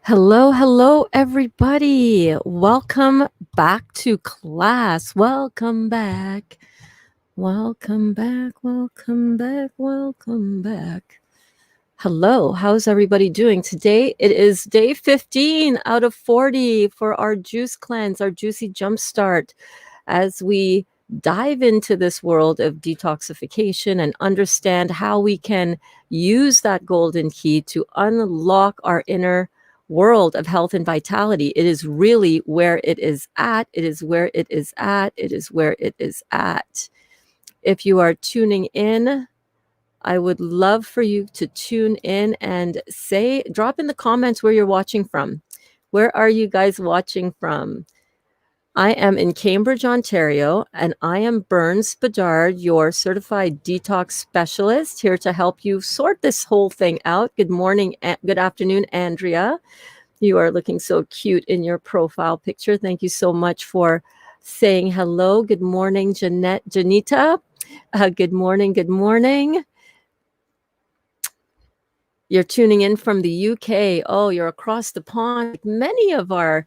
Hello, hello, everybody. Welcome back to class. Welcome back. Welcome back. Welcome back. Welcome back. Hello, how's everybody doing? Today it is day 15 out of 40 for our juice cleanse, our juicy jumpstart, as we dive into this world of detoxification and understand how we can use that golden key to unlock our inner world of health and vitality. It is really where it is at. It is where it is at. It is where it is at. If you are tuning in, I would love for you to tune in and drop in the comments where you're watching from. Where are you guys watching from? I am in Cambridge, Ontario, and I am Burns Bedard, your certified detox specialist, here to help you sort this whole thing out. Good morning, good afternoon, Andrea. You are looking so cute in your profile picture. Thank you so much for saying hello. Good morning, Janita. Good morning. Good morning. You're tuning in from the UK. Oh, you're across the pond. Like many of our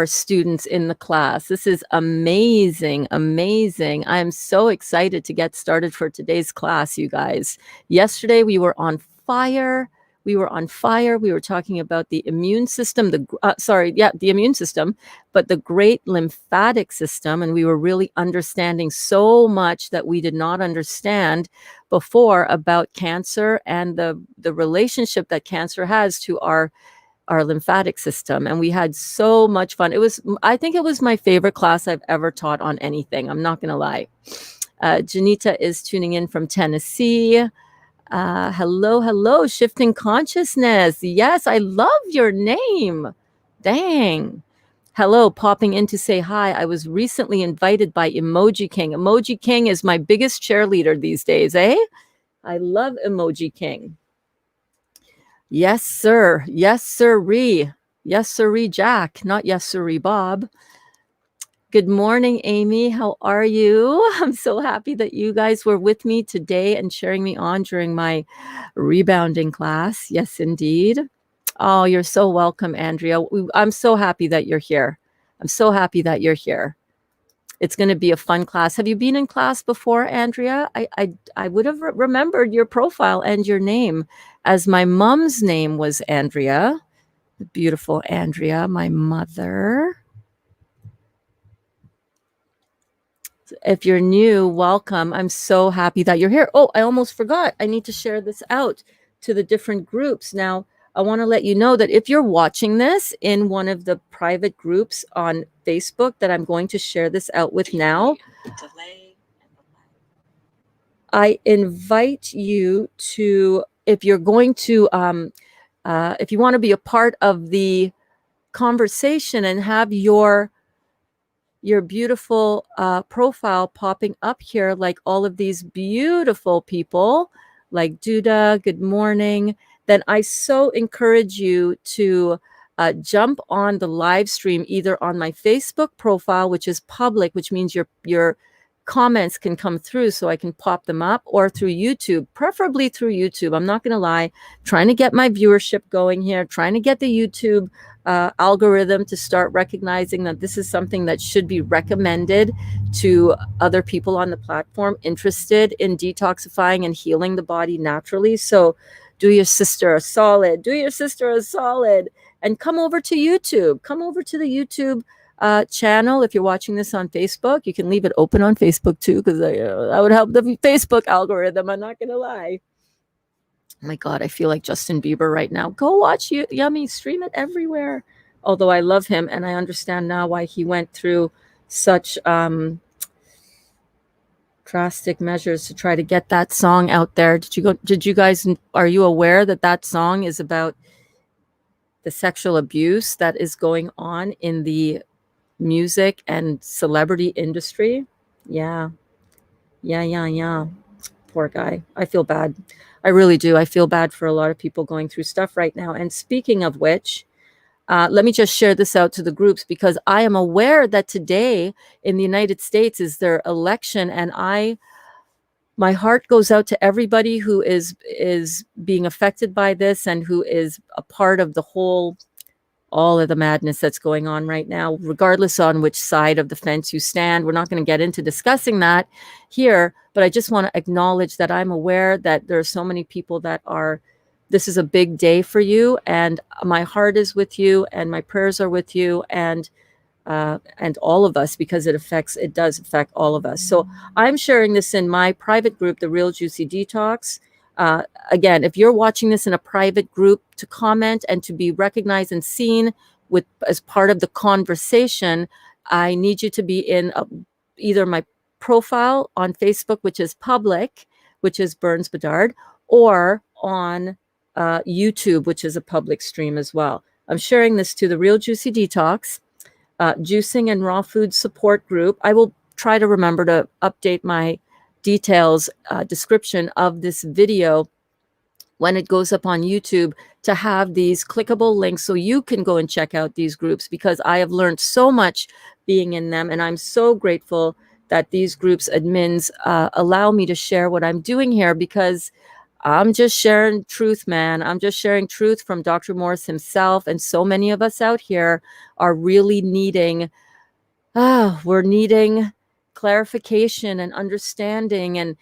students in the class. This is amazing, amazing. I am so excited to get started for today's class, you guys. Yesterday we were on fire. We were on fire. We were talking about the immune system, the immune system, but the great lymphatic system. And we were really understanding so much that we did not understand before about cancer and the relationship that cancer has to our lymphatic system. And we had so much fun. I think it was my favorite class I've ever taught on anything. I'm not going to lie. Janita is tuning in from Tennessee. Hello, Shifting Consciousness. Yes, I love your name. Dang. Hello, popping in to say hi. I was recently invited by Emoji King. Emoji King is my biggest cheerleader these days, eh? I love Emoji King. Yes, sir. Yes, sirree. Yes, sirree, Jack. Not yes, sirree, Bob. Good morning, Amy. How are you? I'm so happy that you guys were with me today and cheering me on during my rebounding class. Yes, indeed. Oh, you're so welcome, Andrea. I'm so happy that you're here. I'm so happy that you're here. It's going to be a fun class. Have you been in class before, Andrea? I would have remembered your profile and your name, as my mom's name was Andrea. The beautiful Andrea, my mother. If you're new, welcome. I'm so happy that you're here. Oh, I almost forgot. I need to share this out to the different groups. Now, I want to let you know that if you're watching this in one of the private groups on Facebook that I'm going to share this out with now, I invite you to, if you're going to, if you want to be a part of the conversation and have your beautiful profile popping up here, like all of these beautiful people like Duda, good morning, then I so encourage you to jump on the live stream, either on my Facebook profile, which is public, which means your comments can come through so I can pop them up, or through YouTube, preferably through YouTube. I'm not going to lie, trying to get my viewership going here, trying to get the YouTube algorithm to start recognizing that this is something that should be recommended to other people on the platform interested in detoxifying and healing the body naturally. So do your sister a solid, and come over to YouTube. Come over to the YouTube channel. If you're watching this on Facebook, you can leave it open on Facebook too, because that would help the Facebook algorithm. I'm not going to lie. Oh my God, I feel like Justin Bieber right now. Go watch Yummy, stream it everywhere. Although I love him, and I understand now why he went through such drastic measures to try to get that song out there. Did you guys, are you aware that that song is about the sexual abuse that is going on in the music and celebrity industry? Yeah. Poor guy. I feel bad. I really do. I feel bad for a lot of people going through stuff right now. And speaking of which, let me just share this out to the groups, because I am aware that today in the United States is their election, and my heart goes out to everybody who is being affected by this and who is a part of the whole all of the madness that's going on right now, regardless on which side of the fence you stand. We're not going to get into discussing that here, but I just want to acknowledge that I'm aware that there are so many people that are, this is a big day for you, and my heart is with you, and my prayers are with you, and all of us, because it does affect all of us. So I'm sharing this in my private group, the Real Juicy Detox. Again, if you're watching this in a private group, to comment and to be recognized and seen with as part of the conversation, I need you to be in either my profile on Facebook, which is public, which is Burns Bedard, or on YouTube, which is a public stream as well. I'm sharing this to the Real Juicy Detox, juicing and raw food support group. I will try to remember to update my details description of this video when it goes up on YouTube, to have these clickable links so you can go and check out these groups, because I have learned so much being in them, and I'm so grateful that these groups admins allow me to share what I'm doing here, because I'm just sharing truth, man. I'm just sharing truth from Dr. Morse himself, and so many of us out here are really needing we're needing clarification and understanding, and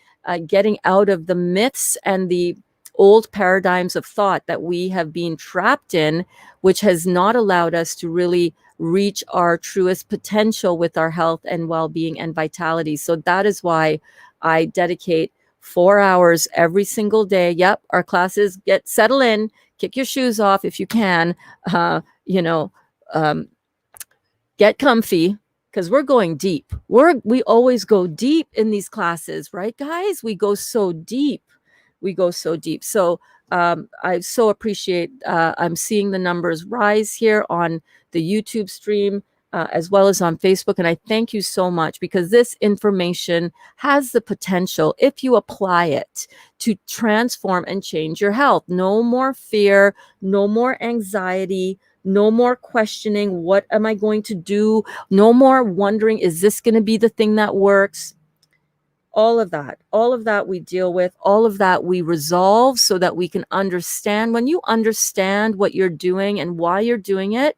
getting out of the myths and the old paradigms of thought that we have been trapped in, which has not allowed us to really reach our truest potential with our health and well-being and vitality. So that is why I dedicate 4 hours every single day. Yep, our classes, settle in, kick your shoes off if you can, you know, get comfy, because we're going deep. We always go deep in these classes, right, guys? We go so deep. So I so appreciate, I'm seeing the numbers rise here on the YouTube stream, as well as on Facebook. And I thank you so much, because this information has the potential, if you apply it, to transform and change your health. No more fear, no more anxiety, no more questioning, what am I going to do? No more wondering, is this going to be the thing that works? All of that we deal with, all of that we resolve, so that we can understand. When you understand what you're doing and why you're doing it,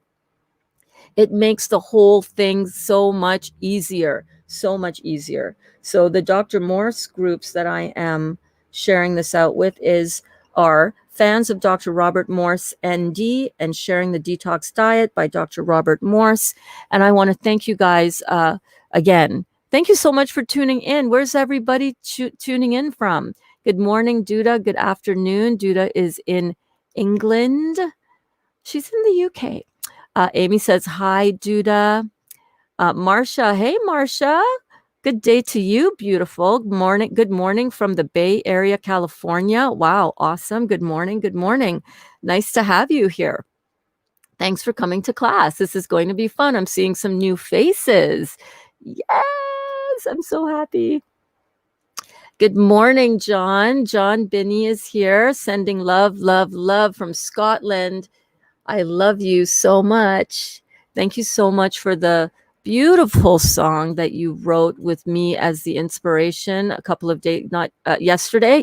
it makes the whole thing so much easier, so much easier. So the Dr. Morse groups that I am sharing this out with are fans of Dr. Robert Morse, ND, and Sharing the Detox Diet by Dr. Robert Morse. And I want to thank you guys again. Thank you so much for tuning in. Where's everybody tuning in from? Good morning, Duda. Good afternoon. Duda is in England. She's in the UK. Amy says, hi, Duda. Marsha, hey, Marsha. Good day to you, beautiful. Good morning from the Bay Area, California. Wow, awesome. Good morning. Nice to have you here. Thanks for coming to class. This is going to be fun. I'm seeing some new faces. Yes, I'm so happy. Good morning, John. John Binney is here, sending love from Scotland. I love you so much. Thank you so much for the beautiful song that you wrote with me as the inspiration a couple of days, not yesterday.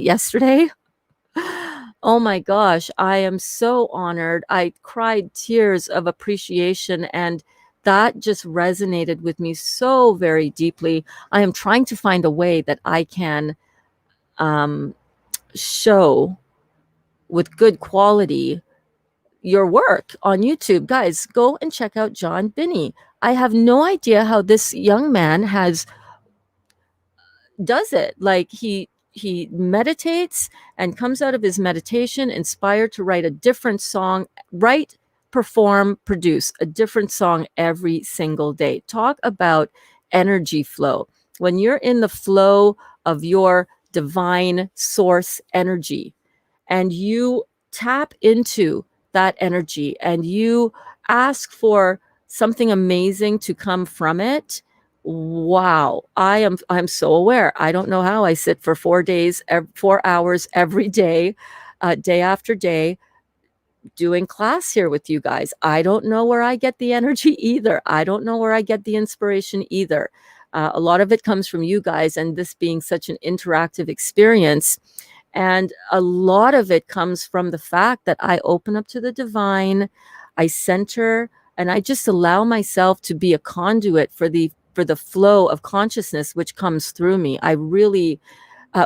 Oh my gosh, I am so honored. I cried tears of appreciation, and that just resonated with me so very deeply. I am trying to find a way that I can show with good quality your work on YouTube. Guys, go and check out John Binney. I have no idea how this young man does it. Like he meditates and comes out of his meditation inspired to write a different song, perform, produce a different song every single day. Talk about energy flow. When you're in the flow of your divine source energy, and you tap into that energy and you ask for something amazing to come from it, wow, I'm so aware. I don't know how I sit for 4 hours every day, day after day, doing class here with you guys. I don't know where I get the energy either. I don't know where I get the inspiration either. A lot of it comes from you guys, and this being such an interactive experience, And a lot of it comes from the fact that I open up to the divine, I center, and I just allow myself to be a conduit for the flow of consciousness which comes through me. I really,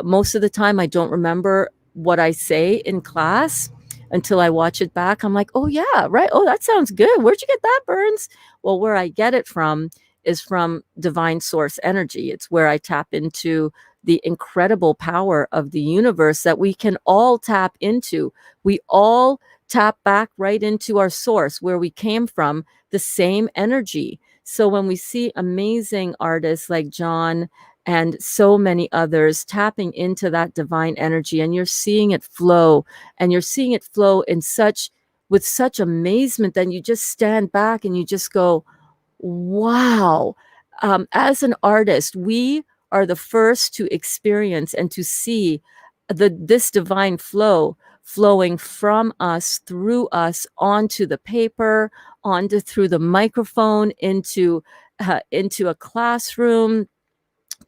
most of the time, I don't remember what I say in class until I watch it back. I'm like, oh, yeah, right. Oh, that sounds good. Where'd you get that, Burns? Well, where I get it from is from divine source energy. It's where I tap into the incredible power of the universe that we can all tap into. We all tap back right into our source where we came from, the same energy. So when we see amazing artists like John and so many others tapping into that divine energy, and you're seeing it flow, and you're seeing it flow in such with such amazement, then you just stand back and you just go, wow. As an artist, we are the first to experience and to see this divine flow flowing from us, through us, onto the paper, onto through the microphone, into a classroom,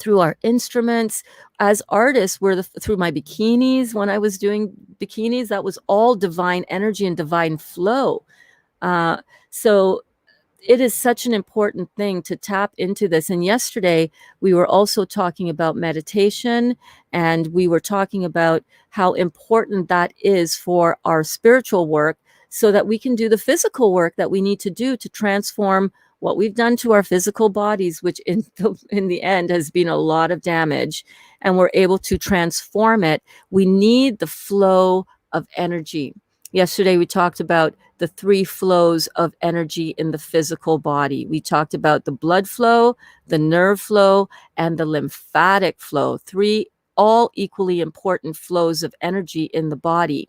through our instruments. As artists, through my bikinis. When I was doing bikinis, that was all divine energy and divine flow. So it is such an important thing to tap into this. And yesterday we were also talking about meditation, and we were talking about how important that is for our spiritual work, so that we can do the physical work that we need to do to transform what we've done to our physical bodies, which in the end has been a lot of damage, and we're able to transform it. We need the flow of energy. Yesterday we talked about the 3 flows of energy in the physical body. We talked about the blood flow, the nerve flow, and the lymphatic flow. 3 all equally important flows of energy in the body.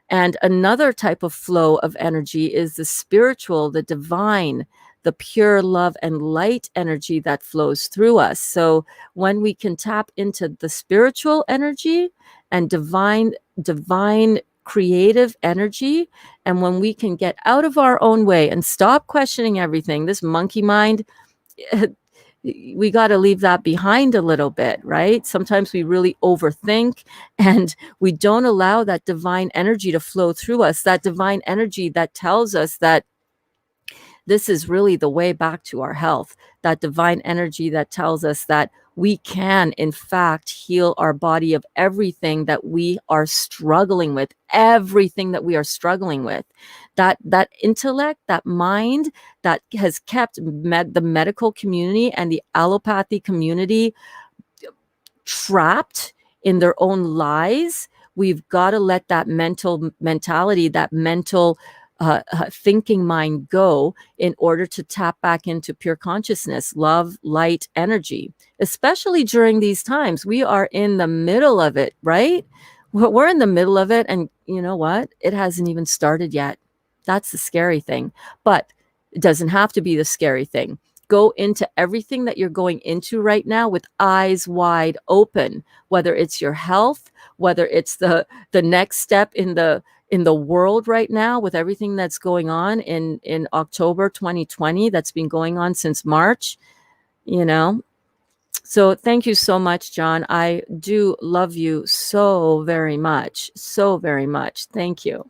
And another type of flow of energy is the spiritual, the divine, the pure love and light energy that flows through us. So when we can tap into the spiritual energy and divine creative energy, and when we can get out of our own way and stop questioning everything, this monkey mind, we got to leave that behind a little bit, right? Sometimes we really overthink, and we don't allow that divine energy to flow through us, that divine energy that tells us that this is really the way back to our health, that divine energy that tells us that we can, in fact, heal our body of everything that we are struggling with, that intellect, that mind that has kept the medical community and the allopathy community trapped in their own lies. We've got to let that mentality, that mental thinking mind go, in order to tap back into pure consciousness, love, light, energy, especially during these times. We are in the middle of it, right? We're in the middle of it, and you know what? It hasn't even started yet. That's the scary thing. But it doesn't have to be the scary thing. Go into everything that you're going into right now with eyes wide open, whether it's your health, whether it's the next step in the world right now, with everything that's going on in October 2020, that's been going on since March, you know. So thank you so much, John. I do love you so very much. So very much. Thank you.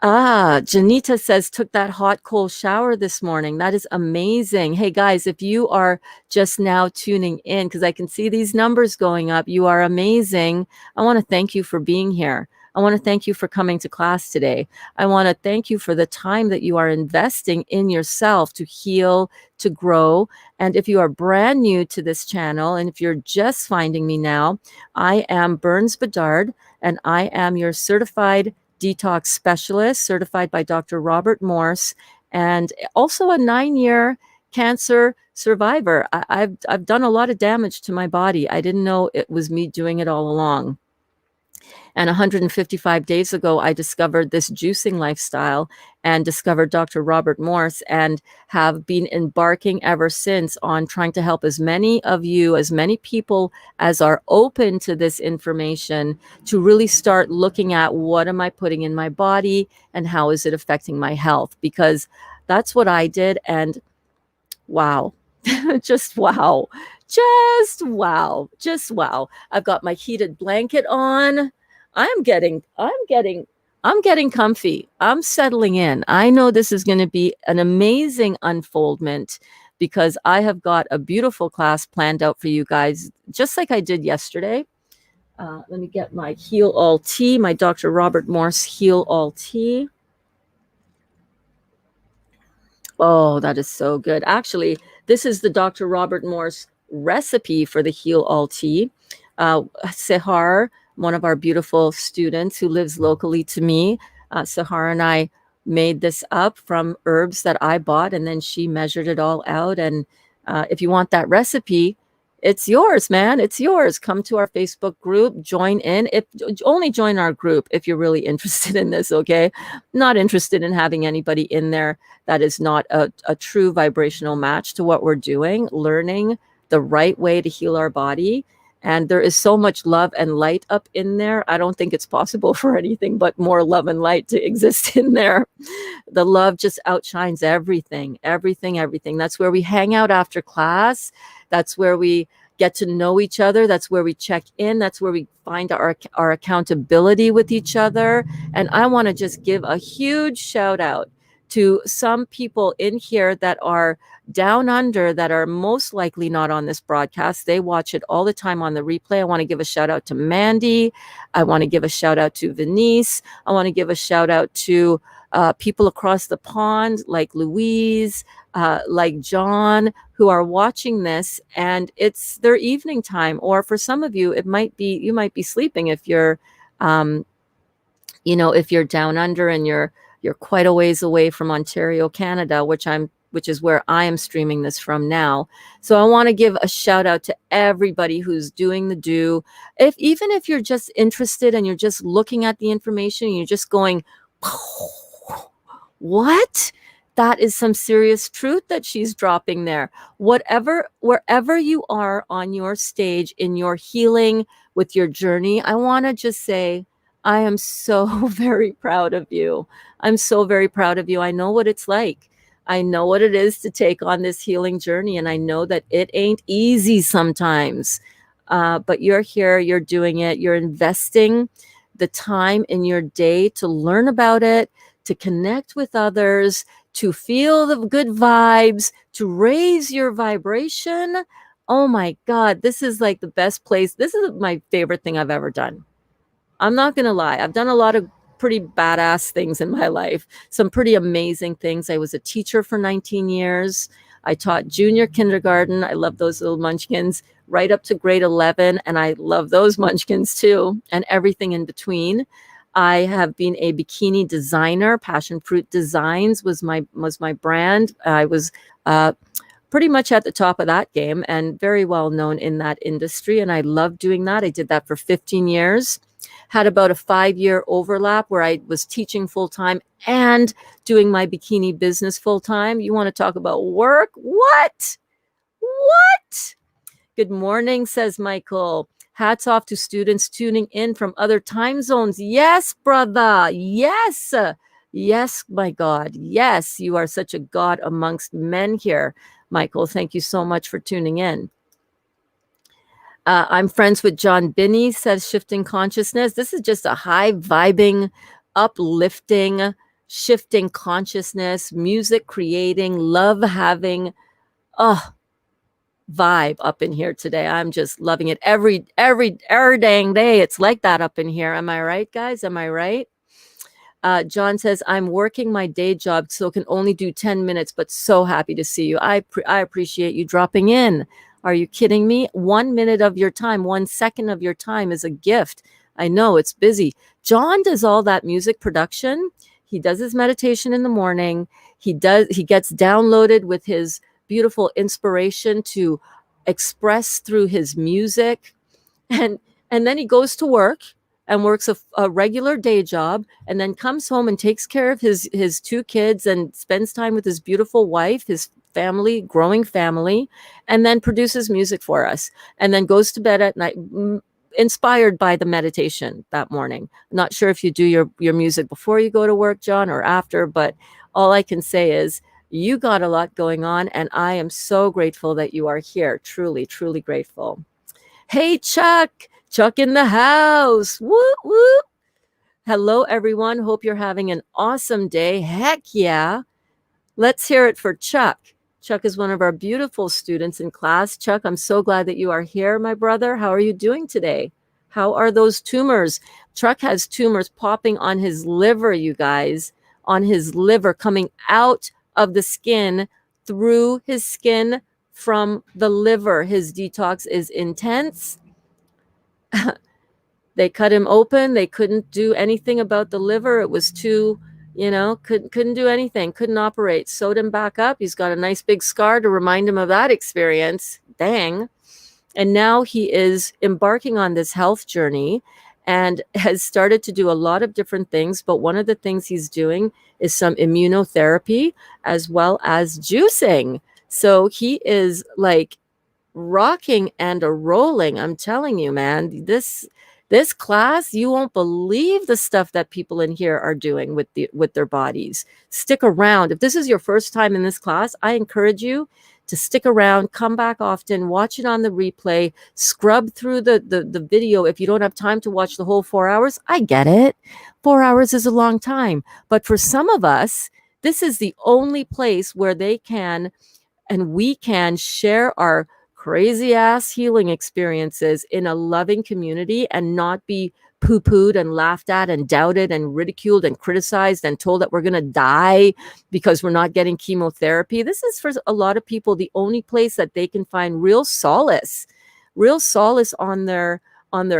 Janita says, took that hot, cold shower this morning. That is amazing. Hey, guys, if you are just now tuning in, because I can see these numbers going up, you are amazing. I want to thank you for being here. I want to thank you for coming to class today. I want to thank you for the time that you are investing in yourself to heal, to grow. And if you are brand new to this channel, and if you're just finding me now, I am Burns Bedard, and I am your certified detox specialist, certified by Dr. Robert Morse, and also a 9-year cancer survivor. I've done a lot of damage to my body. I didn't know it was me doing it all along. And 155 days ago, I discovered this juicing lifestyle and discovered Dr. Robert Morse, and have been embarking ever since on trying to help as many of you, as many people as are open to this information, to really start looking at what am I putting in my body and how is it affecting my health? Because that's what I did. And wow, just wow. Just wow. Just wow. I've got my heated blanket on. I'm getting I'm getting I'm getting comfy. I'm settling in. I know this is going to be an amazing unfoldment because I have got a beautiful class planned out for you guys, just like I did yesterday. Let me get my Heal All tea, my Dr. Robert Morse Heal All tea. Oh, that is so good. Actually, this is the Dr. Robert Morse recipe for the Heal All tea. Sehar, one of our beautiful students who lives locally to me, Sehar and I made this up from herbs that I bought, and then she measured it all out. And if you want that recipe, it's yours, man. It's yours. Come to our Facebook group, join in. If only join our group if you're really interested in this, okay? Not interested in having anybody in there that is not a true vibrational match to what we're doing, learning the right way to heal our body. And there is so much love and light up in there. I don't think it's possible for anything but more love and light to exist in there. The love just outshines everything, everything, everything. That's where we hang out after class. That's where we get to know each other. That's where we check in. That's where we find our accountability with each other. And I want to just give a huge shout out to some people in here that are down under, that are most likely not on this broadcast. They watch it all the time on the replay. I want to give a shout out to Mandy. I want to give a shout out to Venice. I want to give a shout out to people across the pond like Louise, like John, who are watching this, and it's their evening time. Or for some of you, you might be sleeping if you're if you're down under and you're quite a ways away from Ontario, Canada, which is where I am streaming this from now. So I want to give a shout out to everybody who's doing the do. Even if you're just interested and you're just looking at the information and you're just going, what? That is some serious truth that she's dropping there. Wherever you are on your stage in your healing with your journey, I want to just say, I am so very proud of you. I'm so very proud of you. I know what it's like. I know what it is to take on this healing journey. And I know that it ain't easy sometimes. But you're here, you're doing it, you're investing the time in your day to learn about it, to connect with others, to feel the good vibes, to raise your vibration. Oh my God, this is like the best place. This is my favorite thing I've ever done. I'm not going to lie. I've done a lot of pretty badass things in my life, some pretty amazing things. I was a teacher for 19 years. I taught junior kindergarten. I love those little munchkins, right up to grade 11. And I love those munchkins too, and everything in between. I have been a bikini designer. Passion Fruit Designs was my brand. I was pretty much at the top of that game and very well known in that industry. And I loved doing that. I did that for 15 years. Had about a 5-year overlap where I was teaching full time and doing my bikini business full time. You want to talk about work? What? Good morning, says Michael. Hats off to students tuning in from other time zones. Yes, brother. Yes. Yes, my God. Yes, you are such a God amongst men here, Michael. Thank you so much for tuning in. I'm friends with John Binney, says Shifting Consciousness. This is just a high vibing, uplifting, shifting consciousness, music creating, love having, vibe up in here today. I'm just loving it every dang day. It's like that up in here. Am I right, guys? Am I right? John says, I'm working my day job, so can only do 10 minutes, but so happy to see you. I appreciate you dropping in. Are you kidding me? 1 minute of your time, 1 second of your time is a gift. I know it's busy. John does all that music production. He does his meditation in the morning. He gets downloaded with his beautiful inspiration to express through his music. And then he goes to work and works a regular day job, and then comes home and takes care of his 2 kids and spends time with his beautiful wife, his family, growing family, and then produces music for us, and then goes to bed at night inspired by the meditation that morning. I'm not sure if you do your music before you go to work, John, or after, but all I can say is You got a lot going on, and I am so grateful that you are here. Truly, truly grateful. Hey, Chuck. Chuck in the house. Whoop, whoop. Hello, everyone. Hope you're having an awesome day. Heck yeah. Let's hear it for Chuck. Chuck is one of our beautiful students in class. Chuck, I'm so glad that you are here, my brother. How are you doing today? How are those tumors? Chuck has tumors popping on his liver, you guys, on his liver, coming out of the skin, through his skin from the liver. His detox is intense. They cut him open. They couldn't do anything about the liver. It was too, couldn't do anything, couldn't operate. Sewed him back up. He's got a nice big scar to remind him of that experience. Dang. And now he is embarking on this health journey and has started to do a lot of different things. But one of the things he's doing is some immunotherapy as well as juicing. So he is like rocking and a rolling. I'm telling you, man, this class, you won't believe the stuff that people in here are doing with their bodies. Stick around. If this is your first time in this class, I encourage you to stick around, come back often, watch it on the replay, scrub through the video. If you don't have time to watch the whole 4 hours, I get it. 4 hours is a long time. But for some of us, this is the only place where they can and we can share our crazy ass healing experiences in a loving community and not be poo-pooed and laughed at and doubted and ridiculed and criticized and told that we're going to die because we're not getting chemotherapy. This is for a lot of people the only place that they can find real solace on their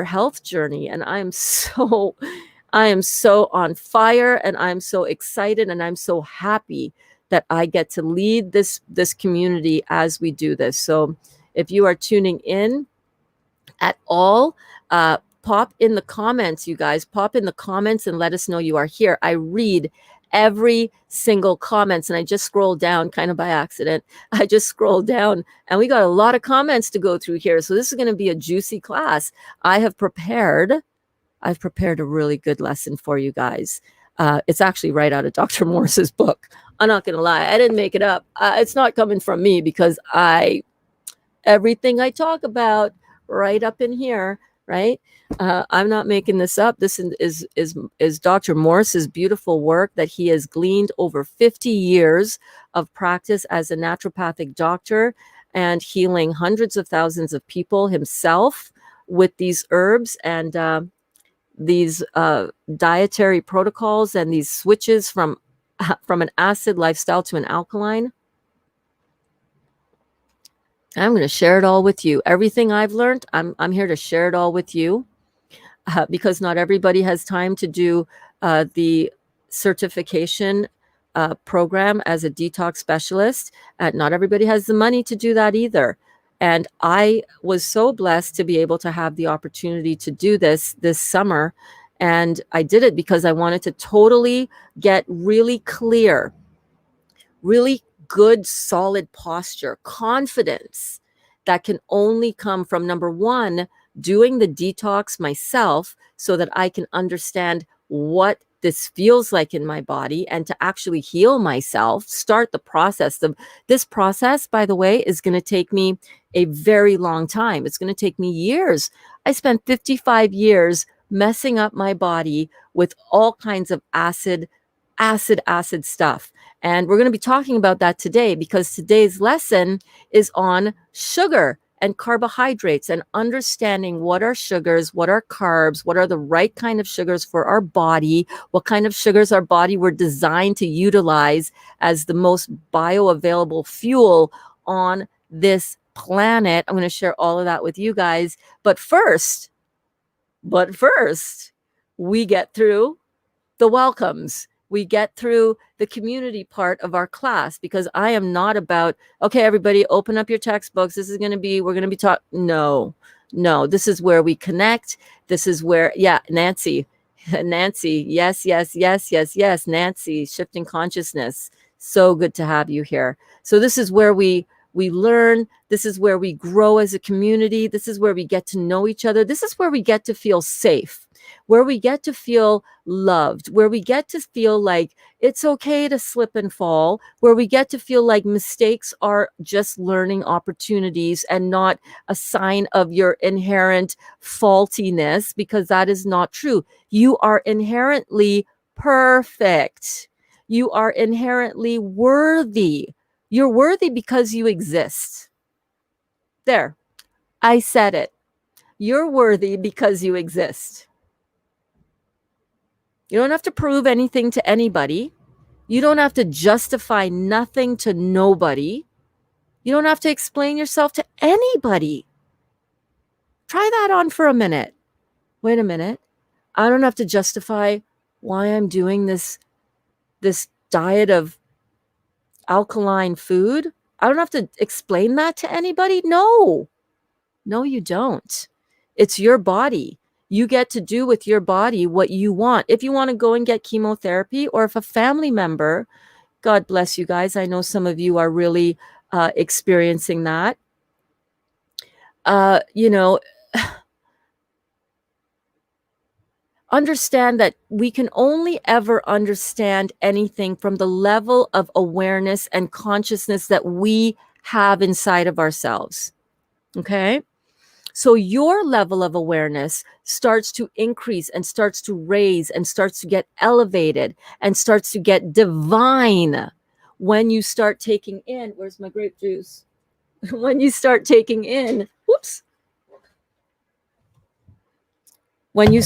health journey. And I am so on fire, and I'm so excited, and I'm so happy that I get to lead this community as we do this. So if you are tuning in at all, pop in the comments, you guys. Pop in the comments and let us know you are here. I read every single comments, and I just scrolled down kind of by accident. I just scrolled down, and we got a lot of comments to go through here. So this is going to be a juicy class. I've prepared a really good lesson for you guys. It's actually right out of Dr. Morse's book. I'm not going to lie. I didn't make it up. It's not coming from me because everything I talk about right up in here, right? I'm not making this up. This is Dr. Morse's beautiful work that he has gleaned over 50 years of practice as a naturopathic doctor and healing hundreds of thousands of people himself with these herbs and these dietary protocols and these switches from an acid lifestyle to an alkaline. I'm going to share it all with you. Everything I've learned, I'm here to share it all with you because not everybody has time to do the certification program as a detox specialist. Not everybody has the money to do that either. And I was so blessed to be able to have the opportunity to do this summer. And I did it because I wanted to totally get really clear, really good, solid posture, confidence that can only come from, number one, doing the detox myself so that I can understand what this feels like in my body and to actually heal myself, start the process. This process, by the way, is going to take me a very long time. It's going to take me years. I spent 55 years messing up my body with all kinds of acid stuff. And we're going to be talking about that today because today's lesson is on sugar and carbohydrates and understanding what are sugars, what are carbs, what are the right kind of sugars for our body, what kind of sugars our body were designed to utilize as the most bioavailable fuel on this planet. I'm going to share all of that with you guys. But first, we get through the welcomes. We get through the community part of our class because I am not about, okay, everybody open up your textbooks. We're going to be taught. No, this is where we connect. This is where, Nancy, yes, Nancy, shifting consciousness. So good to have you here. So this is where we learn. This is where we grow as a community. This is where we get to know each other. This is where we get to feel safe. where we get to feel loved, where we get to feel like it's okay to slip and fall, where we get to feel like mistakes are just learning opportunities and not a sign of your inherent faultiness, because that is not true. You are inherently perfect. You are inherently worthy. You're worthy because you exist. There, I said it. You're worthy because you exist. You don't have to prove anything to anybody. You don't have to justify nothing to nobody. You don't have to explain yourself to anybody. Try that on for a minute. Wait a minute. I don't have to justify why I'm doing this diet of alkaline food. I don't have to explain that to anybody. No, you don't. It's your body. You get to do with your body what you want. If you want to go and get chemotherapy, or if a family member, God bless you guys, I know some of you are really experiencing that. You know, understand that we can only ever understand anything from the level of awareness and consciousness that we have inside of ourselves. Okay? So your level of awareness starts to increase and starts to raise and starts to get elevated and starts to get divine when you start taking in, where's my grape juice? When you start taking in, when you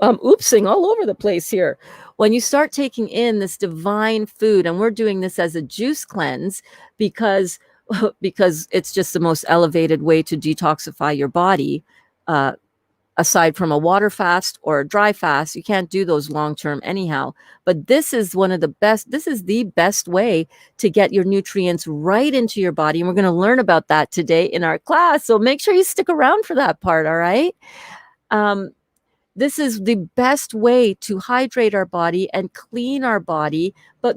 I'm oopsing all over the place here. When you start taking in this divine food, and we're doing this as a juice cleanse because it's just the most elevated way to detoxify your body, aside from a water fast or a dry fast. You can't do those long term anyhow, but this is the best way to get your nutrients right into your body, and we're going to learn about that today in our class, so make sure you stick around for that part. All right. This is the best way to hydrate our body and clean our body. But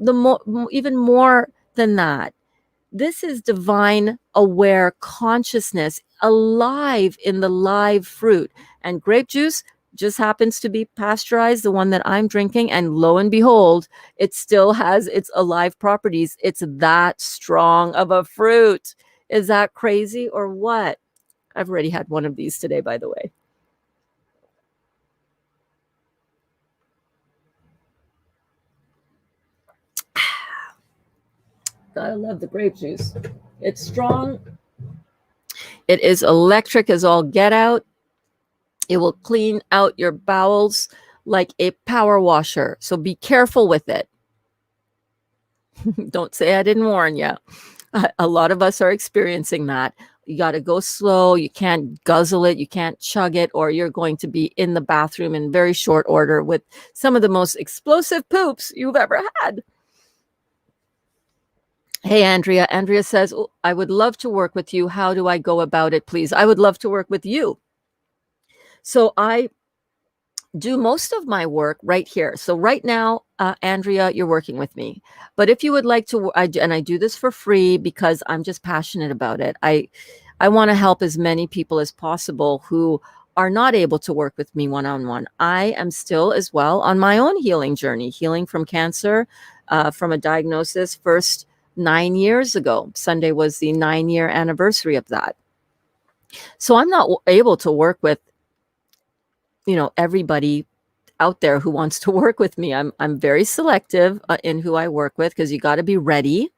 even more than that, this is divine aware consciousness alive in the live fruit. And grape juice just happens to be pasteurized, the one that I'm drinking. And lo and behold, it still has its alive properties. It's that strong of a fruit. Is that crazy or what? I've already had one of these today, by the way. I love the grape juice. It's strong. It is electric as all get out. It will clean out your bowels like a power washer. So be careful with it. Don't say I didn't warn you. A lot of us are experiencing that. You got to go slow. You can't guzzle it. You can't chug it, or you're going to be in the bathroom in very short order with some of the most explosive poops you've ever had. Hey, Andrea. Andrea says, oh, I would love to work with you. How do I go about it, please? I would love to work with you. So I do most of my work right here. So right now, Andrea, you're working with me. But if you would like to, I do this for free because I'm just passionate about it. I want to help as many people as possible who are not able to work with me one-on-one. I am still as well on my own healing journey, healing from cancer, from a diagnosis first 9 years ago. Sunday was the 9-year anniversary of that. So I'm not able to work with, everybody out there who wants to work with me. I'm very selective in who I work with, because you got to be ready,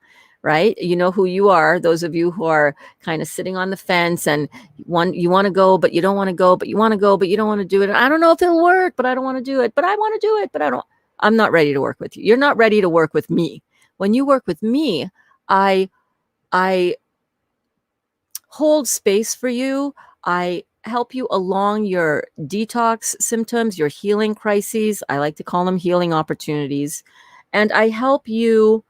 right? You know who you are. Those of you who are kind of sitting on the fence and you want to go, but you don't want to go, but you want to go, but you don't want to do it. I don't know if it'll work, but I don't want to do it, but I want to do it, but I'm not ready to work with you. You're not ready to work with me. When you work with me, I hold space for you. I help you along your detox symptoms, your healing crises. I like to call them healing opportunities. And I help you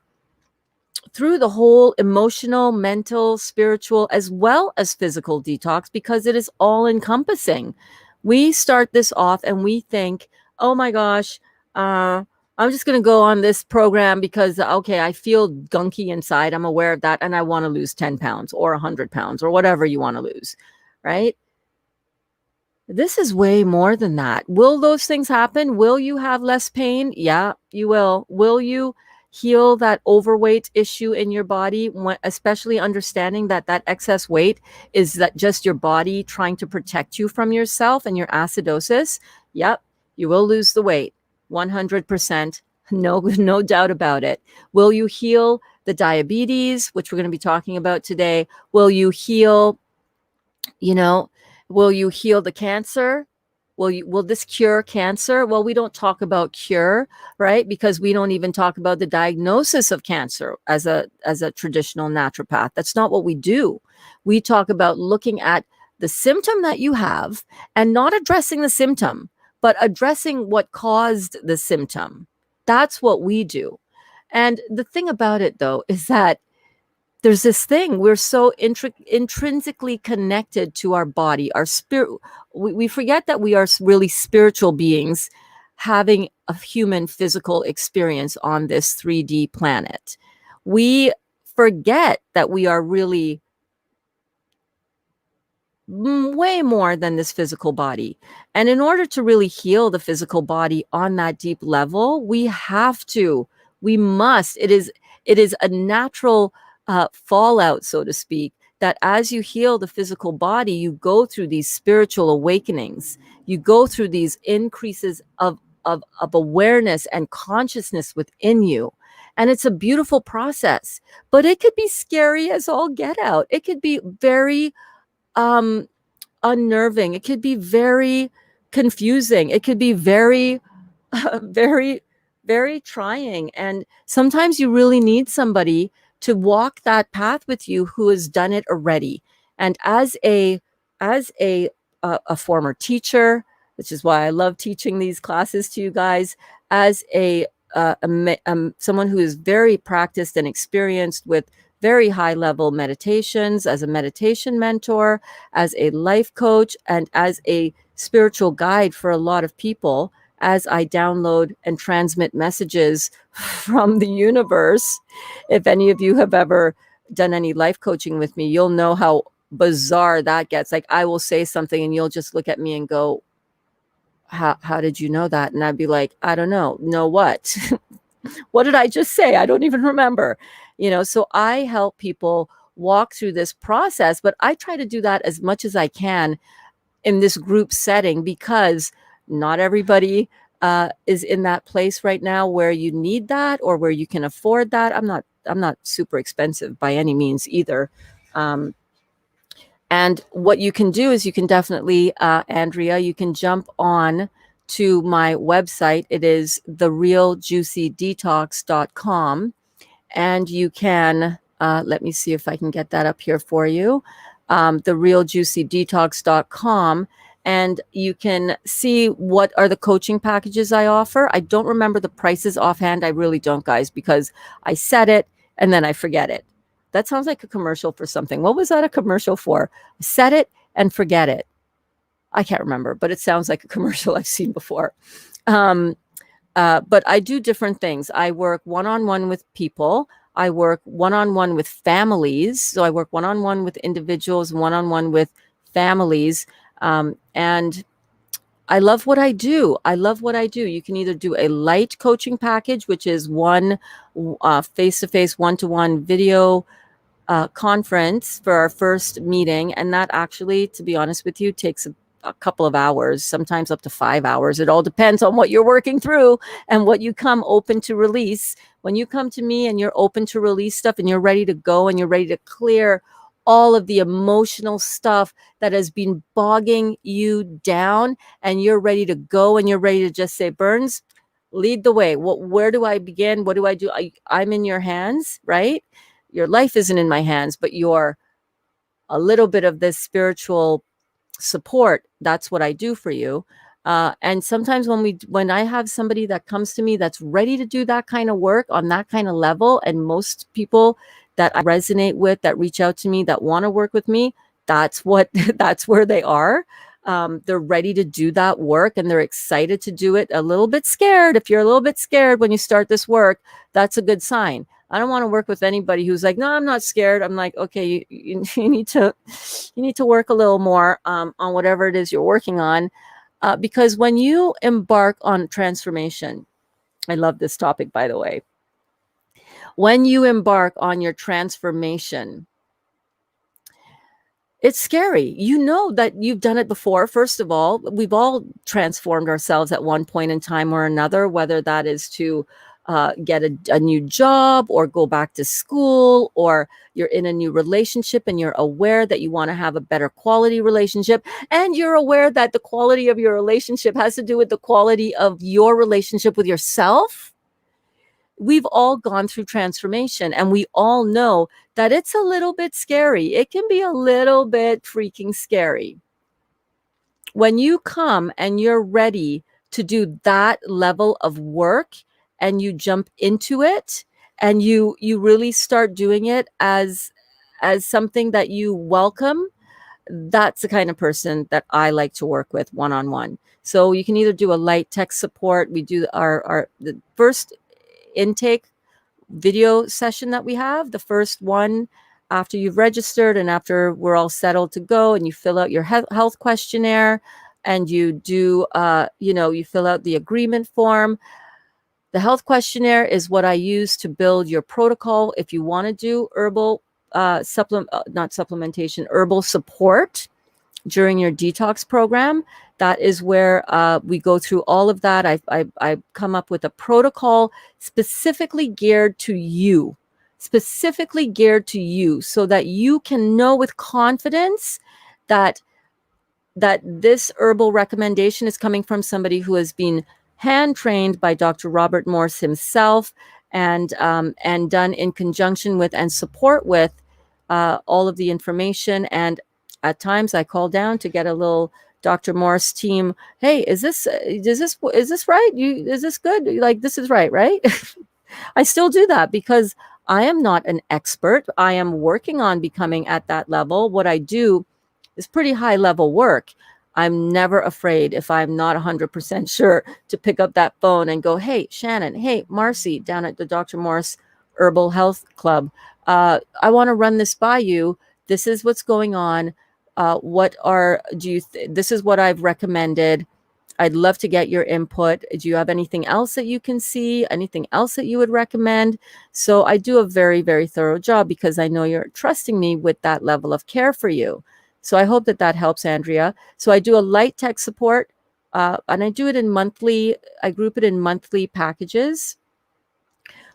through the whole emotional, mental, spiritual, as well as physical detox, because it is all encompassing. We start this off and we think, oh my gosh, I'm just going to go on this program because, okay, I feel gunky inside. I'm aware of that. And I want to lose 10 pounds or 100 pounds or whatever you want to lose, right? This is way more than that. Will those things happen? Will you have less pain? Yeah, you will. Will you heal that overweight issue in your body, especially understanding that that excess weight is that just your body trying to protect you from yourself and your acidosis? Yep, you will lose the weight. 100%. No doubt about it. Will you heal the diabetes, which we're going to be talking about today? Will you heal, you know, will you heal the cancer? Will this cure cancer? Well, we don't talk about cure, right? Because we don't even talk about the diagnosis of cancer as a traditional naturopath. That's not what we do. We talk about looking at the symptom that you have and not addressing the symptom, but addressing what caused the symptom. That's what we do. And the thing about it though is that there's this thing, we're so intrinsically connected to our body, our spirit. We forget that we are really spiritual beings having a human physical experience on this 3D planet. We forget that we are really way more than this physical body. And in order to really heal the physical body on that deep level, we must, it is a natural fallout, so to speak, that as you heal the physical body, you go through these spiritual awakenings. You go through these increases of awareness and consciousness within you. And it's a beautiful process, but it could be scary as all get out. It could be very um unnerving. It could be very confusing. It could be very very very trying, and sometimes you really need somebody to walk that path with you who has done it already. And as a former teacher, which is why I love teaching these classes to you guys, as someone who is very practiced and experienced with very high level meditations, as a meditation mentor, as a life coach, and as a spiritual guide for a lot of people, as I download and transmit messages from the universe. If any of you have ever done any life coaching with me, you'll know how bizarre that gets. Like, I will say something and you'll just look at me and go, how did you know that? And I'd be like, I don't know what? What did I just say? I don't even remember. So I help people walk through this process, but I try to do that as much as I can in this group setting, because not everybody is in that place right now where you need that or where you can afford that. I'm not super expensive by any means either. And what you can do is you can definitely, Andrea, you can jump on to my website. It is therealjuicydetox.com. And you can, let me see if I can get that up here for you, therealjuicydetox.com. And you can see what are the coaching packages I offer. I don't remember the prices offhand. I really don't, guys, because I said it and then I forget it. That sounds like a commercial for something. What was that a commercial for? I said it and forget it. I can't remember, but it sounds like a commercial I've seen before. But I do different things. I work one-on-one with people. I work one-on-one with families. So I work one-on-one with individuals, one-on-one with families. And I love what I do. You can either do a light coaching package, which is one face-to-face, one-to-one video conference for our first meeting. And that actually, to be honest with you, takes a couple of hours, sometimes up to 5 hours. It all depends on what you're working through and what you come open to release. When you come to me and you're open to release stuff and you're ready to go and you're ready to clear all of the emotional stuff that has been bogging you down, and you're ready to go and you're ready to just say, Burns, lead the way. Where do I begin? What do I do? I'm in your hands, right? Your life isn't in my hands, but you're a little bit of this spiritual support. That's what I do for you. And sometimes when I have somebody that comes to me that's ready to do that kind of work on that kind of level, and most people that I resonate with, that reach out to me, that want to work with me, that's where they are. They're ready to do that work and they're excited to do it. A little bit scared. If you're a little bit scared when you start this work, that's a good sign. I don't want to work with anybody who's like, no, I'm not scared. I'm like, okay, you need to work a little more on whatever it is you're working on, because when you embark on transformation, I love this topic, by the way. When you embark on your transformation, it's scary. You know that you've done it before. First of all, we've all transformed ourselves at one point in time or another, whether that is to get a new job or go back to school, or you're in a new relationship and you're aware that you want to have a better quality relationship. And you're aware that the quality of your relationship has to do with the quality of your relationship with yourself. We've all gone through transformation, and we all know that it's a little bit scary. It can be a little bit freaking scary. When you come and you're ready to do that level of work and you jump into it and you really start doing it as something that you welcome, that's the kind of person that I like to work with one-on-one. So you can either do a light tech support. We do the first intake video session that we have, the first one after you've registered and after we're all settled to go, and you fill out your health questionnaire, and you do you fill out the agreement form. The health questionnaire is what I use to build your protocol if you want to do herbal not supplementation, herbal support during your detox program. That is where we go through all of that. I've come up with a protocol specifically geared to you, so that you can know with confidence that this herbal recommendation is coming from somebody who has been hand trained by Dr. Robert Morse himself, and done in conjunction with and support with all of the information. And at times I call down to get a little Dr. Morse team. Hey, is this right? Is this good? Like, this is right? I still do that because I am not an expert. I am working on becoming at that level. What I do is pretty high level work. I'm never afraid, if I'm not 100% sure, to pick up that phone and go, hey, Shannon, hey, Marcy, down at the Dr. Morse Herbal Health Club. I want to run this by you. This is what's going on. This is what I've recommended. I'd love to get your input. Do you have anything else that you can see? Anything else that you would recommend? So I do a very, very thorough job because I know you're trusting me with that level of care for you. So I hope that helps, Andrea. So I do a light tech support, and I do it I group it in monthly packages.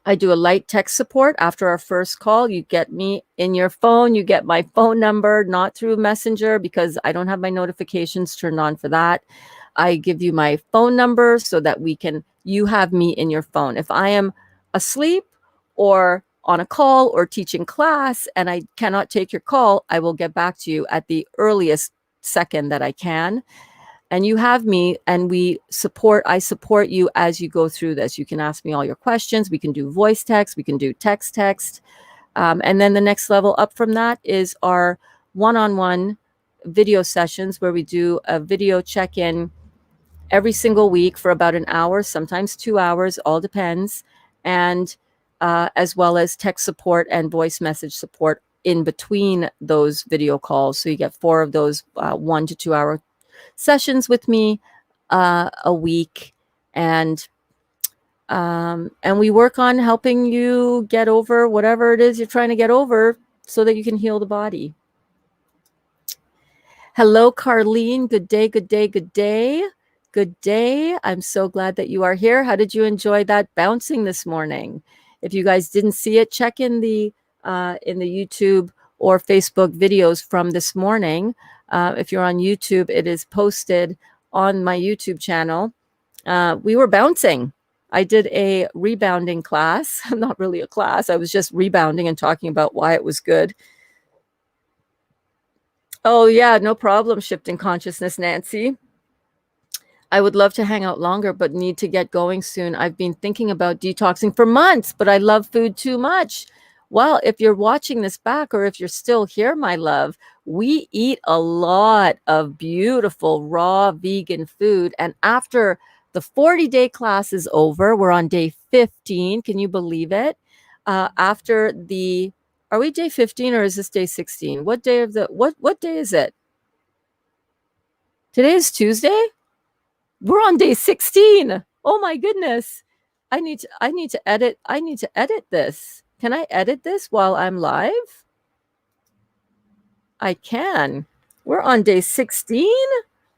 I do a light tech support after our first call. You get me in your phone. You get my phone number, not through Messenger, because I don't have my notifications turned on for that. I give you my phone number so that you have me in your phone. If I am asleep or on a call or teaching class and I cannot take your call, I will get back to you at the earliest second that I can. And you have me, and I support you as you go through this. You can ask me all your questions. We can do voice text. We can do text. And then the next level up from that is our one-on-one video sessions, where we do a video check-in every single week for about an hour, sometimes 2 hours, all depends. And as well as tech support and voice message support in between those video calls. So you get 4 of those 1 to 2 hour sessions with me a week, and we work on helping you get over whatever it is you're trying to get over, so that you can heal the body. Hello, Carlene. Good day, good day, good day. Good day. I'm so glad that you are here. How did you enjoy that bouncing this morning? If you guys didn't see it, check in the YouTube or Facebook videos from this morning. If you're on YouTube, it is posted on my YouTube channel. We were bouncing. I did a rebounding class. Not really a class. I was just rebounding and talking about why it was good. Oh, yeah, no problem, Shifting Consciousness, Nancy. I would love to hang out longer, but need to get going soon. I've been thinking about detoxing for months, but I love food too much. Well, if you're watching this back, or if you're still here, my love, we eat a lot of beautiful raw vegan food. And after the 40-day class is over, we're on day 15. Can you believe it? after the, are we day 15 or is this day 16? What day of the, what day is it? Today is Tuesday? We're on day 16. Oh my goodness. I need to edit this. Can I edit this while I'm live? I can. We're on day 16?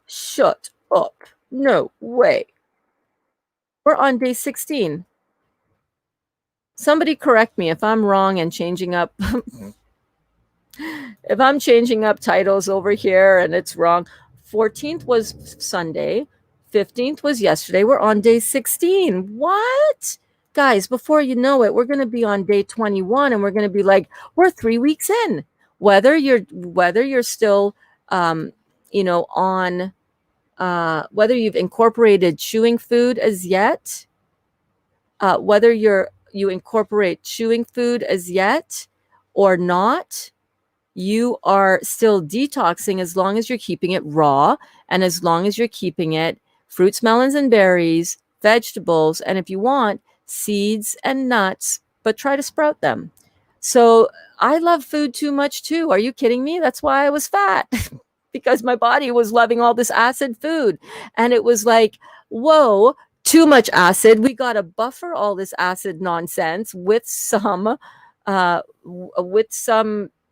Shut up. No way. We're on day 16. Somebody correct me if I'm wrong and changing up if I'm changing up titles over here and it's wrong. 14th was Sunday, 15th was yesterday. We're on day 16. What? Guys, before you know it, we're going to be on day 21 and we're going to be like, we're 3 weeks in. Whether you're still on whether you've incorporated chewing food as yet, whether you incorporate chewing food as yet or not, you are still detoxing as long as you're keeping it raw and as long as you're keeping it fruits, melons, and berries, vegetables, and if you want, seeds and nuts, but try to sprout them. So I love food too much too. Are you kidding me? That's why I was fat. Because my body was loving all this acid food. And it was like, whoa, too much acid. We got to buffer all this acid nonsense with some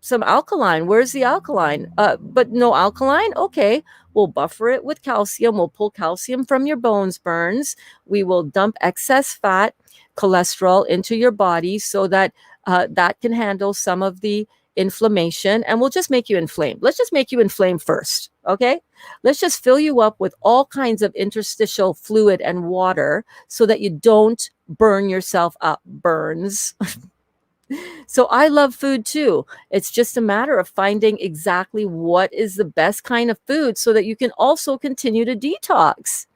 some alkaline. Where's the alkaline? But no alkaline? Okay. We'll buffer it with calcium. We'll pull calcium from your bones burns. We will dump excess fat, cholesterol into your body so that that can handle some of the inflammation, and we'll just make you inflamed. Let's just make you inflamed first. Okay. Let's just fill you up with all kinds of interstitial fluid and water so that you don't burn yourself up. Burns. So I love food too. It's just a matter of finding exactly what is the best kind of food so that you can also continue to detox.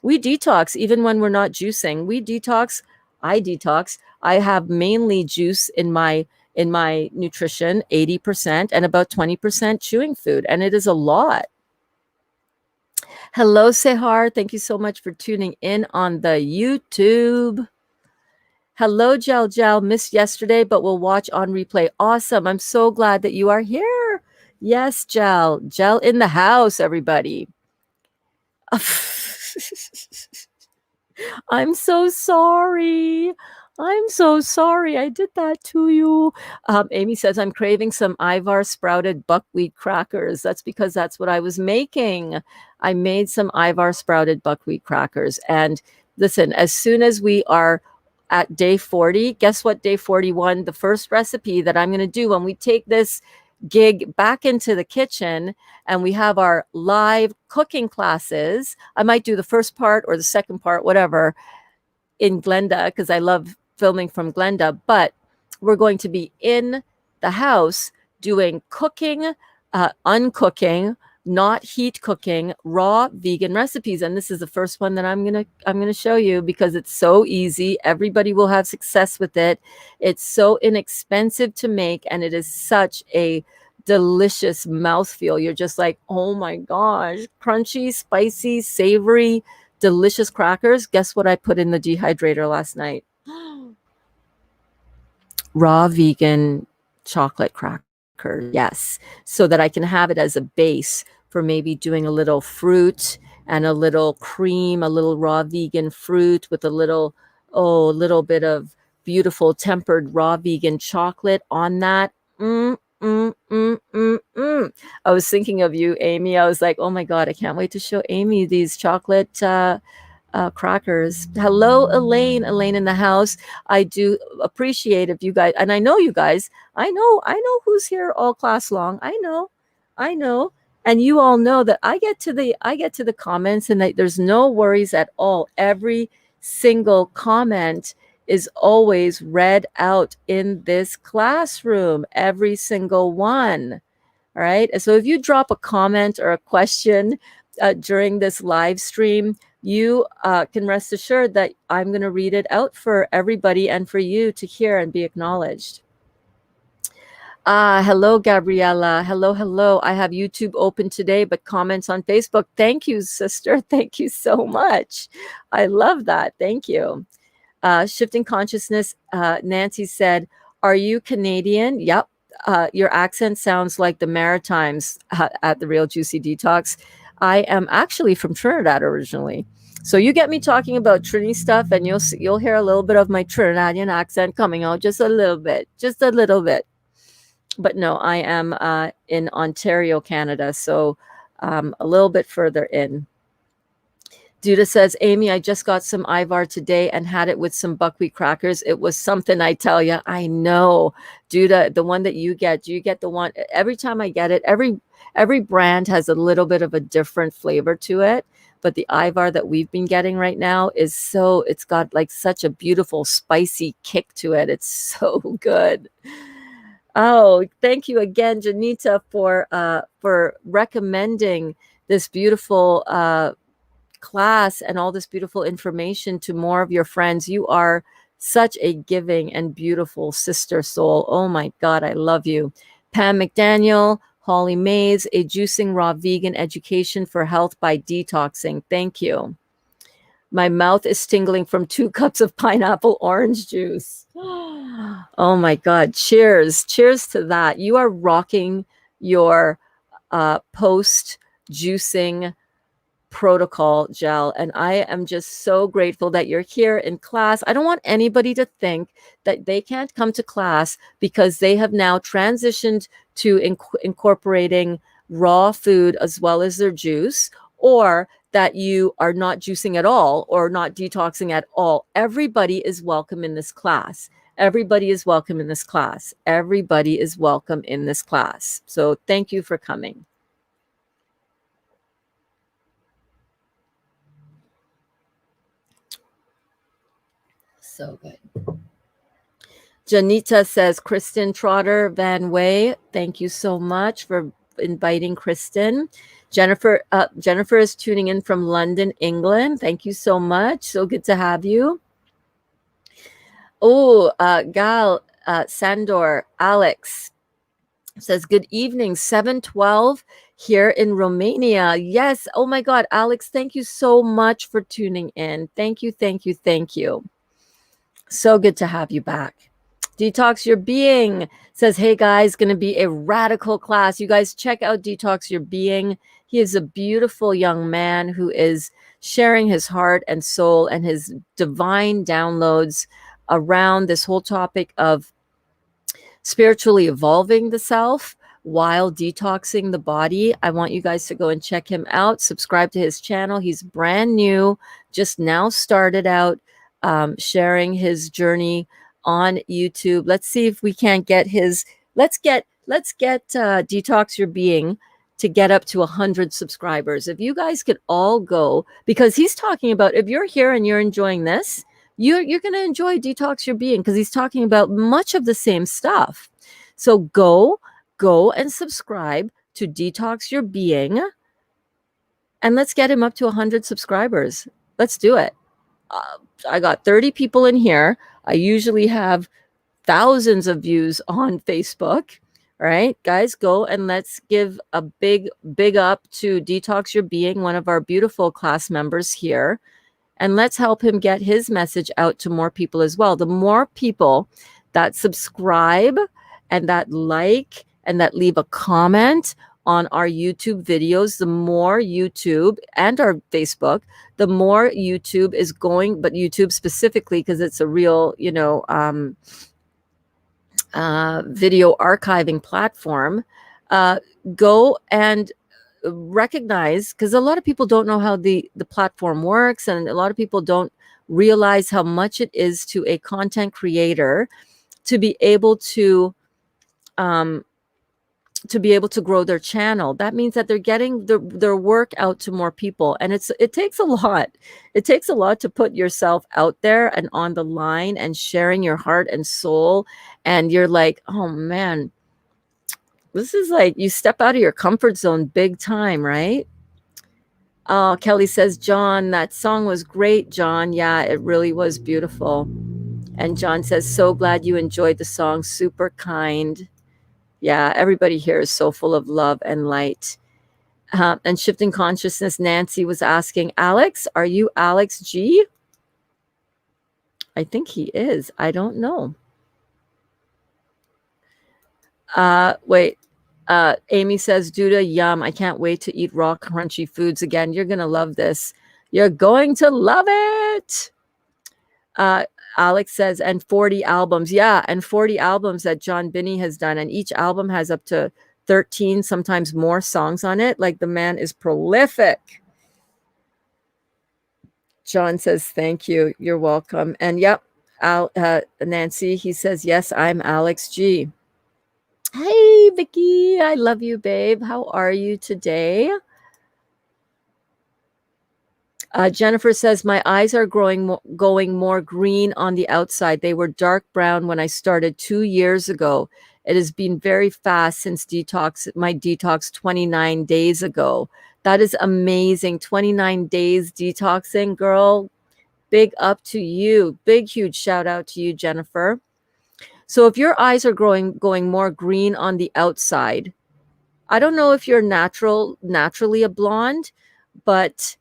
We detox even when we're not juicing. We detox. I detox. I have mainly juice in my nutrition, 80% and about 20% chewing food, and it is a lot. Hello, Sehar. Thank you so much for tuning in on the YouTube. Hello, Gel. Missed yesterday, but we'll watch on replay. Awesome. I'm so glad that you are here. Yes, Gel in the house, everybody. I'm so sorry. I did that to you. Amy says, I'm craving some Ivar sprouted buckwheat crackers. That's because that's what I was making. I made some Ivar sprouted buckwheat crackers. And listen, as soon as we are at day 40, guess what? Day 41, the first recipe that I'm going to do when we take this gig back into the kitchen and we have our live cooking classes. I might do the first part or the second part, whatever, in Glenda, because I love filming from Glenda, but we're going to be in the house doing cooking, uncooking, not heat cooking, raw vegan recipes. And this is the first one that I'm gonna show you because it's so easy. Everybody will have success with it. It's so inexpensive to make, and it is such a delicious mouthfeel. You're just like, oh my gosh, crunchy, spicy, savory, delicious crackers. Guess what I put in the dehydrator last night? Raw vegan chocolate cracker. Yes, so that I can have it as a base for maybe doing a little fruit and a little cream, a little raw vegan fruit with a little bit of beautiful tempered raw vegan chocolate on that. I was thinking of you, Amy. I was like, oh my God, I can't wait to show Amy these chocolate crackers. Hello, Elaine in the house. I do appreciate if you guys, and I know you guys, I know who's here all class long. I know. And you all know that I get to the comments and that there's no worries at all. Every single comment is always read out in this classroom, every single one. All right. So if you drop a comment or a question during this live stream, you can rest assured that I'm going to read it out for everybody and for you to hear and be acknowledged. Hello, Gabriella. Hello. I have YouTube open today, but comments on Facebook. Thank you, sister. Thank you so much. I love that. Thank you. Shifting Consciousness, Nancy said, are you Canadian? Yep. Your accent sounds like the Maritimes at the Real Juicy Detox. I am actually from Trinidad originally. So you get me talking about Trini stuff and you'll hear a little bit of my Trinidadian accent coming out, just a little bit, just a little bit. But no, I am in Ontario, Canada, so a little bit further in. Duda says, Amy, I just got some Ivar today and had it with some buckwheat crackers. It was something, I tell you. I know. Duda, the one that you get the one, every time I get it, every brand has a little bit of a different flavor to it. But the Ivar that we've been getting right now it's got like such a beautiful spicy kick to it. It's so good. Oh, thank you again, Janita, for recommending this beautiful class and all this beautiful information to more of your friends. You are such a giving and beautiful sister soul. Oh my God, I love you. Pam McDaniel, Holly Mays, a juicing raw vegan education for health by detoxing. Thank you. My mouth is tingling from 2 cups of pineapple orange juice. Oh my God. Cheers. Cheers to that. You are rocking your post juicing protocol gel, and I am just so grateful that you're here in class. I don't want anybody to think that they can't come to class because they have now transitioned to incorporating raw food as well as their juice, or that you are not juicing at all or not detoxing at all. Everybody is welcome in this class. Everybody is welcome in this class. Everybody is welcome in this class. So thank you for coming. So good. Janita says, Kristen Trotter Van Way, thank you so much for inviting Kristen. Jennifer is tuning in from London, England. Thank you so much. So good to have you. Oh, Gal, Sandor, Alex says, good evening, 7:12 here in Romania. Yes. Oh my God, Alex, thank you so much for tuning in. Thank you, thank you, thank you. So good to have you back. Detox Your Being says, hey guys, going to be a radical class. You guys check out Detox Your Being. He is a beautiful young man who is sharing his heart and soul and his divine downloads around this whole topic of spiritually evolving the self while detoxing the body. I want you guys to go and check him out. Subscribe to his channel. He's brand new, just now started out sharing his journey on YouTube. Let's see if we can't get his, let's get Detox Your Being to get up to 100 subscribers. If you guys could all go, because he's talking about, if you're here and you're enjoying this, you're going to enjoy Detox Your Being, because he's talking about much of the same stuff. So go and subscribe to Detox Your Being, and let's get him up to 100 subscribers. Let's do it. I got 30 people in here. I usually have thousands of views on Facebook. All right, guys, go and let's give a big up to Detox Your Being, one of our beautiful class members here. And let's help him get his message out to more people as well. The more people that subscribe and that like and that leave a comment on our YouTube videos, the more YouTube and our Facebook, the more YouTube is going, but YouTube specifically, because it's a real, video archiving platform, go and recognize, because a lot of people don't know how the platform works, and a lot of people don't realize how much it is to a content creator to be able to grow their channel. That means that they're getting their work out to more people, and it takes a lot. It takes a lot to put yourself out there and on the line and sharing your heart and soul, and you're like, oh man, this is like, you step out of your comfort zone big time, right? Oh, Kelly says, John, that song was great, John. Yeah, it really was beautiful. And John says, so glad you enjoyed the song. Super kind. Yeah, everybody here is so full of love and light. And Shifting Consciousness, Nancy was asking, Alex, are you Alex G? I think he is. I don't know. Wait. Amy says, Duda, yum. I can't wait to eat raw, crunchy foods again. You're going to love this. You're going to love it. Alex says, and 40 albums. Yeah, and 40 albums that John Binney has done. And each album has up to 13, sometimes more songs on it. Like, the man is prolific. John says, thank you. You're welcome. And yep, Nancy, he says, yes, I'm Alex G. Hey, Vicky, I love you, babe. How are you today? Jennifer says, my eyes are going more green on the outside. They were dark brown when I started 2 years ago. It has been very fast since my detox 29 days ago. That is amazing. 29 days detoxing, girl. Big up to you. Big, huge shout out to you, Jennifer. So if your eyes are going more green on the outside, I don't know if you're naturally a blonde, but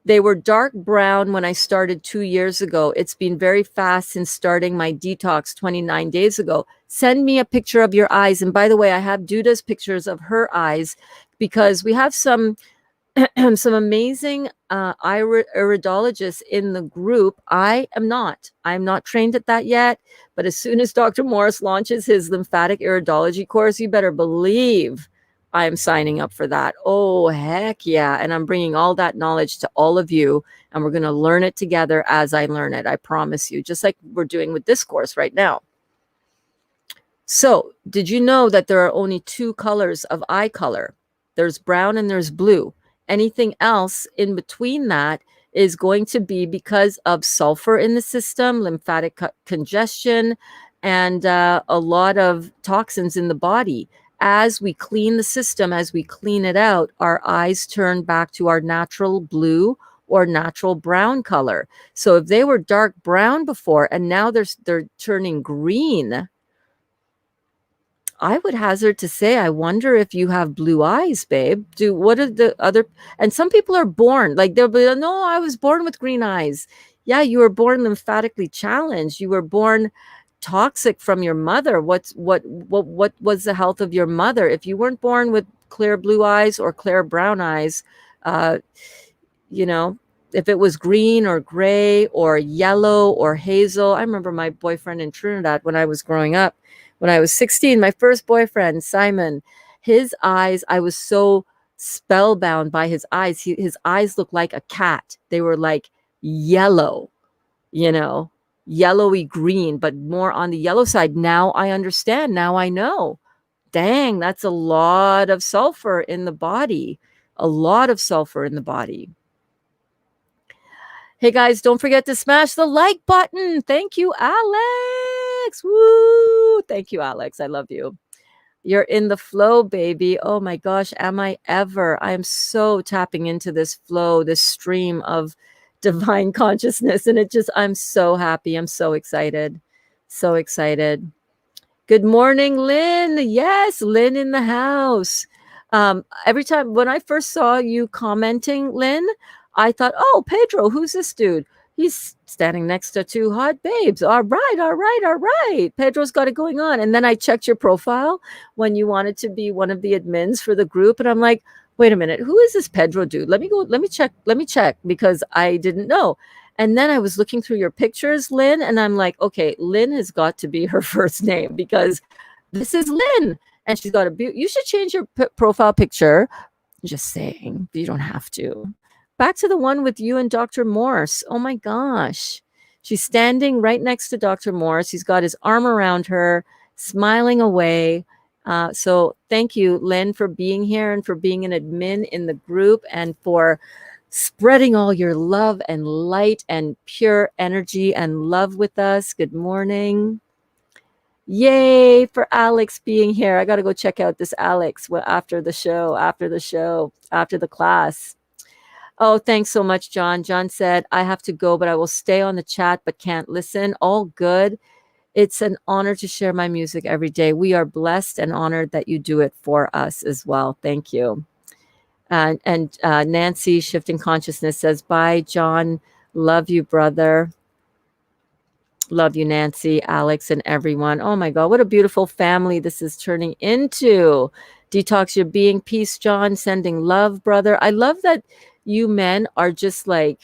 they were dark brown when I started 2 years ago. It's been very fast since starting my detox 29 days ago. Send me a picture of your eyes. And by the way, I have Duda's pictures of her eyes because we have some amazing iridologists in the group. I'm not trained at that yet, but as soon as Dr. Morse launches his lymphatic iridology course, you better believe I'm signing up for that. Oh, heck yeah. And I'm bringing all that knowledge to all of you, and we're going to learn it together as I learn it. I promise you, just like we're doing with this course right now. So did you know that there are only 2 colors of eye color? There's brown and there's blue. Anything else in between that is going to be because of sulfur in the system, lymphatic congestion, and a lot of toxins in the body. As we clean the system, as we clean it out, our eyes turn back to our natural blue or natural brown color. So if they were dark brown before and now they're turning green, I would hazard to say, I wonder if you have blue eyes, babe. What are the other? And some people are born like they'll be, no, I was born with green eyes. Yeah, you were born lymphatically challenged. You were born toxic from your mother. What was the health of your mother? If you weren't born with clear blue eyes or clear brown eyes, you know, if it was green or gray or yellow or hazel. I remember my boyfriend in Trinidad when I was growing up. When I was 16, my first boyfriend, Simon, his eyes, I was so spellbound by his eyes. His eyes looked like a cat. They were like yellow, yellowy green, but more on the yellow side. Now I understand. Now I know. Dang, that's a lot of sulfur in the body. A lot of sulfur in the body. Hey guys, don't forget to smash the like button. Thank you, Alex. Woo! Thank you, Alex. I love you. You're in the flow, baby. Oh my gosh, am I ever? I am so tapping into this flow, this stream of divine consciousness. And I'm so happy. I'm so excited. So excited. Good morning, Lynn. Yes, Lynn in the house. Every time when I first saw you commenting, Lynn, I thought, oh, Pedro, who's this dude? He's standing next to 2 hot babes. All right. Pedro's got it going on. And then I checked your profile when you wanted to be one of the admins for the group. And I'm like, wait a minute, who is this Pedro dude? Let me check because I didn't know. And then I was looking through your pictures, Lynn, and I'm like, okay, Lynn has got to be her first name because this is Lynn. And she's got you should change your profile picture. Just saying, you don't have to. Back to the one with you and Dr. Morse. Oh my gosh. She's standing right next to Dr. Morse. He's got his arm around her, smiling away. So thank you, Lynn, for being here and for being an admin in the group and for spreading all your love and light and pure energy and love with us. Good morning. Yay for Alex being here. I got to go check out this Alex after the class. Oh, thanks so much, John. John said, I have to go, but I will stay on the chat, but can't listen. All good. It's an honor to share my music every day. We are blessed and honored that you do it for us as well. Thank you. And Nancy, Shifting Consciousness, says, bye, John. Love you, brother. Love you, Nancy, Alex, and everyone. Oh my God, what a beautiful family this is turning into. Detox your being. Peace, John. Sending love, brother. I love that you men are just like,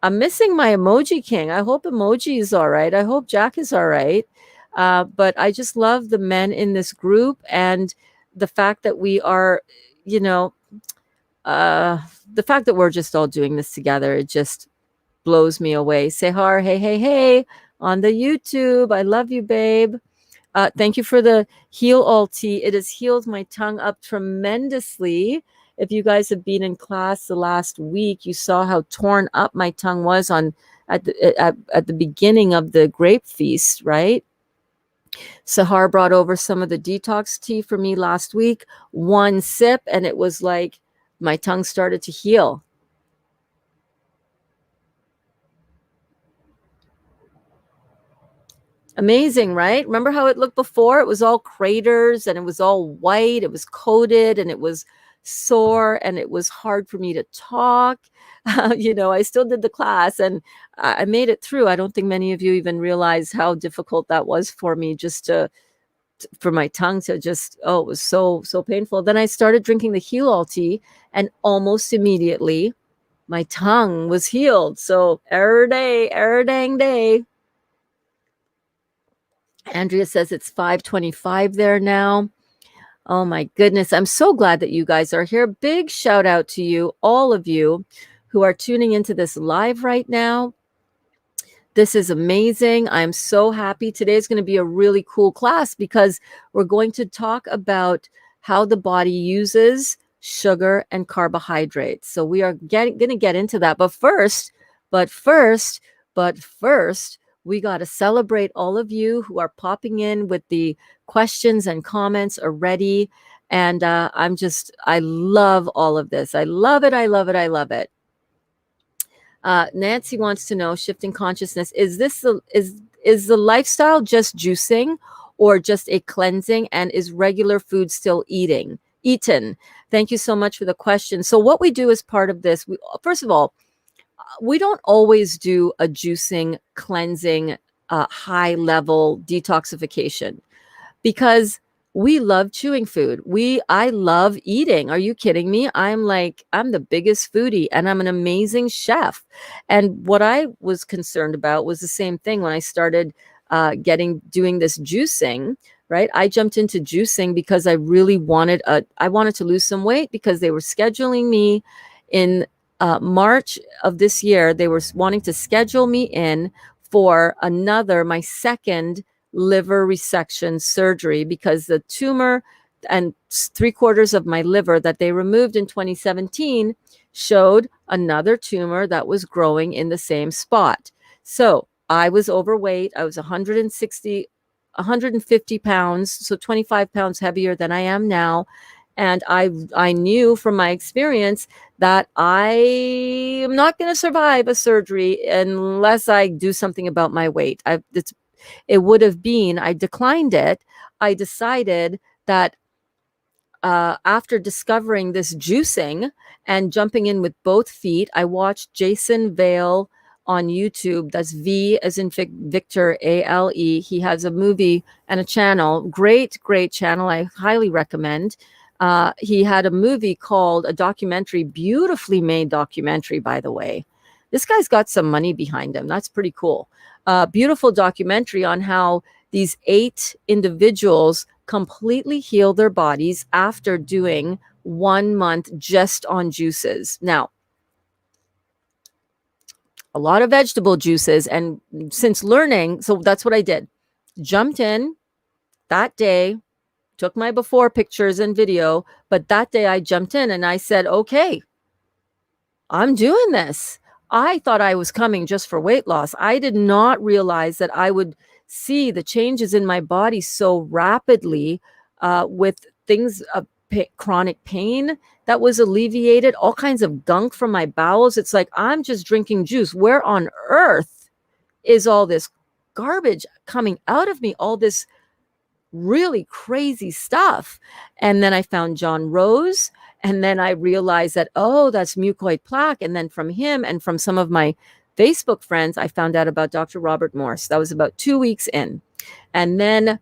I'm missing my emoji king. I hope emoji is all right. I hope Jack is all right. But I just love the men in this group and the fact that we are, you know, uh, the fact that we're just all doing this together. It just blows me away. Sehar, hey, hey, hey, on the YouTube. I love you, babe. Thank you for the heal all tea. It has healed my tongue up tremendously. If you guys have been in class the last week, you saw how torn up my tongue was at the beginning of the grape feast, right? Sahar brought over some of the detox tea for me last week. One sip, and it was like my tongue started to heal. Amazing, right? Remember how it looked before? It was all craters and it was all white. It was coated and it was sore and it was hard for me to talk. I still did the class and I made it through. I don't think many of you even realize how difficult that was for me, just for my tongue to just, oh, it was so painful. Then I started drinking the heal all tea and almost immediately my tongue was healed. So every day, every dang day. Andrea says it's 5:25 there now. Oh my goodness. I'm so glad that you guys are here. Big shout out to you, all of you who are tuning into this live right now. This is amazing. I'm so happy. Today is going to be a really cool class because we're going to talk about how the body uses sugar and carbohydrates. So we are going to get into that. But first, we got to celebrate all of you who are popping in with the questions and comments already. And I love all of this. I love it. I love it. I love it. Nancy wants to know, shifting consciousness, is the lifestyle just juicing or just a cleansing, and is regular food still eaten? Thank you so much for the question. So what we do as part of this, first of all, we don't always do a juicing, cleansing, high level detoxification, because we love chewing food. I love eating. Are you kidding me? I'm the biggest foodie and I'm an amazing chef. And what I was concerned about was the same thing when I started doing this juicing, right? I jumped into juicing because I really wanted to lose some weight, because they were scheduling me in March of this year. They were wanting to schedule me in for my second liver resection surgery, because the tumor and 3/4 of my liver that they removed in 2017 showed another tumor that was growing in the same spot. So I was overweight. I was 150 pounds, so 25 pounds heavier than I am now. And I knew from my experience that I am not going to survive a surgery unless I do something about my weight. I declined it. I decided that after discovering this juicing and jumping in with both feet, I watched Jason Vale on YouTube. That's V as in Victor, ALE. He has a movie and a channel. Great channel. I highly recommend. He had a movie called, a documentary, beautifully made documentary, by the way. This guy's got some money behind him. That's pretty cool. Beautiful documentary on how these 8 individuals completely heal their bodies after doing 1 month just on juices. Now, a lot of vegetable juices. And since learning, so that's what I did. Jumped in that day, took my before pictures and video, but that day I jumped in and I said, okay, I'm doing this. I thought I was coming just for weight loss. I did not realize that I would see the changes in my body so rapidly, with things of chronic pain that was alleviated, all kinds of gunk from my bowels. It's like, I'm just drinking juice. Where on earth is all this garbage coming out of me? All this really crazy stuff. And then I found John Rose. And then I realized that, oh, that's mucoid plaque. And then from him and from some of my Facebook friends, I found out about Dr. Robert Morse. That was about 2 weeks in. And then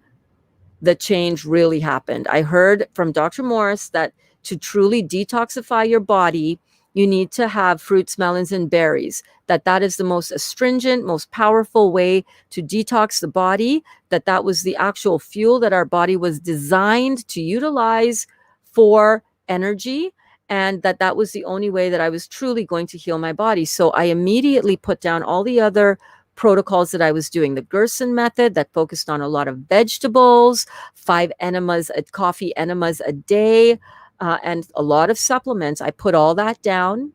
the change really happened. I heard from Dr. Morse that to truly detoxify your body, you need to have fruits, melons, and berries. That is the most astringent, most powerful way to detox the body. That was the actual fuel that our body was designed to utilize for energy, and that was the only way that I was truly going to heal my body. So I immediately put down all the other protocols that I was doing. The Gerson method that focused on a lot of vegetables, 5 enemas, coffee enemas a day, and a lot of supplements. I put all that down,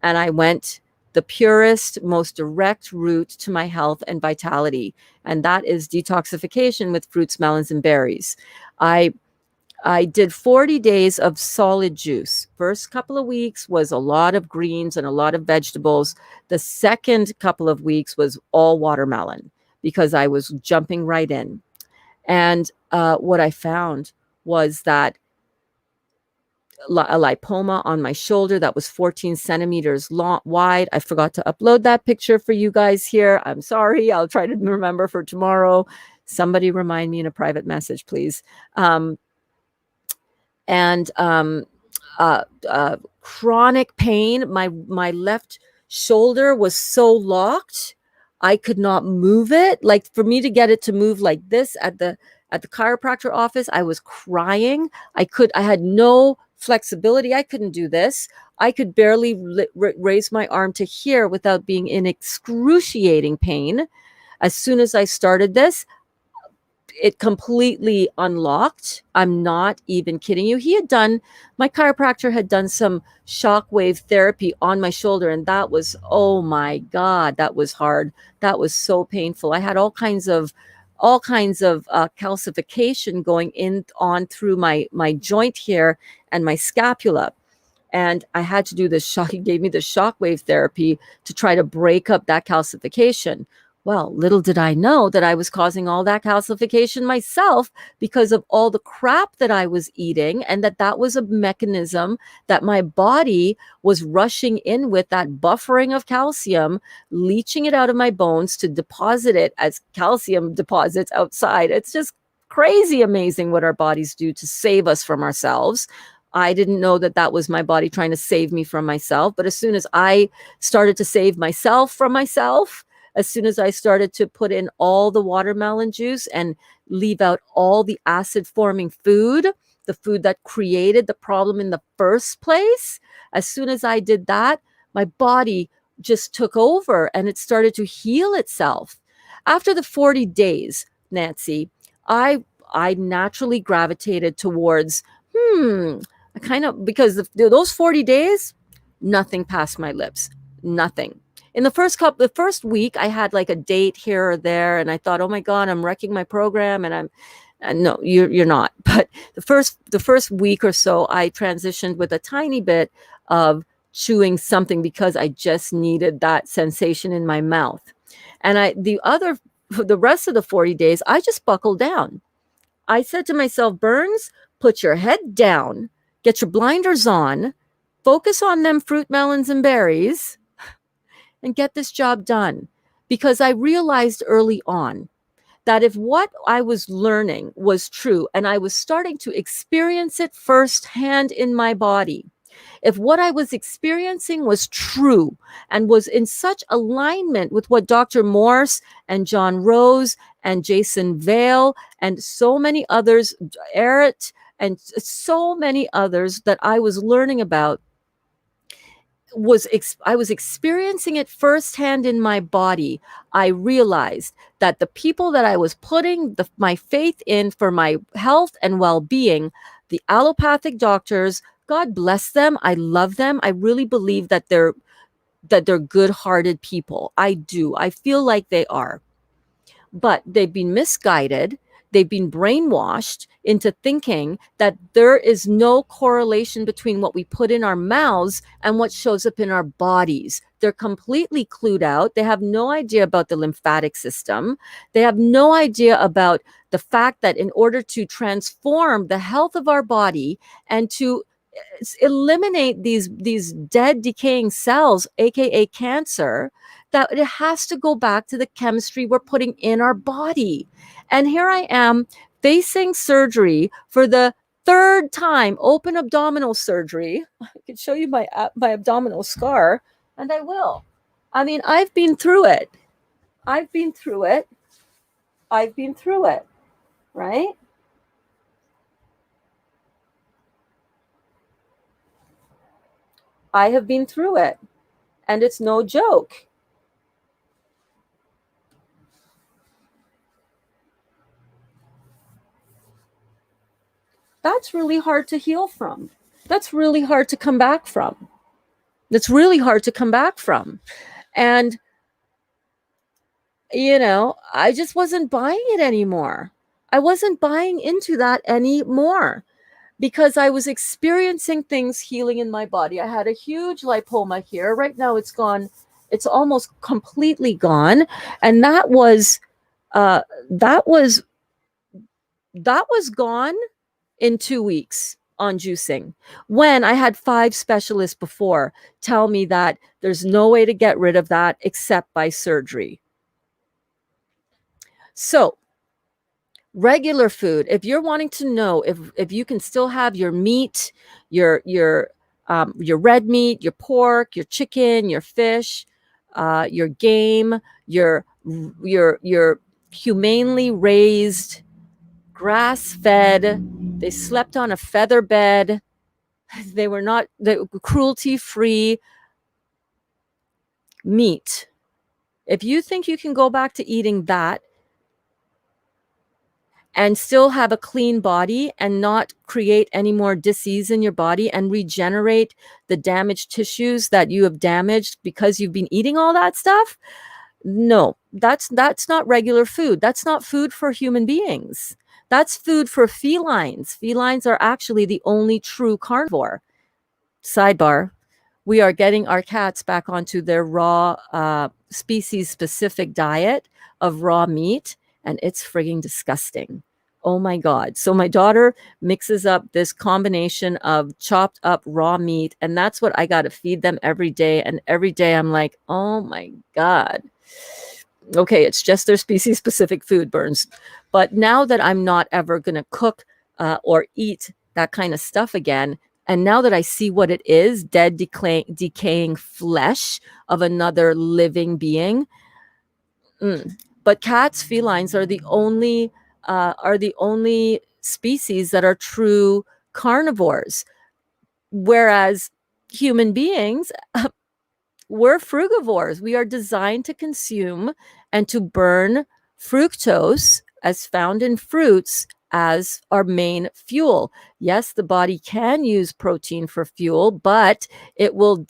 and I went the purest, most direct route to my health and vitality, and that is detoxification with fruits, melons, and berries. I did 40 days of solid juice. First couple of weeks was a lot of greens and a lot of vegetables. The second couple of weeks was all watermelon because I was jumping right in. And what I found was that a lipoma on my shoulder that was 14 centimeters long, wide. I forgot to upload that picture for you guys here. I'm sorry. I'll try to remember for tomorrow. Somebody remind me in a private message, please. And chronic pain. My left shoulder was so locked, I could not move it. Like for me to get it to move like this at the chiropractor office, I was crying. I had no flexibility. I couldn't do this. I could barely raise my arm to here without being in excruciating pain. As soon as I started this, it completely unlocked. I'm not even kidding you. My chiropractor had done some shockwave therapy on my shoulder, and that was, oh my God, that was hard. That was so painful. I had all kinds of calcification going on through my joint here and my scapula. And I had to do he gave me the shockwave therapy to try to break up that calcification. Well, little did I know that I was causing all that calcification myself because of all the crap that I was eating, and that was a mechanism that my body was rushing in with, that buffering of calcium, leaching it out of my bones to deposit it as calcium deposits outside. It's just crazy amazing what our bodies do to save us from ourselves. I didn't know that was my body trying to save me from myself. But as soon as I started to save myself from myself, as soon as I started to put in all the watermelon juice and leave out all the acid forming food, the food that created the problem in the first place, as soon as I did that, my body just took over and it started to heal itself. After the 40 days, Nancy, I naturally gravitated towards, because those 40 days, nothing passed my lips, nothing. In the first week, I had like a date here or there, and I thought, oh my God, I'm wrecking my program, and no, you're not. But the first week or so, I transitioned with a tiny bit of chewing something because I just needed that sensation in my mouth. And the rest of the 40 days, I just buckled down. I said to myself, Burns, put your head down, get your blinders on, focus on them fruit, melons, and berries, and get this job done. Because I realized early on that if what I was learning was true and I was starting to experience it firsthand in my body, if what I was experiencing was true and was in such alignment with what Dr. Morse and John Rose and Jason Vale and so many others, Errett and so many others that I was learning about, I was experiencing it firsthand in my body, I realized that the people that I was putting my faith in for my health and well-being, the allopathic doctors, God bless them, I love them. I really believe that they're good-hearted people. I do. I feel like they are. But they've been misguided. They've been brainwashed into thinking that there is no correlation between what we put in our mouths and what shows up in our bodies. They're completely clued out. They have no idea about the lymphatic system. They have no idea about the fact that in order to transform the health of our body and to eliminate these dead decaying cells, aka cancer, that it has to go back to the chemistry we're putting in our body. And here I am facing surgery for the third time, open abdominal surgery. I could show you my abdominal scar, and I will. I mean, I've been through it. I've been through it. I've been through it, right? I have been through it, and it's no joke. That's really hard to heal from. That's really hard to come back from. That's really hard to come back from. And, I just wasn't buying it anymore. I wasn't buying into that anymore because I was experiencing things healing in my body. I had a huge lipoma here. Right now it's gone. It's almost completely gone. And that was uh, that was gone in 2 weeks on juicing, when I had 5 specialists before tell me that there's no way to get rid of that except by surgery. So, regular food, if you're wanting to know if you can still have your meat, your red meat, your pork, your chicken, your fish, your game, your humanely raised, grass-fed, they slept on a feather bed, they were not the cruelty-free meat. If you think you can go back to eating that and still have a clean body and not create any more disease in your body and regenerate the damaged tissues that you have damaged because you've been eating all that stuff, no, that's not regular food. That's not food for human beings. That's food for felines. Felines are actually the only true carnivore. Sidebar, we are getting our cats back onto their raw, species-specific diet of raw meat, and it's frigging disgusting. Oh my God. So my daughter mixes up this combination of chopped up raw meat, and that's what I got to feed them every day. And every day I'm like, oh my God. Okay, it's just their species-specific food, Burns. But now that I'm not ever going to cook or eat that kind of stuff again, and now that I see what it is, dead, decaying flesh of another living being. But cats, felines are the only species that are true carnivores, whereas human beings, we're frugivores. We are designed to consume and to burn fructose as found in fruits as our main fuel. Yes, the body can use protein for fuel, but it will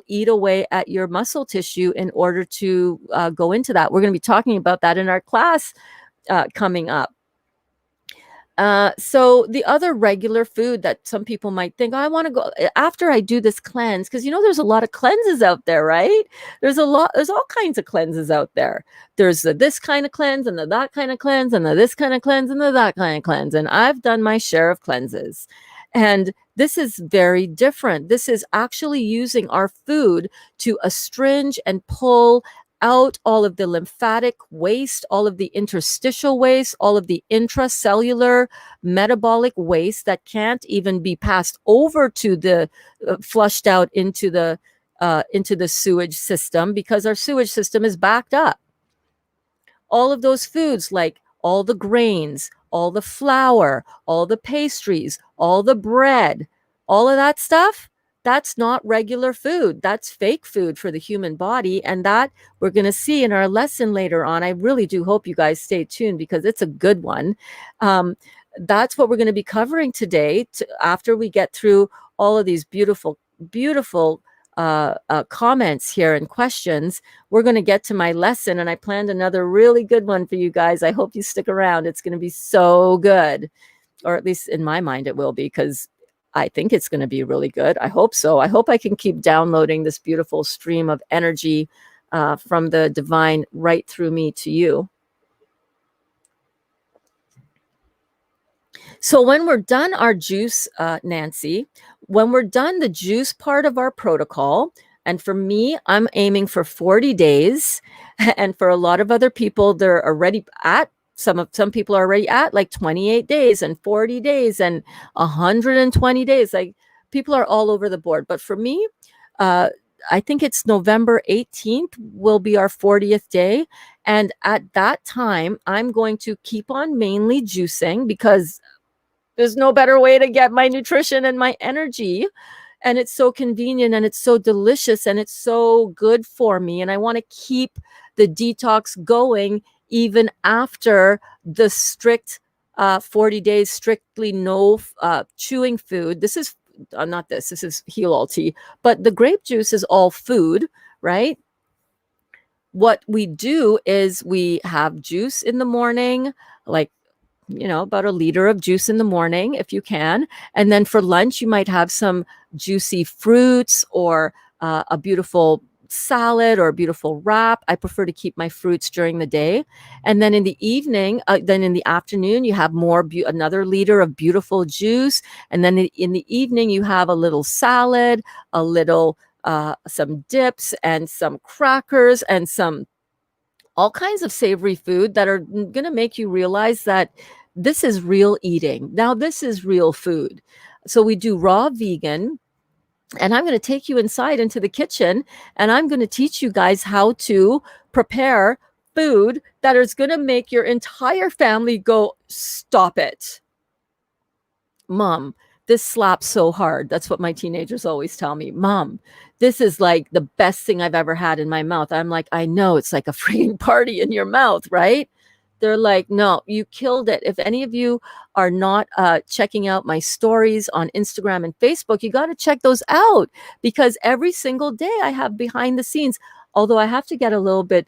eat away at your muscle tissue in order to go into that. We're going to be talking about that in our class coming up. So the other regular food that some people might think, oh, I want to go after I do this cleanse, because there's a lot of cleanses out there, right? There's all kinds of cleanses out there. There's this kind of cleanse and that kind of cleanse and this kind of cleanse and that kind of cleanse. And I've done my share of cleanses. And this is very different. This is actually using our food to astringe and pull out all of the lymphatic waste, all of the interstitial waste, all of the intracellular metabolic waste that can't even be passed over to the flushed out into the sewage system, because our sewage system is backed up. All of those foods, like all the grains, all the flour, all the pastries, all the bread, all of that stuff, that's not regular food. That's fake food for the human body. And that we're going to see in our lesson later on. I really do hope you guys stay tuned, because it's a good one. That's what we're going to be covering today, after we get through all of these beautiful, beautiful comments here and questions. We're going to get to my lesson, and I planned another really good one for you guys. I hope you stick around. It's going to be so good, or at least in my mind it will be, because I think it's going to be really good. I hope so. I hope I can keep downloading this beautiful stream of energy from the divine right through me to you. So when we're done our juice, Nancy, when we're done the juice part of our protocol, and for me, I'm aiming for 40 days, and for a lot of other people, they're already at some people are already at like 28 days and 40 days and 120 days. Like people are all over the board. But for me, uh, I think it's November 18th will be our 40th day. And at that time, I'm going to keep on mainly juicing because there's no better way to get my nutrition and my energy. And it's so convenient and it's so delicious and it's so good for me. And I want to keep the detox going even after the strict 40 days, strictly no chewing food. This is not this, this is heal all tea, but the grape juice is all food, right? What we do is we have juice in the morning, like about a liter of juice in the morning if you can. And then for lunch, you might have some juicy fruits or a beautiful salad or a beautiful wrap. I prefer to keep my fruits during the day. And then in the evening, then in the afternoon, you have another liter of beautiful juice. And then in the evening, you have a little salad, a little some dips and some crackers and some all kinds of savory food that are going to make you realize that this is real eating. Now, this is real food. So we do raw vegan, and I'm going to take you inside into the kitchen, and I'm going to teach you guys how to prepare food that is going to make your entire family go, stop it. Mom, this slaps so hard. That's what my teenagers always tell me. Mom, this is like the best thing I've ever had in my mouth. I'm like, I know, it's like a freaking party in your mouth, right? They're like, no, you killed it. If any of you are not checking out my stories on Instagram and Facebook, you got to check those out because every single day I have behind the scenes, although I have to get a little bit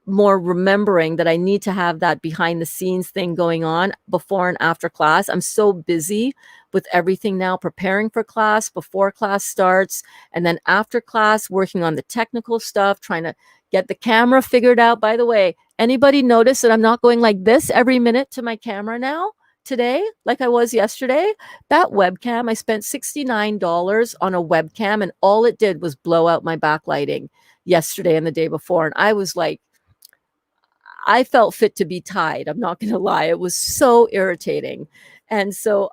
more remembering that I need to have that behind the scenes thing going on before and after class. I'm so busy with everything now, preparing for class, before class starts, and then after class, working on the technical stuff, trying to get the camera figured out. By the way, anybody notice that I'm not going like this every minute to my camera now? Today, like I was yesterday, that webcam, I spent $69 on a webcam, and all it did was blow out my backlighting yesterday and the day before. And I was like, I felt fit to be tied. I'm not going to lie. It was so irritating. And so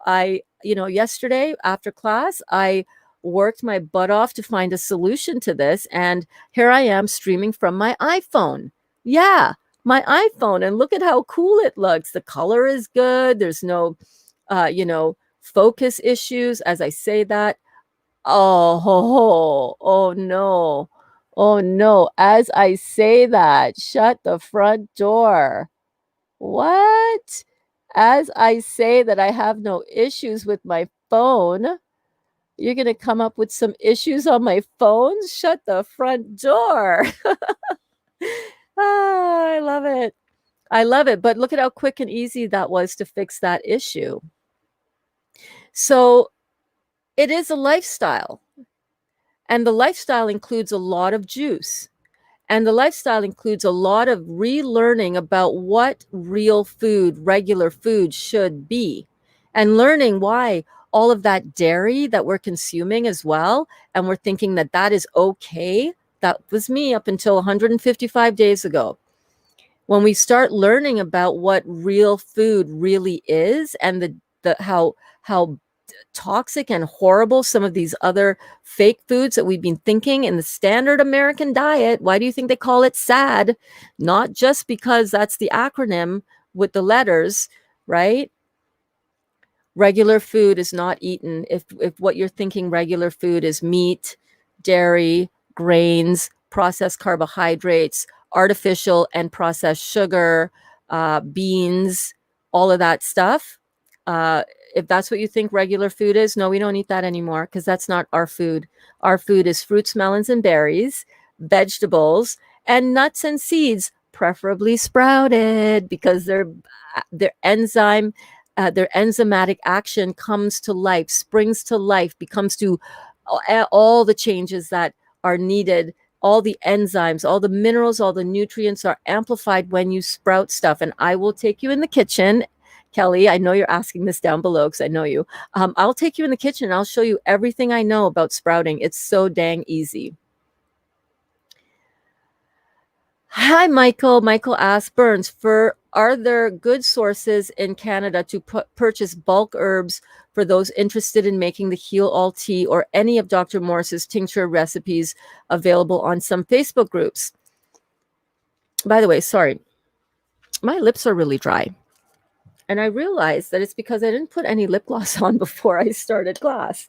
yesterday after class, I worked my butt off to find a solution to this. And here I am streaming from my iPhone. Yeah, my iPhone. And look at how cool it looks. The color is good. There's no, focus issues as I say that. Oh no. Oh no. As I say that, shut the front door. What? As I say that I have no issues with my phone, you're going to come up with some issues on my phone? Shut the front door. I love it. I love it. But look at how quick and easy that was to fix that issue. So it is a lifestyle. And the lifestyle includes a lot of juice. And the lifestyle includes a lot of relearning about what real food, regular food should be, and learning why all of that dairy that we're consuming as well, and we're thinking that that is okay. That was me up until 155 days ago. When we start learning about what real food really is and how toxic and horrible some of these other fake foods that we've been thinking in the standard American diet. Why do you think they call it SAD? Not just because that's the acronym with the letters, right? Regular food is not eaten. If what you're thinking regular food is meat, dairy, grains, processed carbohydrates, artificial and processed sugar, beans, all of that stuff, if that's what you think regular food is, no, we don't eat that anymore because that's not our food. Our food is fruits, melons, and berries, vegetables, and nuts and seeds, preferably sprouted because their enzymatic action comes to life, springs to life, becomes to all the changes that are needed. All the enzymes, all the minerals, all the nutrients are amplified when you sprout stuff. And I will take you in the kitchen Kelly, I know you're asking this down below because I know you. I'll take you in the kitchen and I'll show you everything I know about sprouting. It's so dang easy. Hi, Michael. Michael asks, Burns, are there good sources in Canada to purchase bulk herbs for those interested in making the Heal All tea or any of Dr. Morse's tincture recipes available on some Facebook groups? By the way, sorry, my lips are really dry. And I realized that it's because I didn't put any lip gloss on before I started class.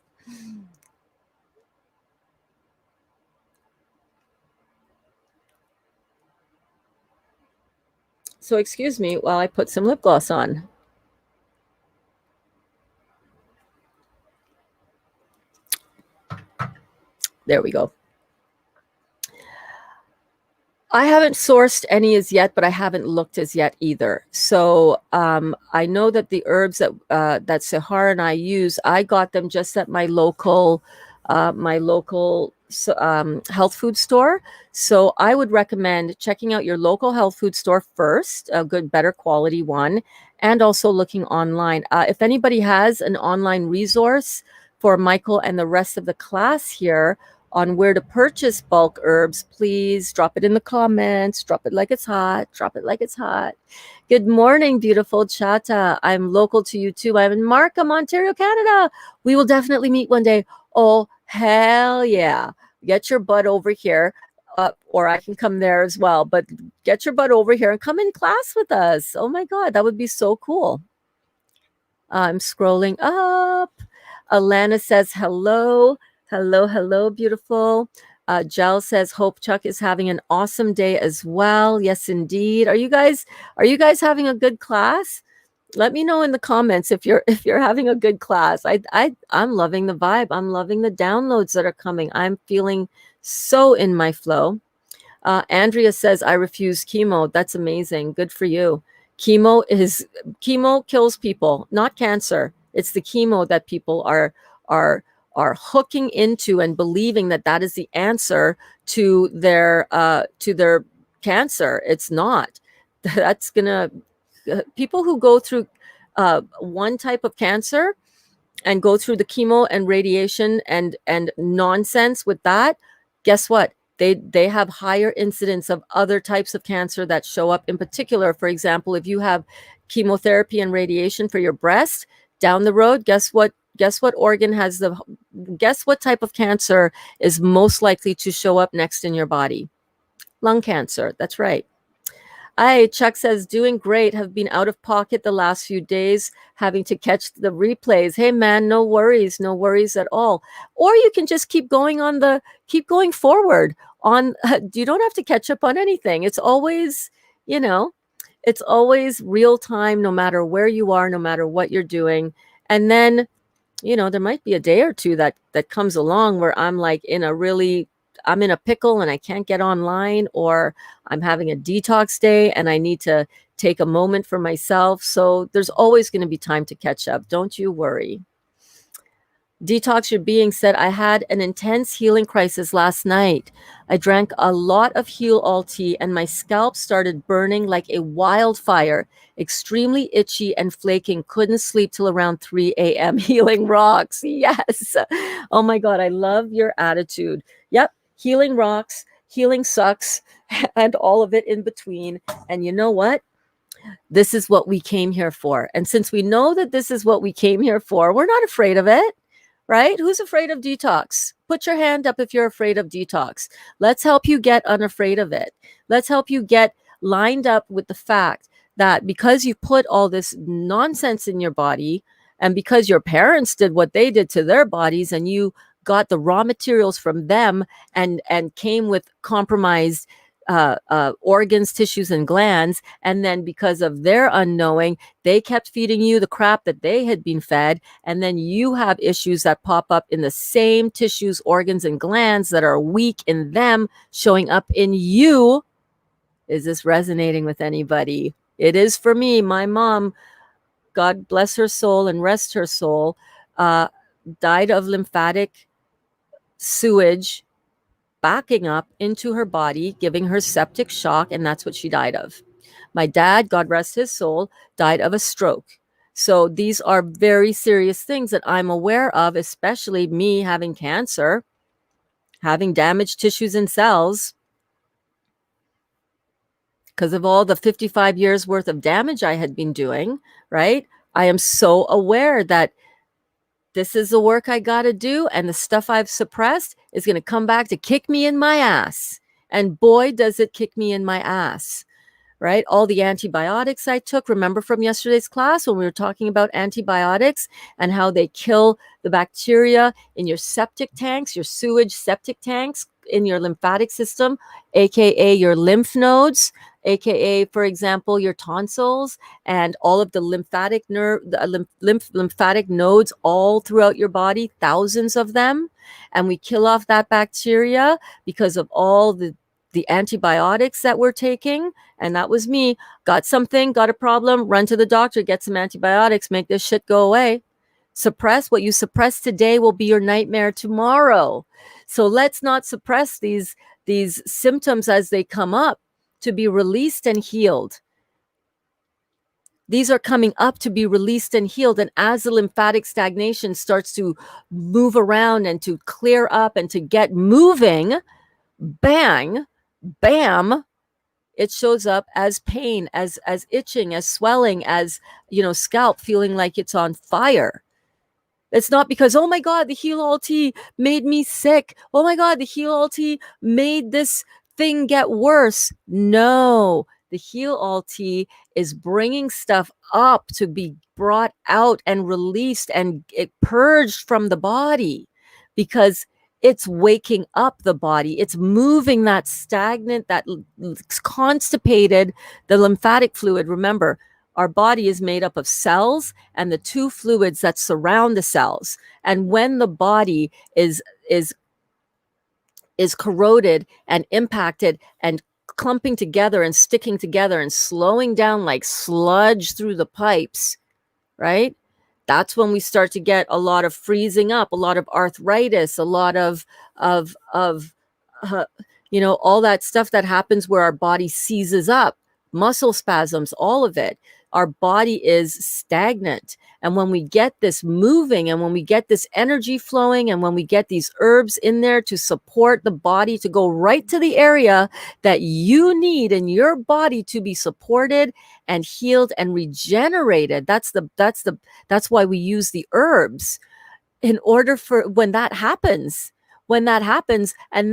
So excuse me while I put some lip gloss on. There we go. I haven't sourced any as yet, but I haven't looked as yet either. So I know that the herbs that Sahar and I use, I got them just at my local health food store. So I would recommend checking out your local health food store first, a good, better quality one, and also looking online. If anybody has an online resource for Michael and the rest of the class here on where to purchase bulk herbs, please drop it in the comments. Drop it like it's hot. Drop it like it's hot. Good morning, beautiful Chata. I'm local to you too. I'm in Markham, Ontario, Canada. We will definitely meet one day. Oh, hell yeah. Get your butt over here. Or I can come there as well. But get your butt over here and come in class with us. Oh my God, that would be so cool. I'm scrolling up. Alana says hello. Hello, hello, beautiful. Jel says, hope Chuck is having an awesome day as well. Yes, indeed. Are you guys having a good class? Let me know in the comments if you're having a good class. I'm loving the vibe. I'm loving the downloads that are coming. I'm feeling so in my flow. Andrea says, I refuse chemo. That's amazing. Good for you. Chemo kills people, not cancer. It's the chemo that people are hooking into and believing that is the answer to their cancer. It's not. That's gonna people who go through one type of cancer and go through the chemo and radiation and nonsense with that. Guess what? They have higher incidence of other types of cancer that show up. In particular, for example, if you have chemotherapy and radiation for your breast down the road, guess what organ has guess what type of cancer is most likely to show up next in your body? Lung cancer. That's right. Hi, Chuck says, doing great. Have been out of pocket the last few days, having to catch the replays. Hey man, no worries at all. Or you can just keep going forward on, you don't have to catch up on anything. It's always, it's always real time, no matter where you are, no matter what you're doing. And then, there might be a day or two that comes along where I'm like I'm in a pickle and I can't get online, or I'm having a detox day and I need to take a moment for myself. So there's always going to be time to catch up. Don't you worry. Detox Your Being said, I had an intense healing crisis last night. I drank a lot of Heal All tea and my scalp started burning like a wildfire, extremely itchy and flaking. Couldn't sleep till around 3 a.m. Healing rocks. Yes. Oh my God, I love your attitude. Yep. Healing rocks, healing sucks, and all of it in between. And you know what? This is what we came here for. And since we know that this is what we came here for, we're not afraid of it. Right? Who's afraid of detox? Put your hand up if you're afraid of detox. Let's help you get unafraid of it. Let's help you get lined up with the fact that because you put all this nonsense in your body, and because your parents did what they did to their bodies, and you got the raw materials from them and came with compromised organs, tissues, and glands. And then because of their unknowing, they kept feeding you the crap that they had been fed. And then you have issues that pop up in the same tissues, organs, and glands that are weak in them showing up in you. Is this resonating with anybody? It is for me. My mom, God bless her soul and rest her soul, died of lymphatic sewage backing up into her body, giving her septic shock, and that's what she died of. My dad, God rest his soul, died of a stroke. So these are very serious things that I'm aware of, especially me having cancer, having damaged tissues and cells because of all the 55 years worth of damage I had been doing, right? I am so aware that this is the work I got to do, and the stuff I've suppressed is going to come back to kick me in my ass. And boy, does it kick me in my ass, right? All the antibiotics I took, remember from yesterday's class when we were talking about antibiotics and how they kill the bacteria in your septic tanks, your sewage septic tanks, in your lymphatic system, aka your lymph nodes, aka, for example, your tonsils and all of the lymphatic nerve, the lymphatic nodes all throughout your body, thousands of them. And we kill off that bacteria because of all the antibiotics that we're taking. And that was me. Got something, got a problem, run to the doctor, get some antibiotics, make this shit go away. Suppress what you suppress today will be your nightmare tomorrow. So let's not suppress these symptoms as they come up to be released and healed. These are coming up to be released and healed. And as the lymphatic stagnation starts to move around and to clear up and to get moving, bang, bam, it shows up as pain, as itching, as swelling, as, scalp feeling like it's on fire. It's not because, oh my God, the Heal All Tea made me sick. Oh my God, the Heal All Tea made this thing get worse. No, the Heal All Tea is bringing stuff up to be brought out and released and it purged from the body, because it's waking up the body. It's moving that stagnant, that constipated, the lymphatic fluid. Remember, our body is made up of cells and the two fluids that surround the cells. And when the body is corroded and impacted and clumping together and sticking together and slowing down like sludge through the pipes, right? That's when we start to get a lot of freezing up, a lot of arthritis, a lot of all that stuff that happens where our body seizes up, muscle spasms, all of it. Our body is stagnant. And when we get this moving and when we get this energy flowing and when we get these herbs in there to support the body to go right to the area that you need in your body to be supported and healed and regenerated, that's why we use the herbs in order for when that happens and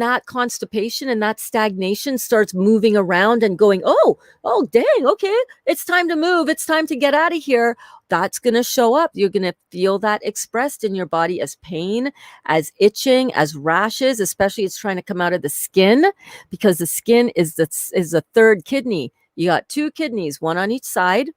that constipation and that stagnation starts moving around and going, oh dang, okay, it's time to move, it's time to get out of here. That's going to show up. You're going to feel that expressed in your body as pain, as itching, as rashes, especially it's trying to come out of the skin, because the skin is the third kidney. You got two kidneys, one on each side.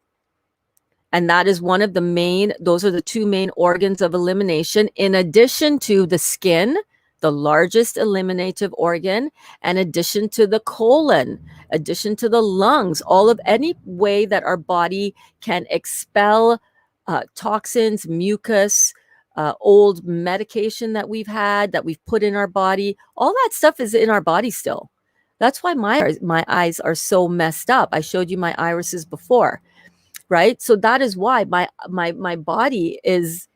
And that is one of those are the two main organs of elimination, in addition to the skin, the largest eliminative organ, in addition to the colon, addition to the lungs, all of any way that our body can expel toxins, mucus, old medication that we've had, that we've put in our body. All that stuff is in our body still. That's why my eyes are so messed up. I showed you my irises before, right? So that is why my body is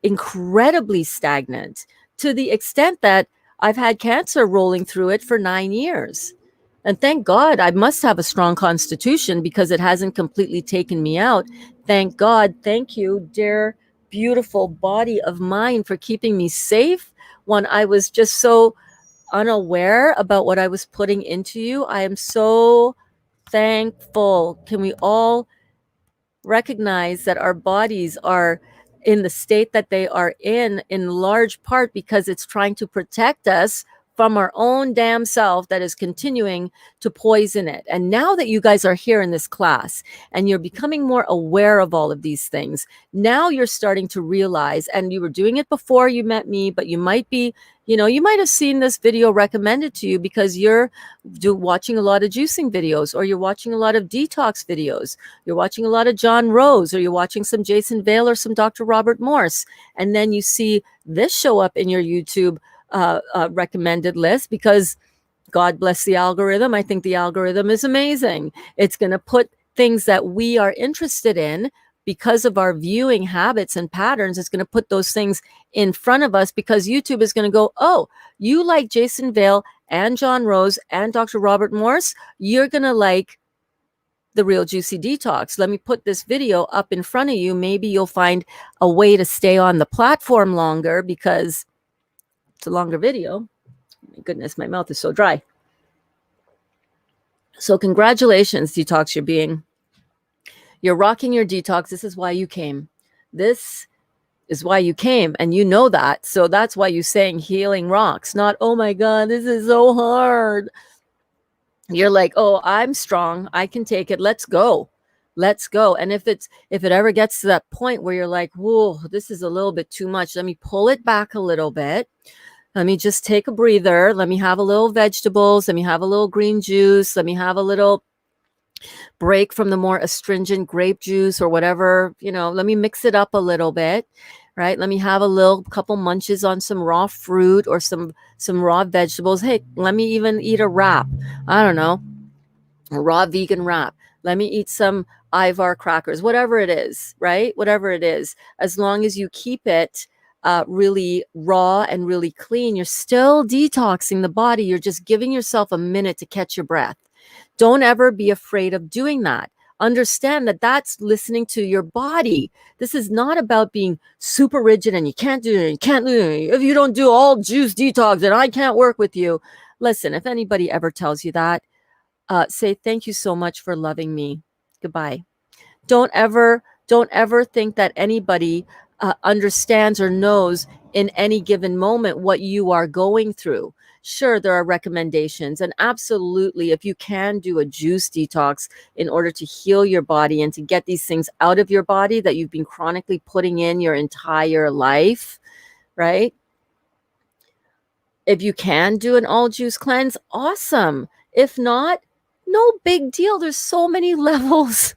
incredibly stagnant, to the extent that I've had cancer rolling through it for 9 years. And thank God, I must have a strong constitution because it hasn't completely taken me out. Thank God. Thank you, dear, beautiful body of mine, for keeping me safe when I was just so unaware about what I was putting into you. I am so thankful. Can we all recognize that our bodies are in the state that they are in large part because it's trying to protect us from our own damn self that is continuing to poison it. And now that you guys are here in this class and you're becoming more aware of all of these things, now you're starting to realize, and you were doing it before you met me, but you might be, you might have seen this video recommended to you because you're watching a lot of juicing videos, or you're watching a lot of detox videos, you're watching a lot of John Rose, or you're watching some Jason Vale or some Dr. Robert Morse. And then you see this show up in your YouTube recommended list because God bless the algorithm. I think the algorithm is amazing. It's going to put things that we are interested in because of our viewing habits and patterns, it's going to put those things in front of us, because YouTube is going to go, oh, you like Jason Vale and John Rose and Dr. Robert Morse, you're going to like the Real Juicy Detox. Let me put this video up in front of you. Maybe you'll find a way to stay on the platform longer because it's a longer video. My goodness, my mouth is so dry. So congratulations, Detox your being. You're rocking your detox. This is why you came. This is why you came, and you know that. So that's why you're saying healing rocks, not, oh my God, this is so hard. You're like, oh, I'm strong. I can take it. Let's go. Let's go. And if it ever gets to that point where you're like, whoa, this is a little bit too much, let me pull it back a little bit. Let me just take a breather. Let me have a little vegetables. Let me have a little green juice. Let me have a little break from the more astringent grape juice or whatever, let me mix it up a little bit, right? Let me have a little couple munches on some raw fruit or some raw vegetables. Hey, let me even eat a wrap. I don't know, a raw vegan wrap. Let me eat some Ivar crackers, whatever it is, right? Whatever it is, as long as you keep it really raw and really clean, you're still detoxing the body. You're just giving yourself a minute to catch your breath. Don't ever be afraid of doing that. Understand that that's listening to your body. This is not about being super rigid and you can't do it, you can't do it. If you don't do all juice detox, then I can't work with you. Listen, if anybody ever tells you that, say thank you so much for loving me. Goodbye. Don't ever think that anybody understands or knows in any given moment what you are going through. Sure, there are recommendations, and absolutely, if you can do a juice detox in order to heal your body and to get these things out of your body that you've been chronically putting in your entire life, right? If you can do an all juice cleanse, awesome. If not, no big deal. There's so many levels.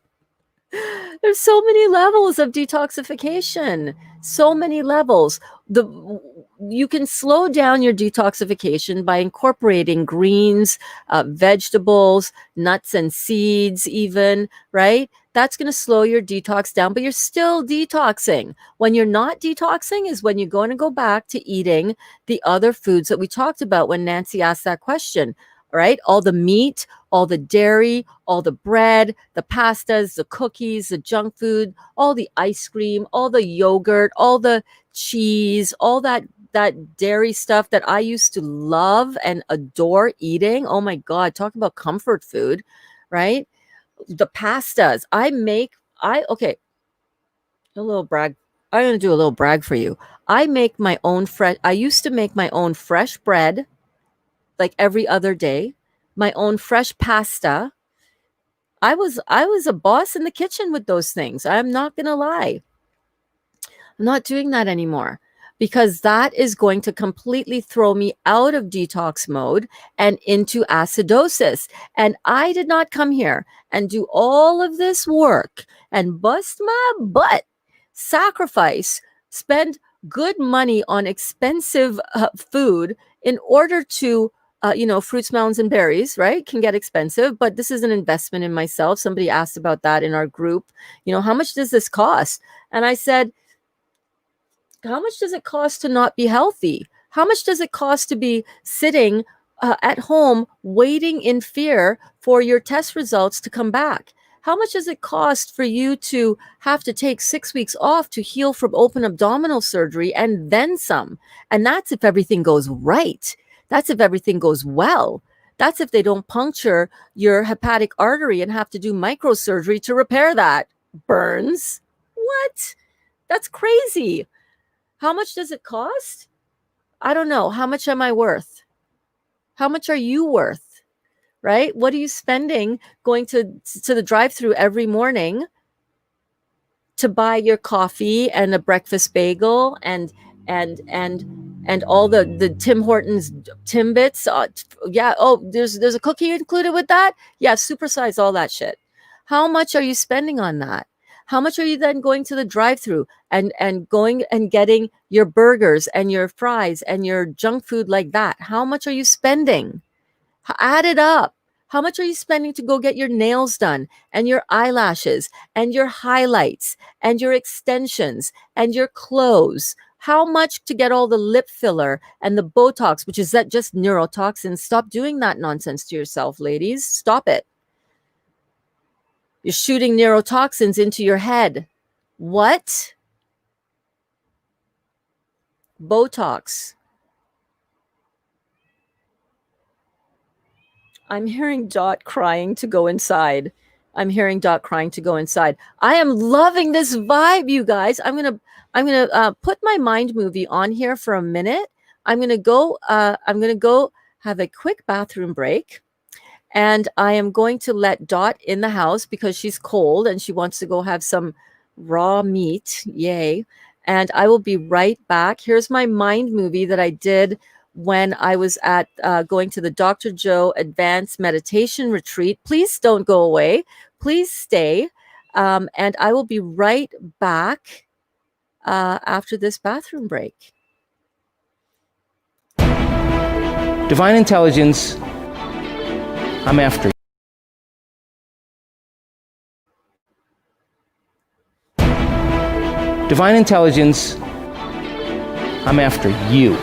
There's so many levels of detoxification. So many levels. You can slow down your detoxification by incorporating greens, vegetables, nuts and seeds even, right? That's going to slow your detox down, but you're still detoxing. When you're not detoxing is when you're going to go back to eating the other foods that we talked about when Nancy asked that question, right? All the meat, all the dairy, all the bread, the pastas, the cookies, the junk food, all the ice cream, all the yogurt, all the cheese, all that dairy stuff that I used to love and adore eating. Oh my God, talk about comfort food, right? The pastas okay, a little brag. I'm going to do a little brag for you. I used to make my own fresh bread like every other day, my own fresh pasta. I was a boss in the kitchen with those things. I'm not going to lie. I'm not doing that anymore because that is going to completely throw me out of detox mode and into acidosis. And I did not come here and do all of this work and bust my butt, sacrifice, spend good money on expensive food in order to fruits, melons, and berries, right, can get expensive, but this is an investment in myself. Somebody asked about that in our group. How much does this cost? And I said, how much does it cost to not be healthy? How much does it cost to be sitting at home waiting in fear for your test results to come back? How much does it cost for you to have to take 6 weeks off to heal from open abdominal surgery and then some? And that's if everything goes right. That's if everything goes well. That's if they don't puncture your hepatic artery and have to do microsurgery to repair that. Burns? What? That's crazy. How much does it cost? I don't know. How much am I worth? How much are you worth? Right? What are you spending going to the drive-thru every morning to buy your coffee and a breakfast bagel and all the Tim Hortons Timbits? Yeah. Oh, there's a cookie included with that. Yeah. Supersize all that shit. How much are you spending on that? How much are you then going to the drive-thru and going and getting your burgers and your fries and your junk food like that? How much are you spending? Add it up. How much are you spending to go get your nails done and your eyelashes and your highlights and your extensions and your clothes? How much to get all the lip filler and the Botox, which is that just neurotoxins? Stop doing that nonsense to yourself, ladies. Stop it. You're shooting neurotoxins into your head. What? Botox. I'm hearing Dot crying to go inside. I'm hearing Dot crying to go inside. I am loving this vibe, you guys. I'm gonna put my mind movie on here for a minute. I'm gonna go have a quick bathroom break, and I am going to let Dot in the house because she's cold and she wants to go have some raw meat. Yay! And I will be right back. Here's my mind movie that I did when I was at going to the Dr. Joe Advanced Meditation Retreat. Please don't go away. Please stay. And I will be right back after this bathroom break. Divine intelligence, I'm after you. Divine intelligence, I'm after you.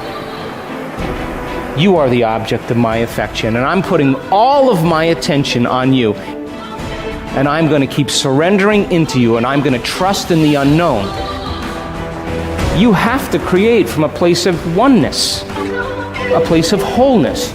You are the object of my affection, and I'm putting all of my attention on you. And I'm going to keep surrendering into you, and I'm going to trust in the unknown. You have to create from a place of oneness, a place of wholeness.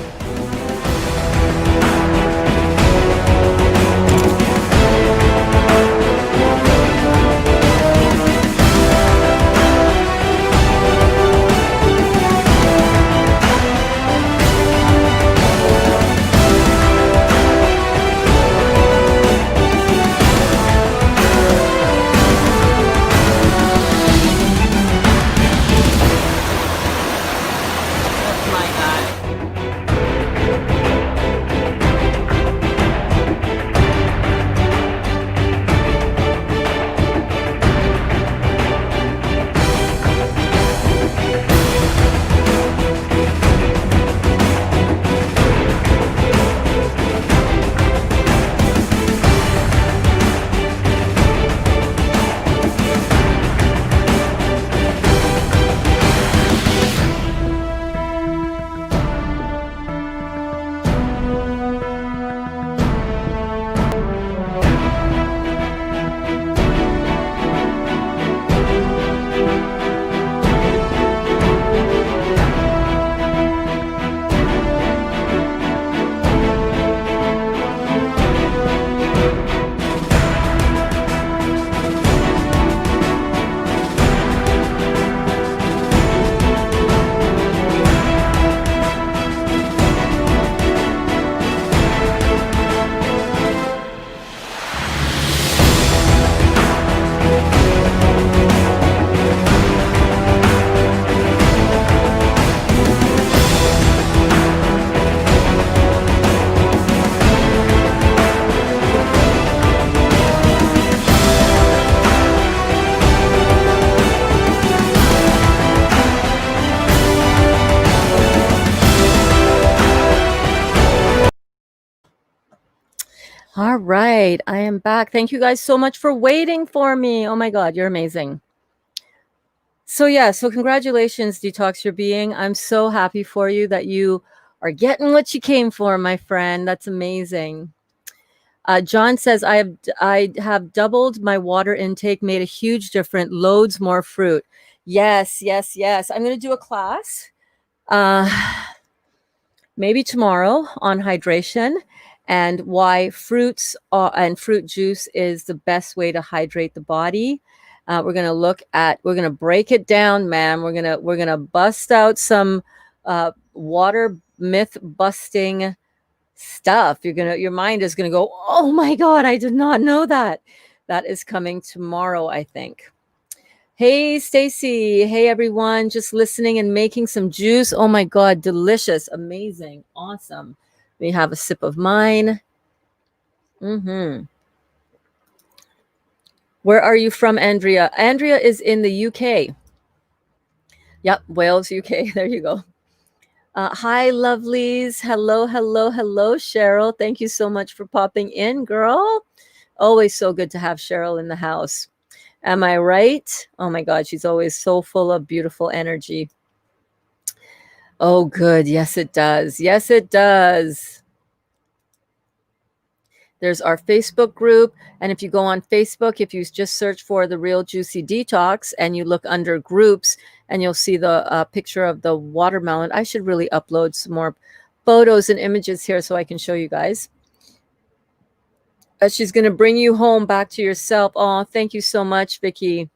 All right, I am back. Thank you guys so much for waiting for me. Oh my God, you're amazing. So congratulations, Detox Your Being. I'm so happy for you that you are getting what you came for, my friend. That's amazing. John says, I have doubled my water intake, made a huge difference, loads more fruit. Yes. I'm going to do a class maybe tomorrow on hydration and why fruits and fruit juice is the best way to hydrate the body. We're going to break it down, man. We're going to bust out some water myth busting stuff. Your mind is going to go, oh my God, I did not know that. That is coming tomorrow, I think. Hey, Stacy. Hey, everyone. Just listening and making some juice. Oh my God, delicious, amazing, awesome. We have a sip of mine. Where are you from, Andrea? Andrea is in the UK. Yep, Wales, UK. There you go. Hi, lovelies. Hello, hello, hello, Cheryl. Thank you so much for popping in, girl. Always so good to have Cheryl in the house. Am I right? Oh my God, she's always so full of beautiful energy. Oh, good. Yes, it does. Yes, it does. There's our Facebook group. And if you go on Facebook, if you just search for The Real Juicy Detox and you look under groups, and you'll see the picture of the watermelon. I should really upload some more photos and images here so I can show you guys. She's going to bring you home back to yourself. Oh, thank you so much, Vicky.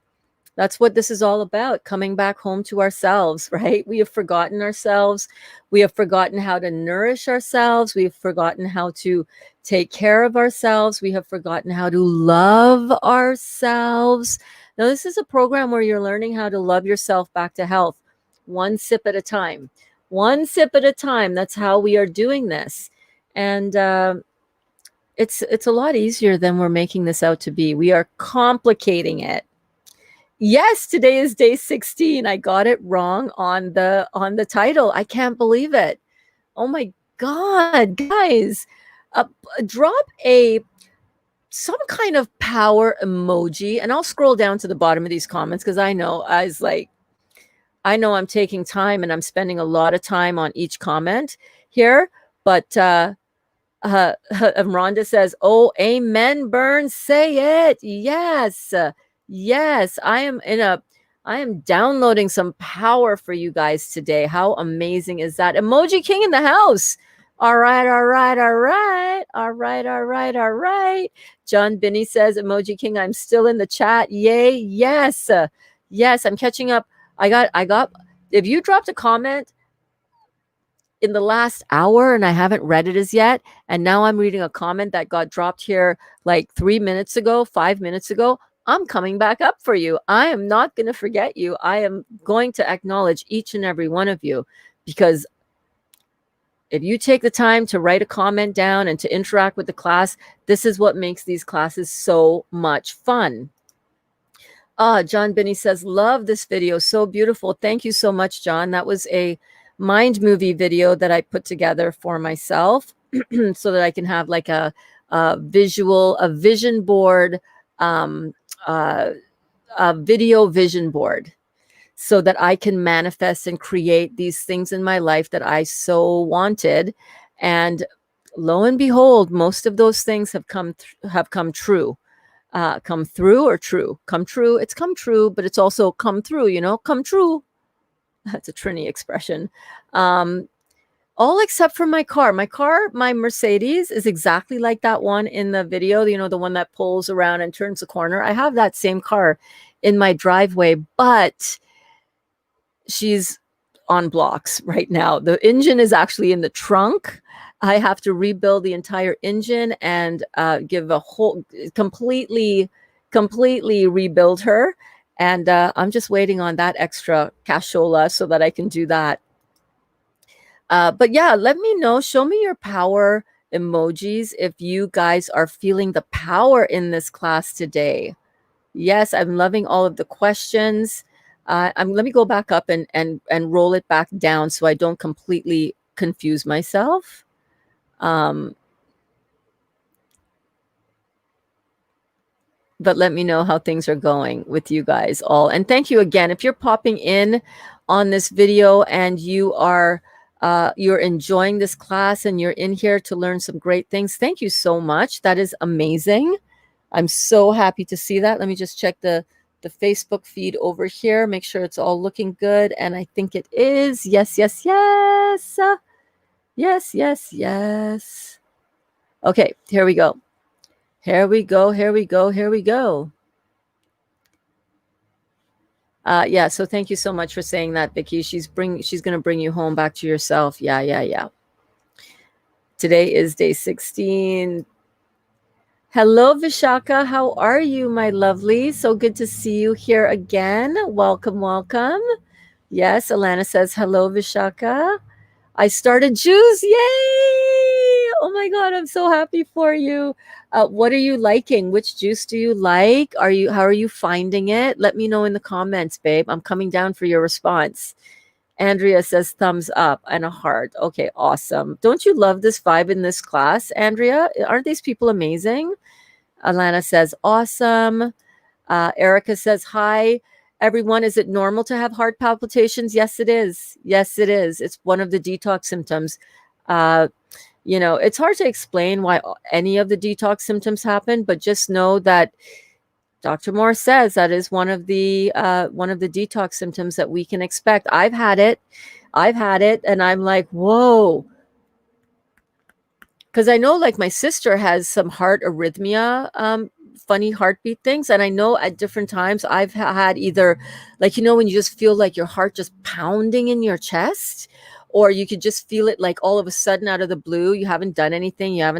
That's what this is all about, coming back home to ourselves, right? We have forgotten ourselves. We have forgotten how to nourish ourselves. We have forgotten how to take care of ourselves. We have forgotten how to love ourselves. Now, this is a program where you're learning how to love yourself back to health, one sip at a time. One sip at a time. That's how we are doing this. And it's a lot easier than we're making this out to be. We are complicating it. Yes, today is day 16. I got it wrong on the title. I can't believe it. Oh my God, guys. Drop some kind of power emoji, and I'll scroll down to the bottom of these comments because I know I'm taking time and I'm spending a lot of time on each comment here, but Rhonda says, "Oh, amen, Burns. Say it. Yes, yes. I am downloading some power for you guys today. How amazing is that? Emoji King in the house. All right, all right, all right, all right, all right, all right. John Binney says, Emoji King, I'm still in the chat. Yay, yes, yes. I'm catching up. I got. If you dropped a comment in the last hour and I haven't read it as yet, and now I'm reading a comment that got dropped here like 3 minutes ago, 5 minutes ago, I'm coming back up for you. I am not going to forget you. I am going to acknowledge each and every one of you, because if you take the time to write a comment down and to interact with the class, this is what makes these classes so much fun. John Binney says, love this video. So beautiful. Thank you so much, John. That was a mind movie video that I put together for myself so that I can have like a vision board, uh, a video vision board, so that I can manifest and create these things in my life that I so wanted. And lo and behold, most of those things have come true. Come through or true? Come true. It's come true, but it's also come through, come true. That's a Trini expression. All except for my car. My Mercedes is exactly like that one in the video, the one that pulls around and turns the corner. I have that same car in my driveway, but she's on blocks right now. The engine is actually in the trunk. I have to rebuild the entire engine and give a whole completely rebuild her. And I'm just waiting on that extra cashola so that I can do that. But yeah, let me know. Show me your power emojis if you guys are feeling the power in this class today. Yes, I'm loving all of the questions. Let me go back up and roll it back down so I don't completely confuse myself. But let me know how things are going with you guys all. And thank you again. If you're popping in on this video and you are you're enjoying this class and you're in here to learn some great things, thank you so much. That is amazing. I'm so happy to see that. Let me just check the Facebook feed over here, make sure it's all looking good. And I think it is. Yes, yes, yes. Yes, yes, yes. Okay, here we go. Here we go, here we go, here we go. Yeah, so thank you so much for saying that, Vicky. She's going to bring you home back to yourself. Yeah, yeah, yeah. Today is day 16. Hello, Vishaka. How are you, my lovely? So good to see you here again. Welcome, welcome. Yes, Alana says, hello, Vishaka. I started juice. Yay! Oh my God, I'm so happy for you. What are you liking? Which juice do you like? How are you finding it? Let me know in the comments, babe. I'm coming down for your response. Andrea says thumbs up and a heart. Okay, awesome. Don't you love this vibe in this class, Andrea? Aren't these people amazing? Alana says awesome. Erica says hi. Everyone, is it normal to have heart palpitations? Yes, it is. Yes, it is. It's one of the detox symptoms. It's hard to explain why any of the detox symptoms happen, but just know that Dr. Morse says that is one of the detox symptoms that we can expect. I've had it, and I'm like, whoa. Because I know, like, my sister has some heart arrhythmia, funny heartbeat things, and I know at different times I've had either, like, when you just feel like your heart just pounding in your chest, or you could just feel it like all of a sudden out of the blue. You haven't done anything, you're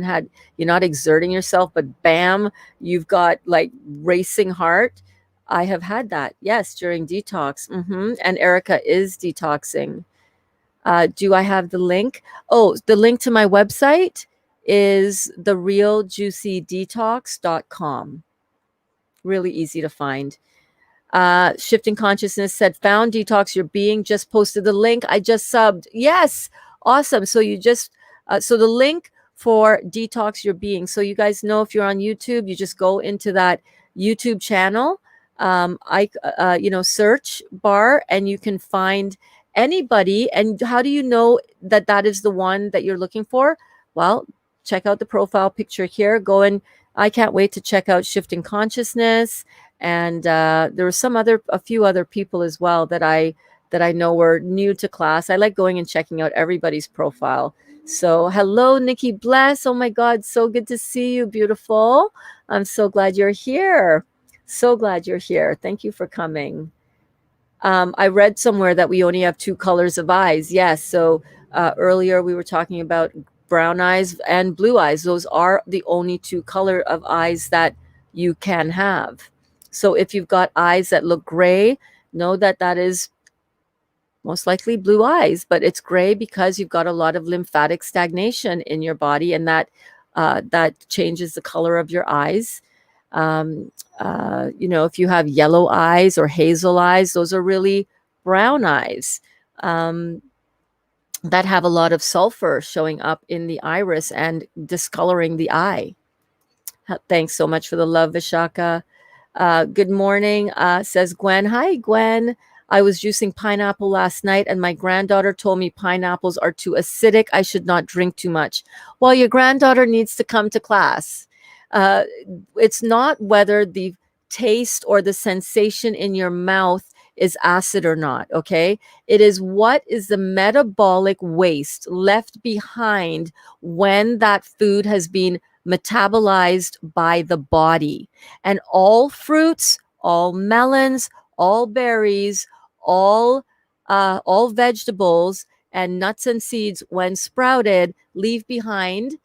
not exerting yourself, but bam, you've got like racing heart. I have had that, yes, during detox. And Erica is detoxing. Do I have the link? Oh, the link to my website is therealjuicydetox.com. Really easy to find. Shifting Consciousness said, found Detox Your Being, just posted the link. I just subbed. Yes. Awesome. So so the link for Detox Your Being. So you guys know, if you're on YouTube, you just go into that YouTube channel, search bar, and you can find anybody. And how do you know that that is the one that you're looking for? Well, check out the profile picture here. I can't wait to check out Shifting Consciousness. And there were a few other people as well that I know were new to class. I like going and checking out everybody's profile. So hello, Nikki Bless. Oh my God, so good to see you, beautiful. I'm so glad you're here. So glad you're here. Thank you for coming. I read somewhere that we only have two colors of eyes. Yes. So earlier we were talking about brown eyes and blue eyes. Those are the only two color of eyes that you can have. So if you've got eyes that look gray, know that that is most likely blue eyes, but it's gray because you've got a lot of lymphatic stagnation in your body, and that changes the color of your eyes. If you have yellow eyes or hazel eyes, those are really brown eyes that have a lot of sulfur showing up in the iris and discoloring the eye. Thanks so much for the love, Vishaka. Good morning, says Gwen. Hi, Gwen. I was juicing pineapple last night, and my granddaughter told me pineapples are too acidic. I should not drink too much. Well, your granddaughter needs to come to class. It's not whether the taste or the sensation in your mouth is acid or not, okay? It is what is the metabolic waste left behind when that food has been metabolized by the body. And all fruits, all melons, all berries, all vegetables and nuts and seeds, when sprouted, leave behind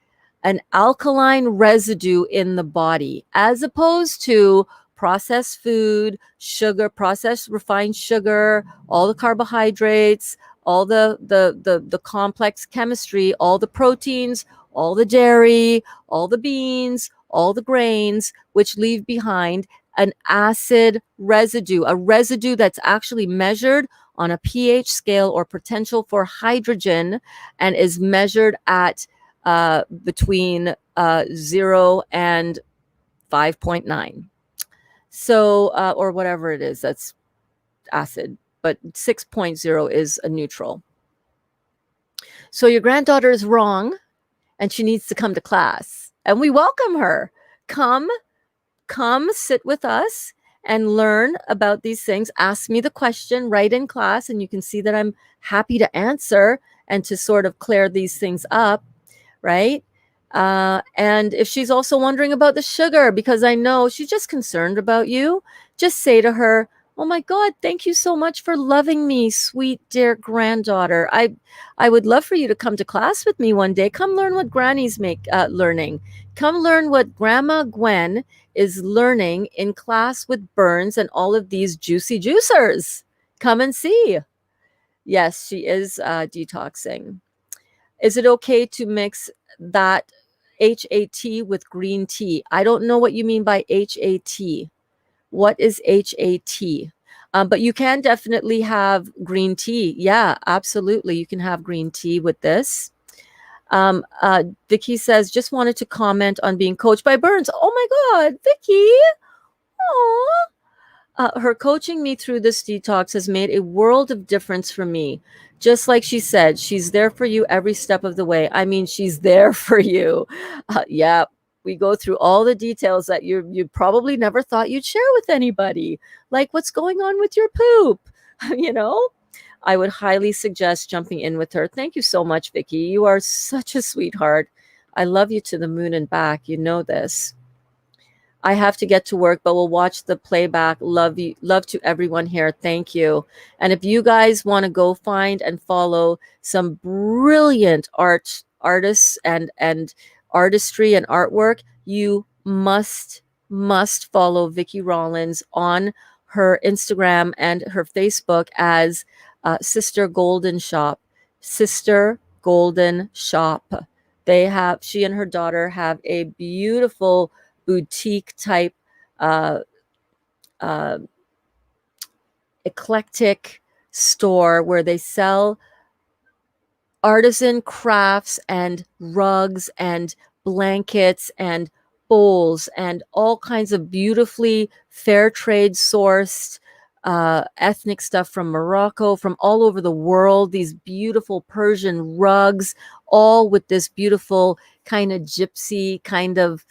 an alkaline residue in the body, as opposed to processed food, sugar, processed refined sugar, all the carbohydrates, all the complex chemistry, all the proteins, all the dairy, all the beans, all the grains, which leave behind an acid residue, a residue that's actually measured on a pH scale or potential for hydrogen, and is measured at between 0 and 5.9. So, or whatever it is, that's acid, but 6.0 is a neutral. So your granddaughter is wrong, and she needs to come to class, and we welcome her. Come sit with us and learn about these things. Ask me the question right in class, and you can see that I'm happy to answer and to sort of clear these things up, right? And if she's also wondering about the sugar, because I know she's just concerned about you, just say to her, oh my God, thank you so much for loving me, sweet, dear granddaughter. I would love for you to come to class with me one day. Come learn what Granny's learning. Come learn what Grandma Gwen is learning in class with Burns and all of these juicy juicers. Come and see. Yes, she is detoxing. Is it okay to mix that HAT with green tea? I don't know what you mean by HAT. What is HAT? But you can definitely have green tea. Yeah, absolutely. You can have green tea with this. Vicky says, just wanted to comment on being coached by Burns. Oh my God, Vicky. Aw. Her coaching me through this detox has made a world of difference for me. Just like she said, she's there for you every step of the way. I mean, she's there for you. Yeah, we go through all the details that you probably never thought you'd share with anybody, like what's going on with your poop. you know, I would highly suggest jumping in with her. Thank you so much, Vicky. You are such a sweetheart. I love you to the moon and back. You know this. I have to get to work, but we'll watch the playback. Love you, love to everyone here. Thank you. And if you guys want to go find and follow some brilliant artists and artistry and artwork, you must follow Vicki Rollins on her Instagram and her Facebook as Sister Golden Shop. Sister Golden Shop. She and her daughter have a beautiful boutique type uh, uh, eclectic store where they sell artisan crafts and rugs and blankets and bowls and all kinds of beautifully fair trade sourced ethnic stuff from Morocco, from all over the world, these beautiful Persian rugs, all with this beautiful kind of gypsy kind of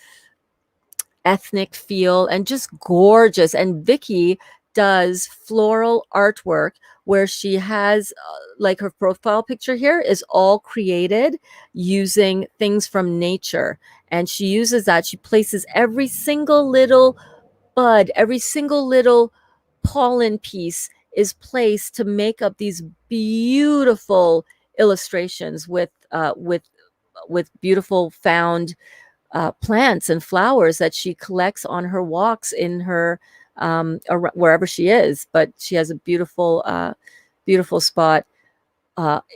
ethnic feel and just gorgeous. And Vicky does floral artwork where she has like her profile picture here is all created using things from nature, and she uses that. She places every single little bud, every single little pollen piece is placed to make up these beautiful illustrations with beautiful found plants and flowers that she collects on her walks in her wherever she is. But she has a beautiful spot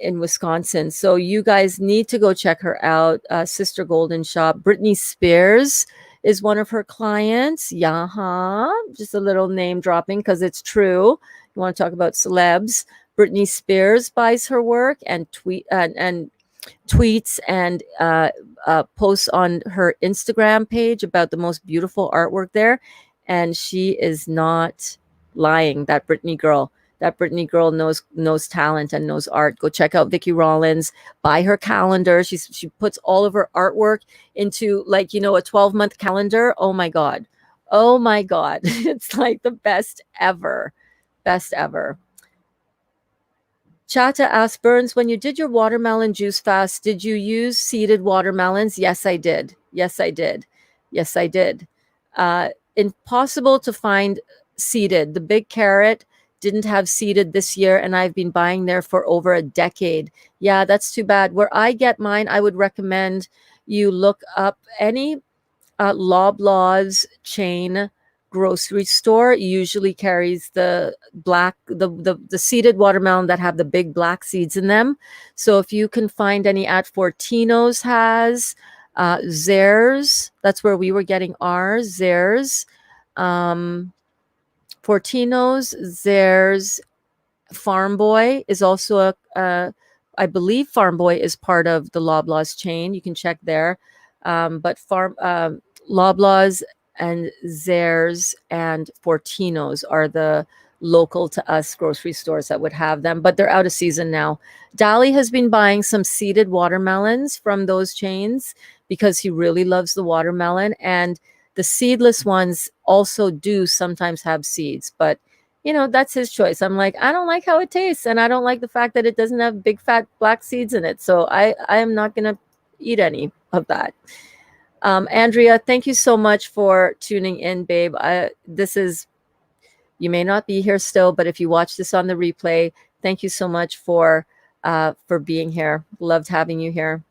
in Wisconsin. So you guys need to go check her out. Sister Golden Shop. Britney Spears is one of her clients. Yaha, just a little name dropping because it's true. You want to talk about celebs? Britney Spears buys her work and tweets and posts on her Instagram page about the most beautiful artwork there. And she is not lying. That Britney girl knows talent and knows art. Go check out Vicki Rollins. Buy her calendar. She puts all of her artwork into, like, a 12-month calendar. Oh my God. It's like the best ever. Chata asks, Burns, when you did your watermelon juice fast, did you use seeded watermelons? Yes, I did. Impossible to find seeded. The Big Carrot didn't have seeded this year, and I've been buying there for over a decade. Yeah, that's too bad. Where I get mine, I would recommend you look up any Loblaws chain grocery store usually carries the seeded watermelon that have the big black seeds in them. So if you can find any at Fortino's has Zares, that's where we were getting ours. Zares, Fortino's, Zares, Farm Boy is also I believe Farm Boy is part of the Loblaws chain. You can check there. But Loblaws and Zares and Fortino's are the local to us grocery stores that would have them, but they're out of season now. Dali has been buying some seeded watermelons from those chains because he really loves the watermelon, and the seedless ones also do sometimes have seeds, but that's his choice. I'm like, I don't like how it tastes, and I don't like the fact that it doesn't have big fat black seeds in it, so I am not gonna eat any of that. Andrea, thank you so much for tuning in, babe. You may not be here still, but if you watch this on the replay, thank you so much for being here. Loved having you here.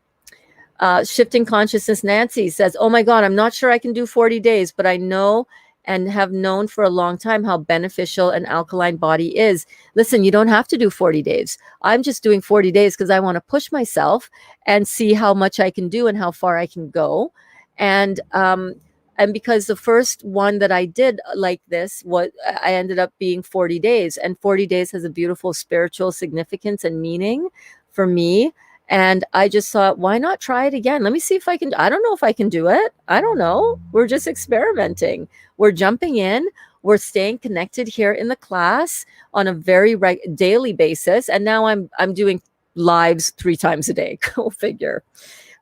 Shifting Consciousness Nancy says, oh my God, I'm not sure I can do 40 days, but I know and have known for a long time how beneficial an alkaline body is. Listen, you don't have to do 40 days. I'm just doing 40 days because I want to push myself and see how much I can do and how far I can go. And And because the first one that I did like this, what I ended up being 40 days, and 40 days has a beautiful spiritual significance and meaning for me. And I just thought, why not try it again? Let me see if I can. I don't know if I can do it. I don't know. We're just experimenting. We're jumping in. We're staying connected here in the class on a very daily basis. And now I'm doing lives 3 times a day. Go figure.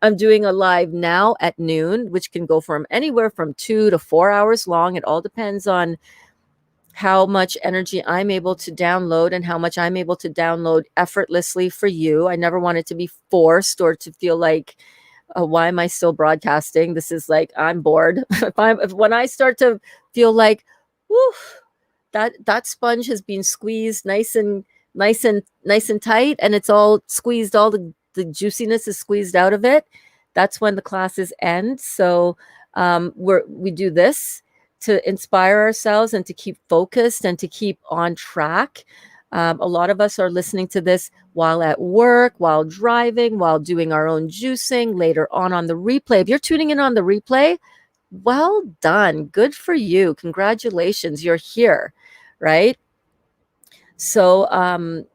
I'm doing a live now at noon, which can go from anywhere from 2 to 4 hours long. It all depends on how much energy I'm able to download and how much I'm able to download effortlessly for you. I never want it to be forced or to feel like, why am I still broadcasting? This is like, I'm bored. When I start to feel like, whew, that sponge has been squeezed nice and tight, and it's all squeezed, all the juiciness is squeezed out of it, that's when the classes end. So we do this to inspire ourselves and to keep focused and to keep on track. A lot of us are listening to this while at work, while driving, while doing our own juicing, later on the replay. If you're tuning in on the replay, well done. Good for you. Congratulations. You're here, right? So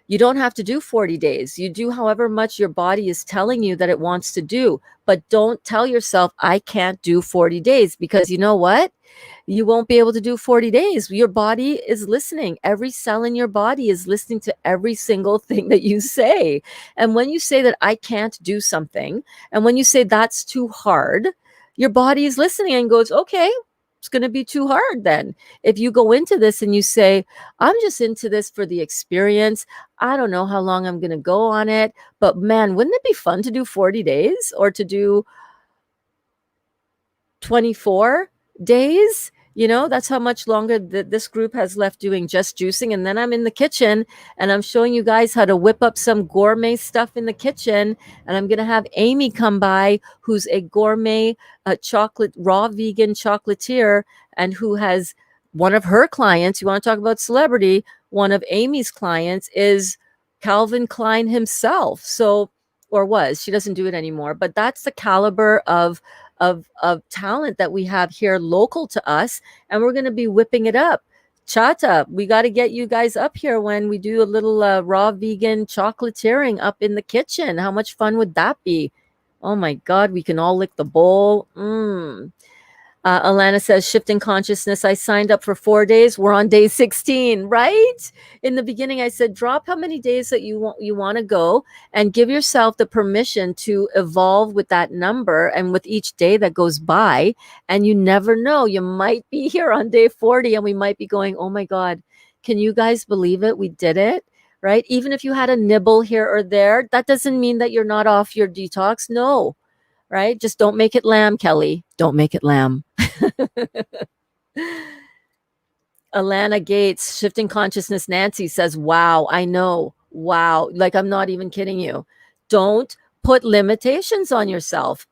you don't have to do 40 days. You do however much your body is telling you that it wants to do. But don't tell yourself, I can't do 40 days, because you know what? You won't be able to do 40 days. Your body is listening. Every cell in your body is listening to every single thing that you say. And when you say that I can't do something, and when you say that's too hard, your body is listening and goes, okay, it's going to be too hard then. If you go into this and you say, I'm just into this for the experience, I don't know how long I'm going to go on it, but man, wouldn't it be fun to do 40 days or to do 24 days? You know, that's how much longer this group has left doing just juicing. And then I'm in the kitchen and I'm showing you guys how to whip up some gourmet stuff in the kitchen. And I'm going to have Amy come by, who's a gourmet raw vegan chocolatier, and who has one of her clients. You want to talk about celebrity? One of Amy's clients is Calvin Klein himself. So, or was, she doesn't do it anymore, but that's the caliber of talent that we have here local to us, and we're going to be whipping it up. Chata, we got to get you guys up here when we do a little raw vegan chocolatiering up in the kitchen. How much fun would that be? Oh my God, we can all lick the bowl. Alana says, shifting consciousness. I signed up for 4 days. We're on day 16, right? In the beginning, I said, drop how many days that you want to go, and give yourself the permission to evolve with that number and with each day that goes by. And you never know, you might be here on day 40 and we might be going, oh my God, can you guys believe it? We did it, right? Even if you had a nibble here or there, that doesn't mean that you're not off your detox. No, right? Just don't make it lamb, Kelly. Don't make it lamb. Alana Gates, shifting consciousness. Nancy says, wow, I know. Wow. Like, I'm not even kidding you. Don't put limitations on yourself.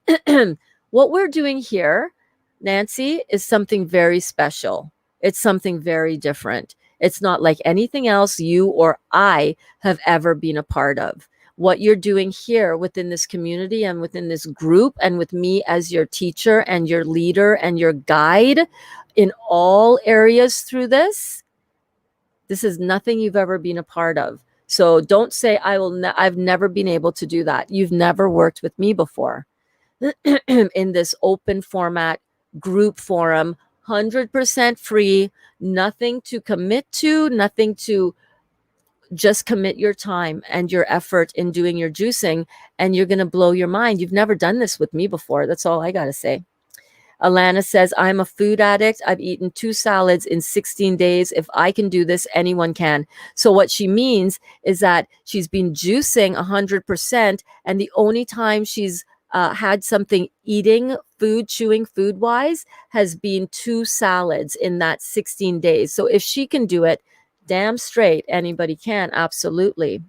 What we're doing here, Nancy, is something very special. It's something very different. It's not like anything else you or I have ever been a part of. What you're doing here within this community and within this group, and with me as your teacher and your leader and your guide in all areas through this is nothing you've ever been a part of. So don't say, I've never been able to do that. You've never worked with me before in this open format group forum, 100% free, nothing to commit to, nothing to, just commit your time and your effort in doing your juicing, and you're going to blow your mind. You've never done this with me before. That's all I got to say. Alana says, I'm a food addict. I've eaten 2 salads in 16 days. If I can do this, anyone can. So what she means is that she's been juicing 100%, and the only time she's had something eating, food, chewing food-wise, has been 2 salads in that 16 days. So if she can do it, damn straight anybody can. Absolutely.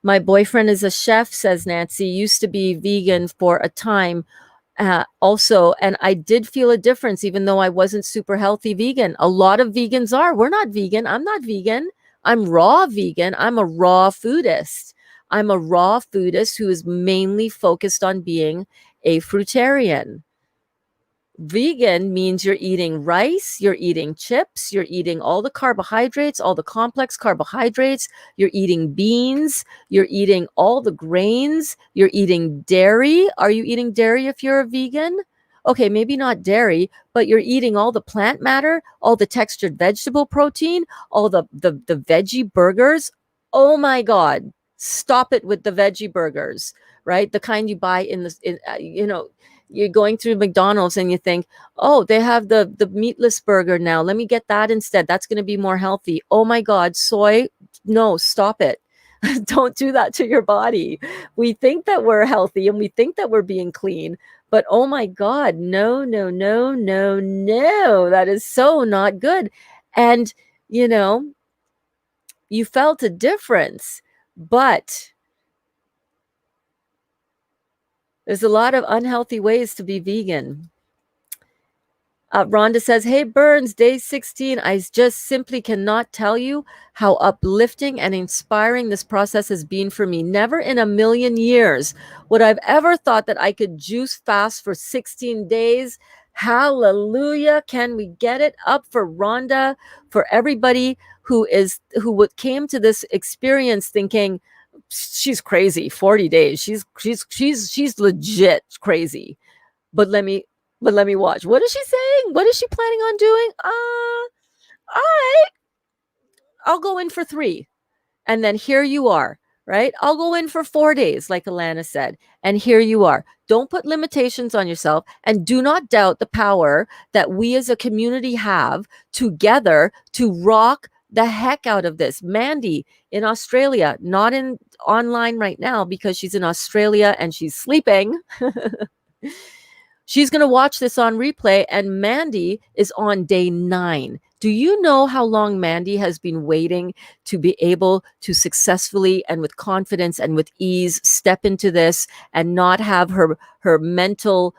My boyfriend is a chef, says Nancy. Used to be vegan for a time also, and I did feel a difference, even though I wasn't super healthy vegan. A lot of vegans are. We're not vegan. I'm not vegan. I'm raw vegan. I'm a raw foodist. I'm a raw foodist who is mainly focused on being a fruitarian. Vegan means you're eating rice, you're eating chips, you're eating all the carbohydrates, all the complex carbohydrates, you're eating beans, you're eating all the grains, you're eating dairy. Are you eating dairy if you're a vegan? Okay, maybe not dairy, but you're eating all the plant matter, all the textured vegetable protein, all the veggie burgers. Oh my God, stop it with the veggie burgers, right? The kind you buy you're going through McDonald's and you think, oh, they have the meatless burger now. Let me get that instead. That's going to be more healthy. Oh my God, soy. No, stop it. Don't do that to your body. We think that we're healthy and we think that we're being clean, but oh my God, no, no, no, no, no. That is so not good. And, you felt a difference, but there's a lot of unhealthy ways to be vegan. Rhonda says, hey, Burns, day 16. I just simply cannot tell you how uplifting and inspiring this process has been for me. Never in a million years would I've ever thought that I could juice fast for 16 days. Hallelujah. Can we get it up for Rhonda, for everybody who came to this experience thinking she's crazy, 40 days. She's legit crazy. But let me watch. What is she saying? What is she planning on doing? All right. I'll go in for 3. And then here you are, right? I'll go in for 4 days, like Alana said. And here you are. Don't put limitations on yourself, and do not doubt the power that we as a community have together to rock the heck out of this. Mandy in Australia, not in online right now because she's in Australia and she's sleeping. She's going to watch this on replay, and Mandy is on day 9. Do you know how long Mandy has been waiting to be able to successfully and with confidence and with ease step into this and not have her mental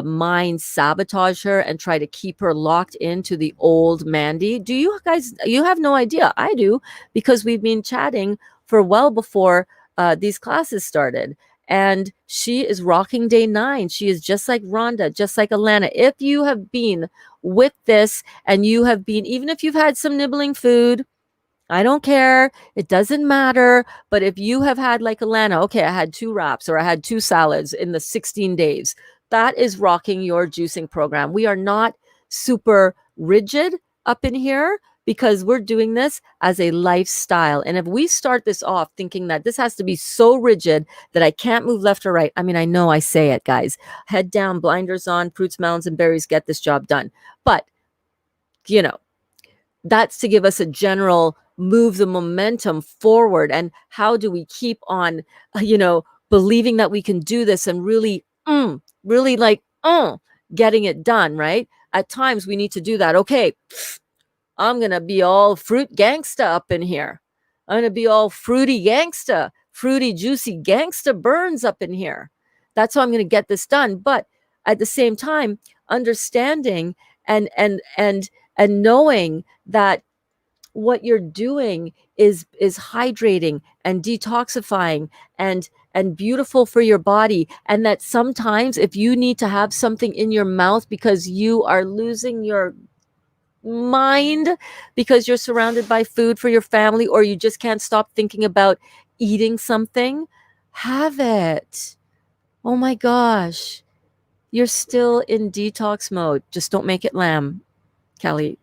mind sabotage her and try to keep her locked into the old Mandy? Do you guys, you have no idea. I do, because we've been chatting for well before these classes started. And she is rocking day 9. She is just like Rhonda, just like Alana. If you have been with this and you have been, even if you've had some nibbling food, I don't care. It doesn't matter. But if you have had, like Alana, okay, I had 2 wraps or I had 2 salads in the 16 days, that is rocking your juicing program. We are not super rigid up in here, because we're doing this as a lifestyle. And if we start this off thinking that this has to be so rigid that I can't move left or right, I mean, I know I say it, guys, head down, blinders on, fruits, melons, and berries, get this job done. But, that's to give us a general move the momentum forward. And how do we keep on, believing that we can do this and really getting it done, right? At times we need to do that. Okay, I'm going to be all fruit gangsta up in here. I'm going to be all fruity gangsta, fruity, juicy gangsta Burns up in here. That's how I'm going to get this done. But at the same time, understanding and knowing that what you're doing is hydrating and detoxifying and beautiful for your body. And that sometimes if you need to have something in your mouth because you are losing your mind because you're surrounded by food for your family, or you just can't stop thinking about eating something, have it. Oh my gosh, you're still in detox mode. Just don't make it lamb, Kelly.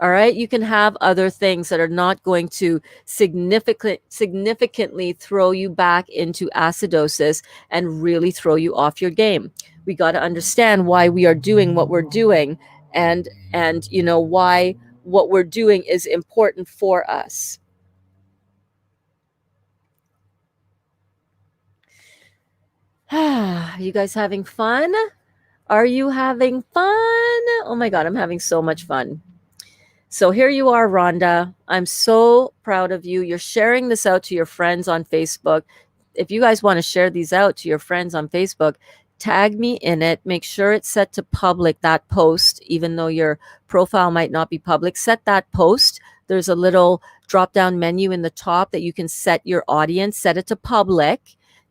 All right. You can have other things that are not going to significantly throw you back into acidosis and really throw you off your game. We got to understand why we are doing what we're doing, and why what we're doing is important for us. You guys having fun? Are you having fun? Oh my God, I'm having so much fun. So here you are, Rhonda. I'm so proud of you. You're sharing this out to your friends on Facebook. If you guys want to share these out to your friends on Facebook, tag me in it. Make sure it's set to public, that post, even though your profile might not be public. Set that post. There's a little drop-down menu in the top that you can set your audience, set it to public.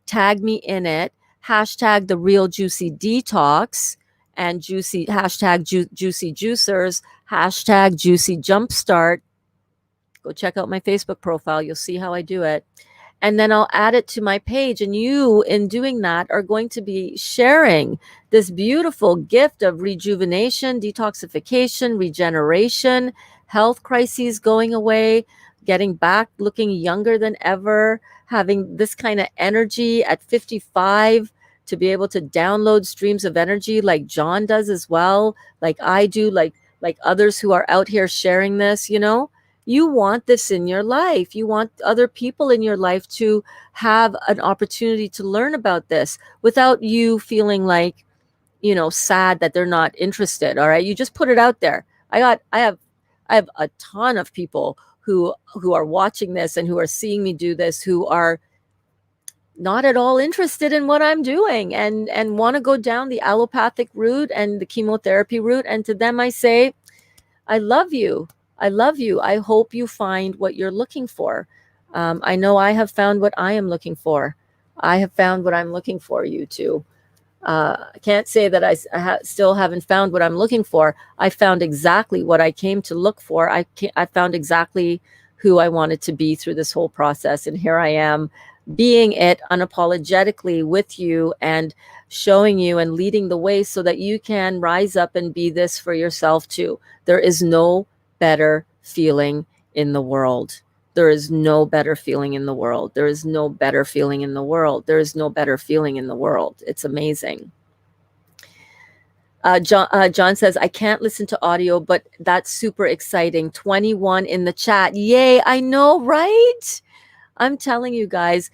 tag me in it, hashtag the real juicy detox, and hashtag juicy juicers, hashtag juicy jumpstart. Go check out my Facebook profile. You'll see how I do it. And then I'll add it to my page. And you, in doing that, are going to be sharing this beautiful gift of rejuvenation, detoxification, regeneration, health crises going away, getting back, looking younger than ever, having this kind of energy at 55 to be able to download streams of energy like John does as well, like I do, like others who are out here sharing this, you know. You want this in your life. You want other people in your life to have an opportunity to learn about this without you feeling like, you know, sad that they're not interested. All right. You just put it out there. I have a ton of people who are watching this and who are seeing me do this, who are not at all interested in what I'm doing and want to go down the allopathic route and the chemotherapy route. And to them, I say, I love you. I love you. I hope you find what you're looking for. I know I have found what I am looking for. I have found what I'm looking for, you too. I can't say that I still haven't found what I'm looking for. I found exactly what I came to look for. I found exactly who I wanted to be through this whole process. And here I am being it unapologetically with you and showing you and leading the way so that you can rise up and be this for yourself too. There is no better feeling in the world. There is no better feeling in the world. There is no better feeling in the world. There is no better feeling in the world. It's amazing. John says, I can't listen to audio, but that's super exciting. 21 in the chat. Yay, I know, right? I'm telling you guys,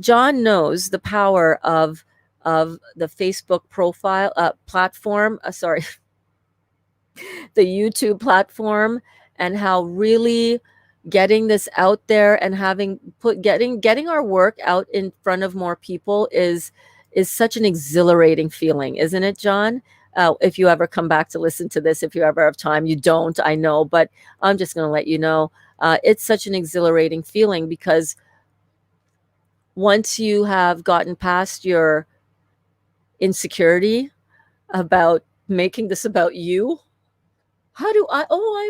John knows the power of the Facebook profile platform. The YouTube platform, and how really getting this out there and getting our work out in front of more people is such an exhilarating feeling, isn't it, John? If you ever come back to listen to this, if you ever have time, you don't, I know, but I'm just going to let you know, it's such an exhilarating feeling, because once you have gotten past your insecurity about making this about you, I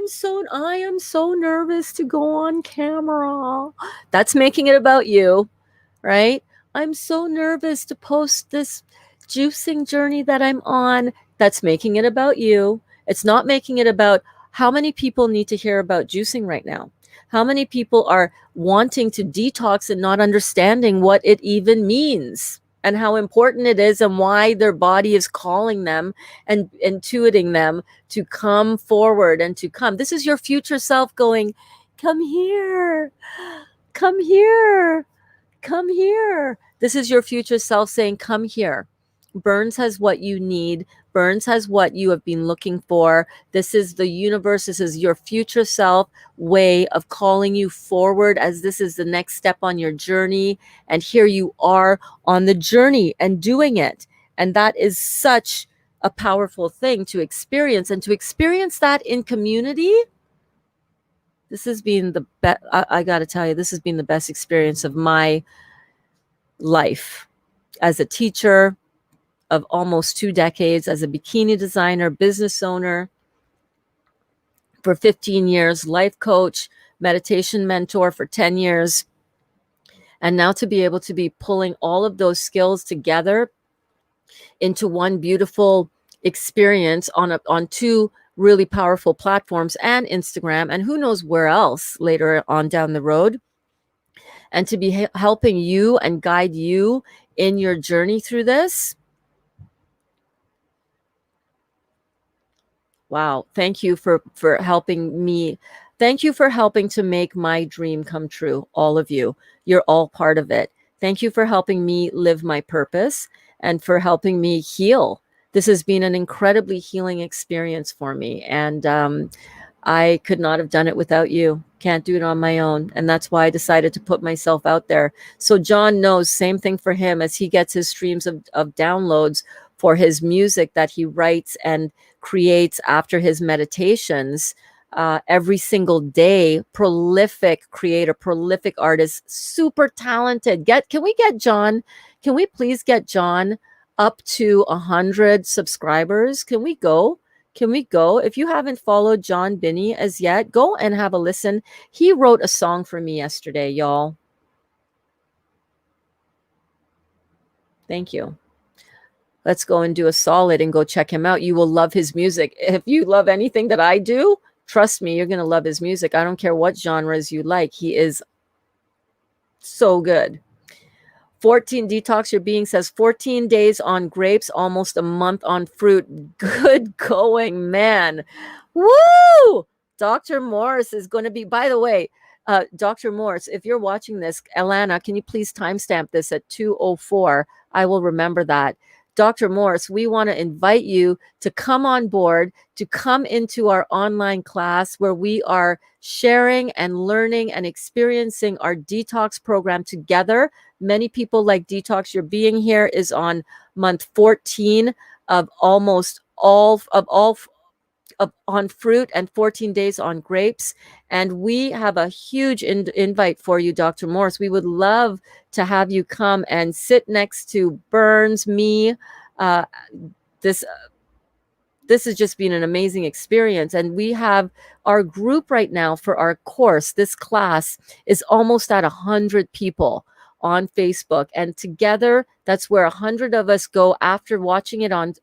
am so nervous to go on camera. That's making it about you, right? I'm so nervous to post this juicing journey that I'm on. That's making it about you. It's not making it about how many people need to hear about juicing right now. How many people are wanting to detox and not understanding what it even means and how important it is and why their body is calling them and intuiting them to come forward and to come. This is your future self going, come here, come here, come here. This is your future self saying, come here. Burns has what you need. Burns has what you have been looking for. This is the universe. This is your future self way of calling you forward, as this is the next step on your journey. And here you are on the journey and doing it. And that is such a powerful thing to experience, and to experience that in community. This has been the best. I got to tell you, this has been the best experience of my life as a teacher of almost 2 decades, as a bikini designer, business owner for 15 years, life coach, meditation mentor for 10 years. And now to be able to be pulling all of those skills together into one beautiful experience on 2 really powerful platforms, and Instagram, and who knows where else later on down the road. And to be helping you and guide you in your journey through this. Wow. Thank you for helping me. Thank you for helping to make my dream come true. All of you. You're all part of it. Thank you for helping me live my purpose and for helping me heal. This has been an incredibly healing experience for me. And I could not have done it without you. Can't do it on my own. And that's why I decided to put myself out there. So John knows, same thing for him, as he gets his streams of downloads for his music that he writes and creates after his meditations. every single day. Prolific creator, prolific artist, super talented. Can we get John? Can we please get John up to 100 subscribers? Can we go? Can we go? If you haven't followed John Binney as yet, go and have a listen. He wrote a song for me yesterday, y'all. Thank you. Let's go and do a solid and go check him out. You will love his music. If you love anything that I do, trust me, you're going to love his music. I don't care what genres you like. He is so good. 14 Detox Your Being says 14 days on grapes, almost a month on fruit. Good going, man. Woo! Dr. Morse is going to be, by the way, Dr. Morse, if you're watching this, Alana, can you please timestamp this at 2:04? I will remember that. Dr. Morse, we want to invite you to come on board, to come into our online class where we are sharing and learning and experiencing our detox program together. Many people like Detox Your Being here is on month 14 of almost all on fruit and 14 days on grapes. And we have a huge invite for you, Dr. Morse. We would love to have you come and sit next to Burns, me. This has just been an amazing experience. And we have our group right now for our course. This class is almost at 100 people on Facebook. And together, that's where 100 of us go after watching it on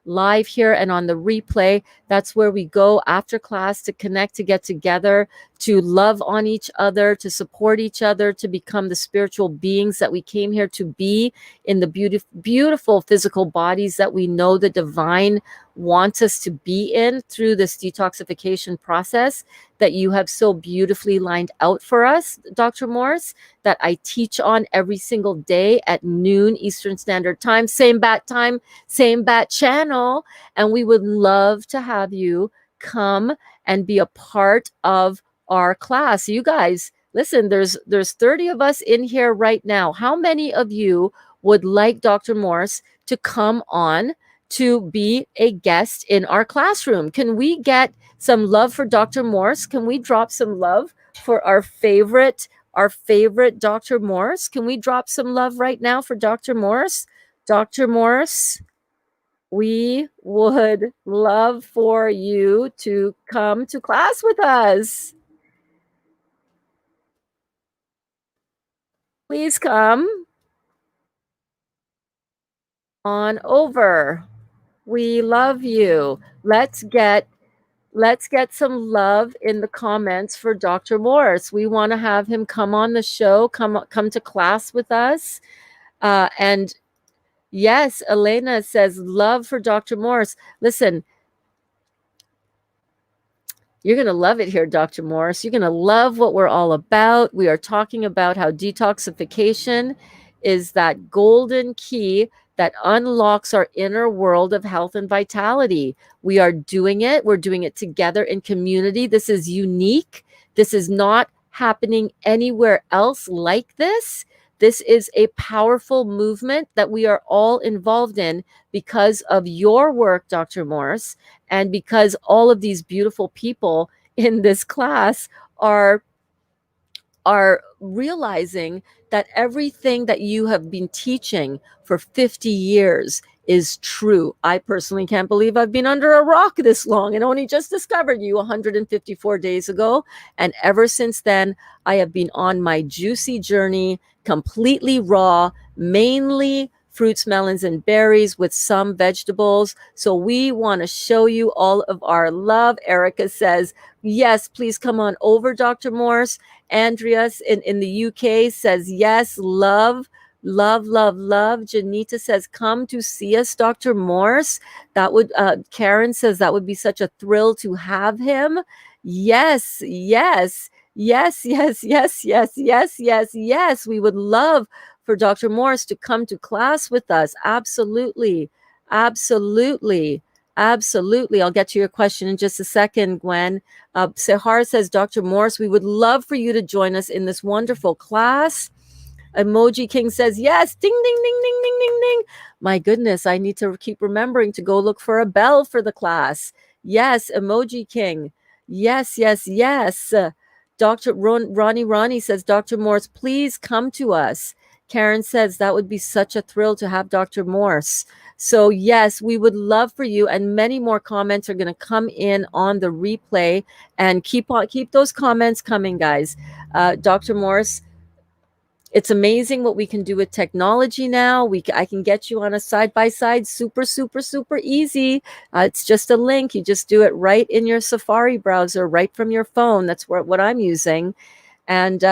live here and on the replay. That's where we go after class to connect, to get together, to love on each other, to support each other, to become the spiritual beings that we came here to be in the beautiful physical bodies that we know the divine wants us to be in through this detoxification process that you have so beautifully lined out for us, Dr. Morse, that I teach on every single day at noon Eastern Standard Time, same bat time, same bat channel. And we would love to have you come and be a part of our class. You guys, listen, there's 30 of us in here right now. How many of you would like Dr. Morse to come on to be a guest in our classroom? Can we get some love for Dr. Morse? Can we drop some love for our favorite Dr. Morse? Can we drop some love right now for Dr. Morse? Dr. Morse, we would love for you to come to class with us. Please come on over. We love you. Let's get some love in the comments for Dr. Morse. We want to have him come on the show, come to class with us. And yes, Elena says love for Dr. Morse. Listen, you're going to love it here, Dr. Morse. You're going to love what we're all about. We are talking about how detoxification is that golden key that unlocks our inner world of health and vitality. We are doing it. We're doing it together in community. This is unique. This is not happening anywhere else like this. This is a powerful movement that we are all involved in because of your work, Dr. Morse, and because all of these beautiful people in this class are realizing that everything that you have been teaching for 50 years is true. I personally can't believe I've been under a rock this long and only just discovered you 154 days ago. And ever since then, I have been on my juicy journey, completely raw, mainly fruits, melons, and berries with some vegetables. So we want to show you all of our love. Erica says, yes, please come on over, Dr. Morse. Andreas in the UK says, yes, love. Janita says, come to see us, Dr. Morse. That would, Karen says, that would be such a thrill to have him. Yes. We would love for Dr. Morse to come to class with us. Absolutely. I'll get to your question in just a second, Gwen. Sehar says, Dr. Morse, we would love for you to join us in this wonderful class. Emoji King says, yes, ding, ding, ding, ding, ding, ding, ding. My goodness, I need to keep remembering to go look for a bell for the class. Yes, Emoji King. Yes, yes, yes. Dr. Ronnie says, Dr. Morse, please come to us. Karen says that would be such a thrill to have Dr. Morse. So yes, we would love for you, and many more comments are going to come in on the replay, and keep those comments coming, guys. Dr. Morse, it's amazing what we can do with technology now. I can get you on a side by side, super, super, super easy. It's just a link. You just do it right in your Safari browser, right from your phone. That's what I'm using. And,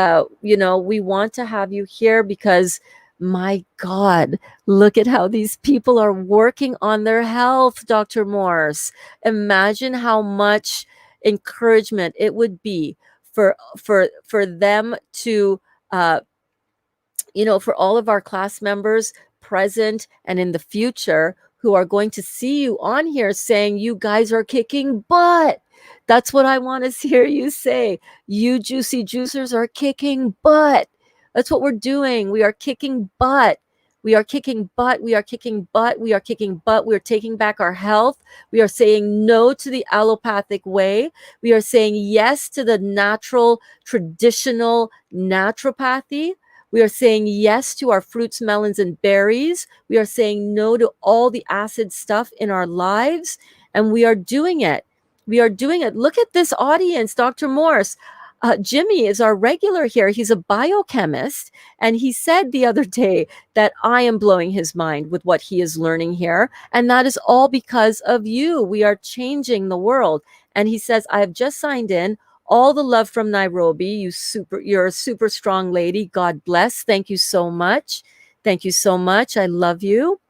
we want to have you here because, my God, look at how these people are working on their health, Dr. Morse. Imagine how much encouragement it would be for them to, uh, for all of our class members present and in the future who are going to see you on here saying, you guys are kicking butt. That's what I want to hear you say. You juicy juicers are kicking butt. That's what we're doing. We are kicking butt. We are kicking butt. We are kicking butt. We are kicking butt. We are taking back our health. We are saying no to the allopathic way. We are saying yes to the natural, traditional naturopathy. We are saying yes to our fruits, melons, and berries. We are saying no to all the acid stuff in our lives. And we are doing it. We are doing it. Look at this audience, Dr. Morse. Jimmy is our regular here. He's a biochemist. And he said the other day that I am blowing his mind with what he is learning here. And that is all because of you. We are changing the world. And he says, I have just signed in. All the love from Nairobi. You're a super strong lady. God bless. Thank you so much. Thank you so much. I love you.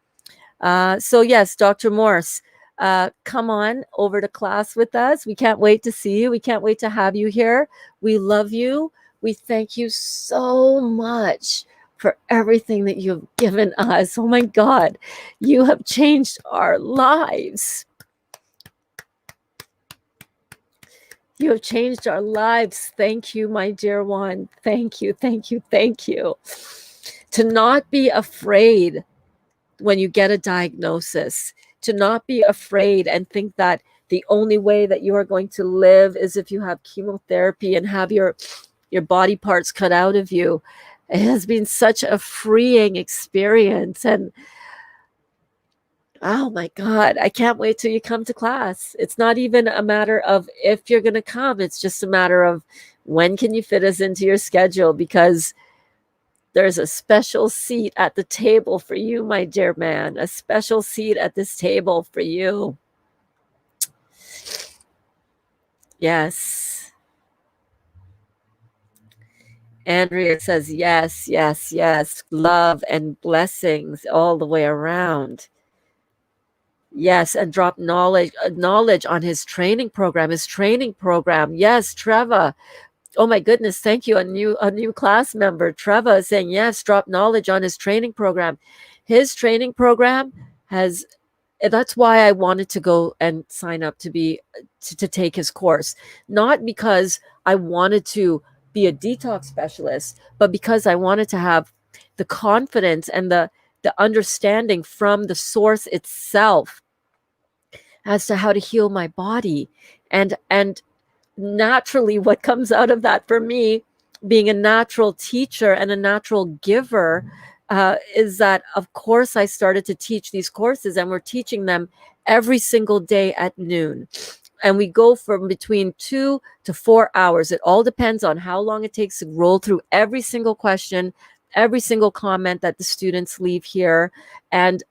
So yes, Dr. Morse, come on over to class with us. We can't wait to see you. We can't wait to have you here. We love you. We thank you so much for everything that you've given us. Oh my God, you have changed our lives. You have changed our lives. Thank you, my dear one. Thank you, thank you, thank you. To not be afraid when you get a diagnosis, to not be afraid and think that the only way that you are going to live is if you have chemotherapy and have your body parts cut out of you. It has been such a freeing experience. And oh my God, I can't wait till you come to class. It's not even a matter of if you're going to come. It's just a matter of when can you fit us into your schedule, because there's a special seat at the table for you, my dear man, a special seat at this table for you. Yes. Andrea says, yes, yes, yes. Love and blessings all the way around. Yes, and drop knowledge on his training program. Yes, Trevor. Oh my goodness, thank you. A new class member, Trevor, is saying yes, drop knowledge on his training program. His training program has, that's why I wanted to go and sign up to take his course. Not because I wanted to be a detox specialist, but because I wanted to have the confidence and the understanding from the source itself as to how to heal my body. And naturally, what comes out of that for me, being a natural teacher and a natural giver, is that, of course, I started to teach these courses, and we're teaching them every single day at noon. And we go from between 2 to 4 hours. It all depends on how long it takes to roll through every single question, every single comment that the students leave here, and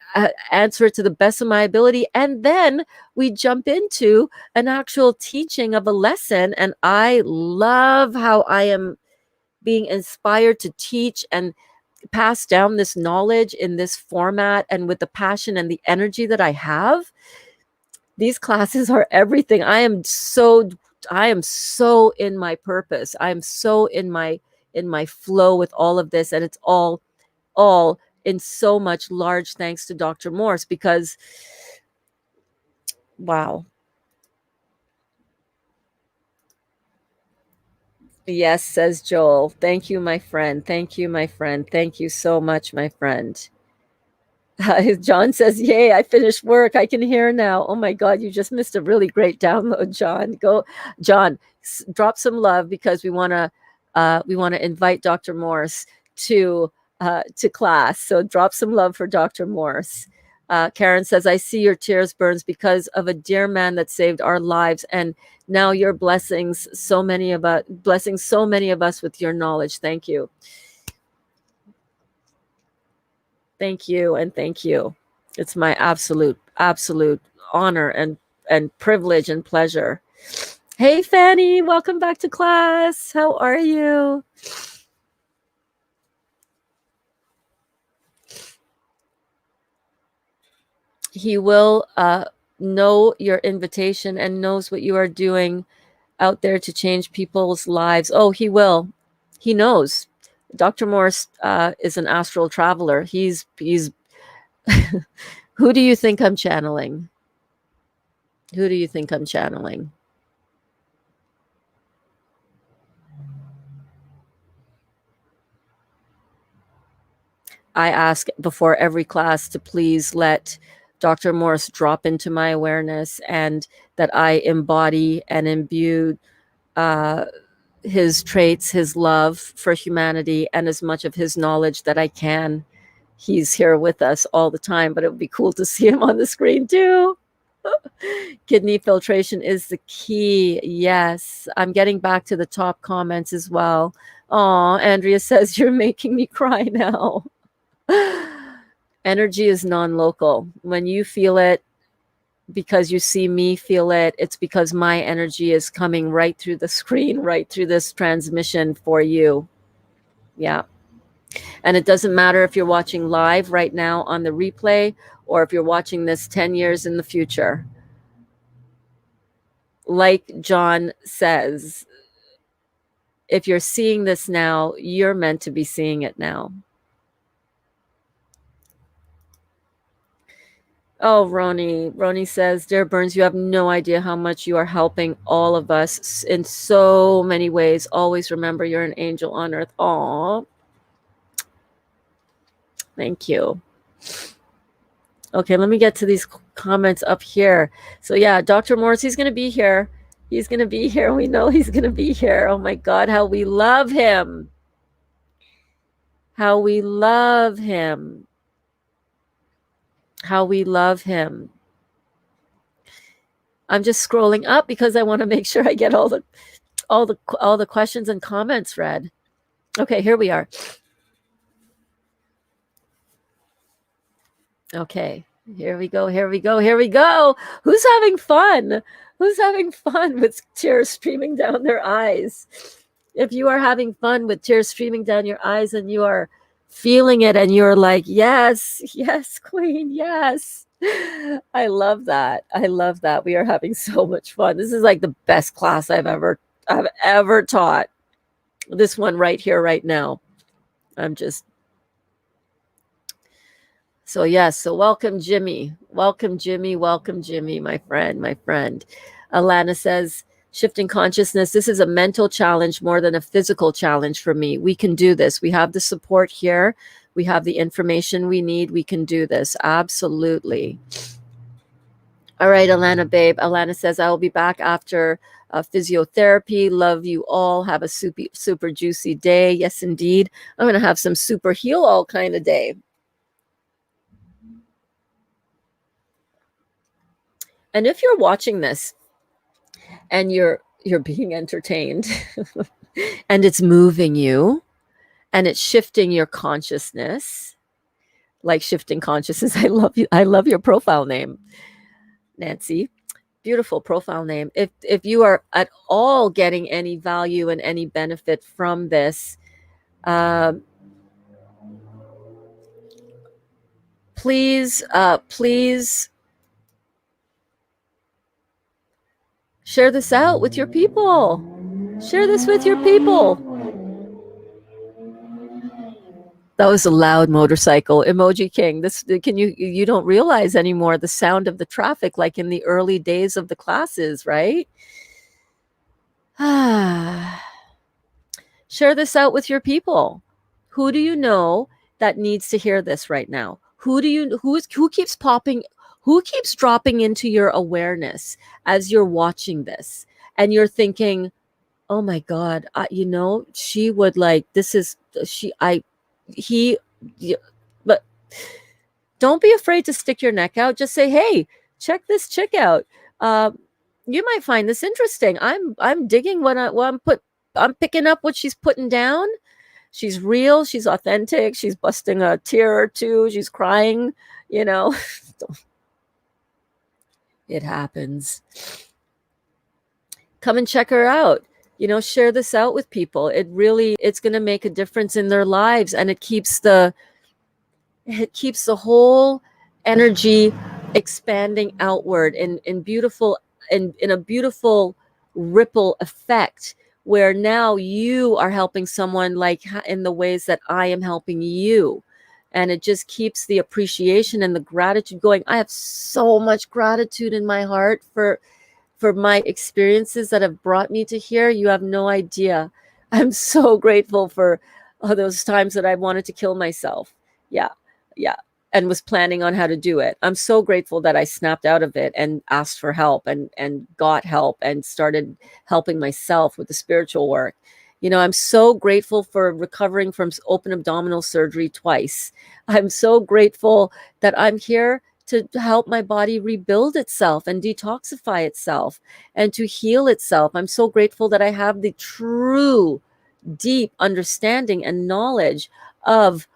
answer it to the best of my ability. And then we jump into an actual teaching of a lesson. And I love how I am being inspired to teach and pass down this knowledge in this format and with the passion and the energy that I have. These classes are everything. I am so in my purpose. I am so in my flow with all of this, and it's all in so much large thanks to Dr. Morse, because wow. Yes, says Joel. Thank you, my friend. Thank you, my friend. Thank you so much, my friend. John says, "Yay, I finished work. I can hear now." Oh my God, you just missed a really great download, John. Go, John, drop some love because we want to invite Dr. Morse to class. So drop some love for Dr. Morse. Karen says, "I see your tears, Burns, because of a dear man that saved our lives, and now you're blessing so many of us with your knowledge. Thank you." Thank you and thank you. It's my absolute honor and privilege and pleasure. Hey Fanny, welcome back to class. How are you? He will know your invitation and knows what you are doing out there to change people's lives. Oh, he will. He knows. Dr. Morse is an astral traveler. He's who do you think I'm channeling? Who do you think I'm channeling? I ask before every class to please let Dr. Morse drop into my awareness and that I embody and imbue his traits, his love for humanity, and as much of his knowledge that I can. He's here with us all the time, but it would be cool to see him on the screen too. Kidney filtration is the key. Yes, I'm getting back to the top comments as well. Oh, Andrea says, "You're making me cry now." Energy is non-local. When you feel it because you see me feel it, it's because my energy is coming right through the screen, right through this transmission for you. Yeah. And it doesn't matter if you're watching live right now on the replay or if you're watching this 10 years in the future. Like John says, if you're seeing this now, you're meant to be seeing it now. Oh, Roni says, "Dear Burns, you have no idea how much you are helping all of us in so many ways. Always remember you're an angel on earth." Aw. Thank you. Okay, let me get to these comments up here. So yeah, Dr. Morse, he's going to be here. He's going to be here. We know he's going to be here. Oh my God, how we love him. How we love him. How we love him. I'm just scrolling up because I want to make sure I get all the questions and comments read. Okay, here we are. Okay, here we go. Who's having fun? Who's having fun with tears streaming down their eyes? If you are having fun with tears streaming down your eyes and you are feeling it and you're like, yes, queen, yes. I love that. We are having so much fun. This is like the best class I've ever taught. This one right here, right now. So yes, so welcome Jimmy, my friend. Alana says, "Shifting consciousness, this is a mental challenge more than a physical challenge for me. We can do this. We have the support here. We have the information we need. We can do this." Absolutely. All right, Alana, babe. Alana says, "I will be back after physiotherapy. Love you all. Have a super juicy day." Yes, indeed. I'm going to have some super heal all kind of day. And if you're watching this and you're being entertained and it's moving you and it's shifting your consciousness, like shifting consciousness. I love your profile name, Nancy. Beautiful profile name. If you are at all getting any value and any benefit from this, please share this out with your people. Share this with your people. That was a loud motorcycle. Emoji King. This you don't realize anymore the sound of the traffic like in the early days of the classes, right? Share this out with your people. Who do you know that needs to hear this right now? who keeps popping, who keeps dropping into your awareness as you're watching this, and you're thinking, oh my God, she would like, this is, he, y- but don't be afraid to stick your neck out. Just say, hey, check this chick out. Uh, you might find this interesting. I'm digging I'm picking up what she's putting down. She's real. She's authentic. She's busting a tear or two. She's crying, you know. It happens. Come and check her out. Share this out with people. It's going to make a difference in their lives, and it keeps the whole energy expanding outward in beautiful, in a beautiful ripple effect, where now you are helping someone, like in the ways that I am helping you. And it just keeps the appreciation and the gratitude going. I have so much gratitude in my heart for my experiences that have brought me to here. You have no idea. I'm so grateful for those times that I wanted to kill myself. Yeah. Yeah. And was planning on how to do it. I'm so grateful that I snapped out of it and asked for help and got help and started helping myself with the spiritual work. I'm so grateful for recovering from open abdominal surgery twice. I'm so grateful that I'm here to help my body rebuild itself and detoxify itself and to heal itself. I'm so grateful that I have the true, deep understanding and knowledge of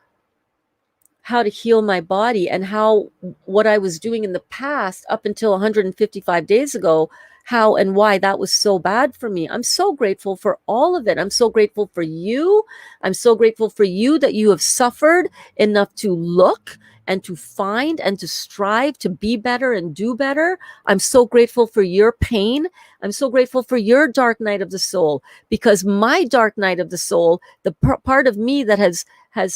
how to heal my body, and how what I was doing in the past up until 155 days ago, how and why that was so bad for me. I'm so grateful for all of it. I'm so grateful for you. I'm so grateful for you that you have suffered enough to look and to find and to strive to be better and do better. I'm so grateful for your pain. I'm so grateful for your dark night of the soul, because my dark night of the soul, the part of me that has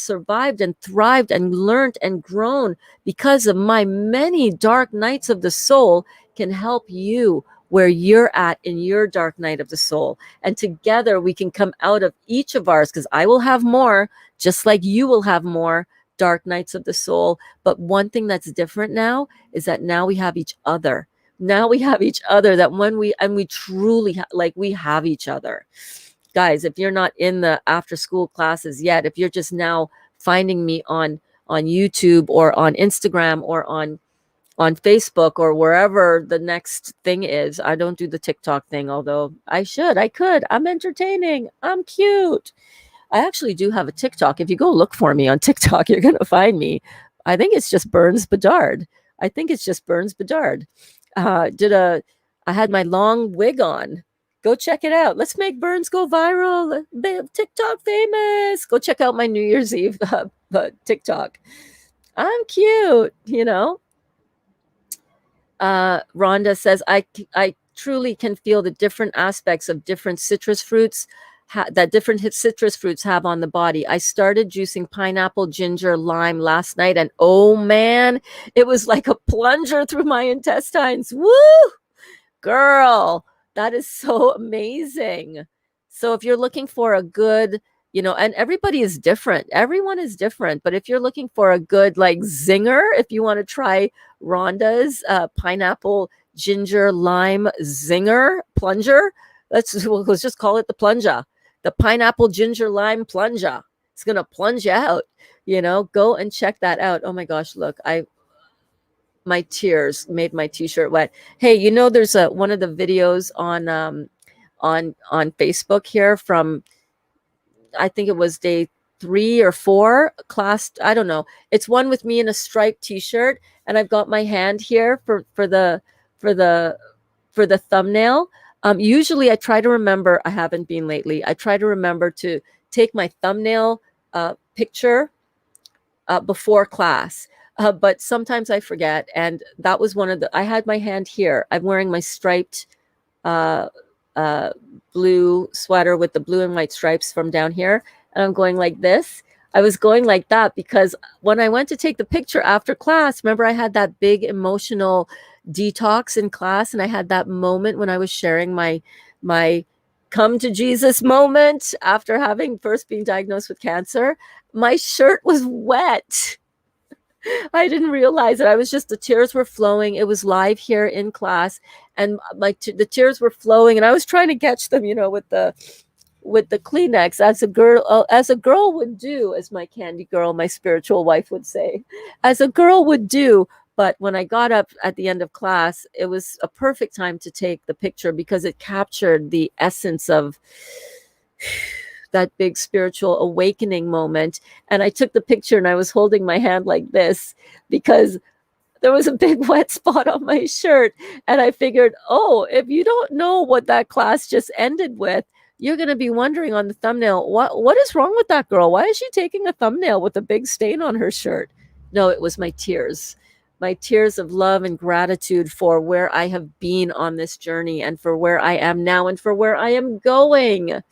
survived and thrived and learned and grown because of my many dark nights of the soul, can help you where you're at in your dark night of the soul. And together we can come out of each of ours, because I will have more, just like you will have more dark nights of the soul. But one thing that's different now is that now we have each other. Now we have each other, that when we truly we have each other. Guys, if you're not in the after school classes yet, if you're just now finding me on YouTube or on Instagram or on Facebook or wherever the next thing is. I don't do the TikTok thing, although I could. I'm entertaining. I'm cute. I actually do have a TikTok. If you go look for me on TikTok, you're going to find me. I think it's just Burns Bedard. I had my long wig on. Go check it out. Let's make Burns go viral. TikTok famous. Go check out my New Year's Eve TikTok. I'm cute, Rhonda says, I truly can feel the different aspects of different citrus fruits that different citrus fruits have on the body. I started juicing pineapple, ginger, lime last night, and oh man, it was like a plunger through my intestines. Woo! Girl, that is so amazing. So if you're looking for a good, and everybody is different. Everyone is different. But if you're looking for a good zinger, if you want to try Rhonda's pineapple, ginger, lime zinger plunger, let's just call it the plunger. The pineapple, ginger, lime plunger. It's going to plunge you out. Go and check that out. Oh my gosh, look, my tears made my t-shirt wet. Hey, there's one of the videos on Facebook here from, I think it was day 3 or 4 class. I don't know. It's one with me in a striped t-shirt, and I've got my hand here for the thumbnail. Usually I try to remember, I haven't been lately. I try to remember to take my thumbnail picture before class. But sometimes I forget. And that was I had my hand here. I'm wearing my striped blue sweater with the blue and white stripes from down here. And I'm going like this. I was going like that because when I went to take the picture after class, remember I had that big emotional detox in class. And I had that moment when I was sharing my come to Jesus moment after having first been diagnosed with cancer. My shirt was wet. I didn't realize it. I was just, the tears were flowing. It was live here in class, and like the tears were flowing, and I was trying to catch them, with the Kleenex, as a girl would do, as my candy girl, my spiritual wife would say, as a girl would do. But when I got up at the end of class, it was a perfect time to take the picture because it captured the essence of that big spiritual awakening moment. And I took the picture and I was holding my hand like this because there was a big wet spot on my shirt. And I figured, oh, if you don't know what that class just ended with, you're going to be wondering on the thumbnail, what is wrong with that girl? Why is she taking a thumbnail with a big stain on her shirt? No, it was my tears of love and gratitude for where I have been on this journey and for where I am now and for where I am going.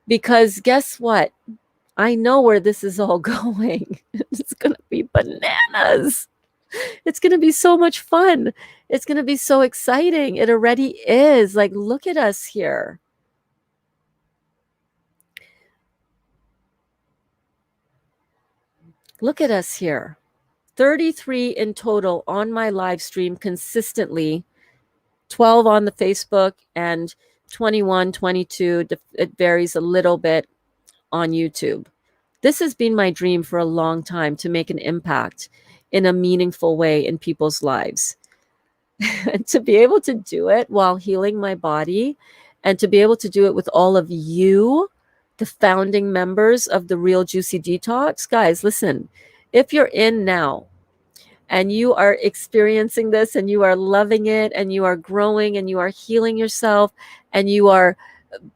Because guess what? I know where this is all going. It's going to be bananas. It's going to be so much fun. It's going to be so exciting. It already is. Like, look at us here. Look at us here. 33 in total on my live stream consistently, 12 on the Facebook, and 21, 22. It varies a little bit on YouTube. This has been my dream for a long time, to make an impact in a meaningful way in people's lives. And to be able to do it while healing my body, and to be able to do it with all of you, the founding members of the Real Juicy Detox. Guys, listen, if you're in now and you are experiencing this and you are loving it and you are growing and you are healing yourself and you are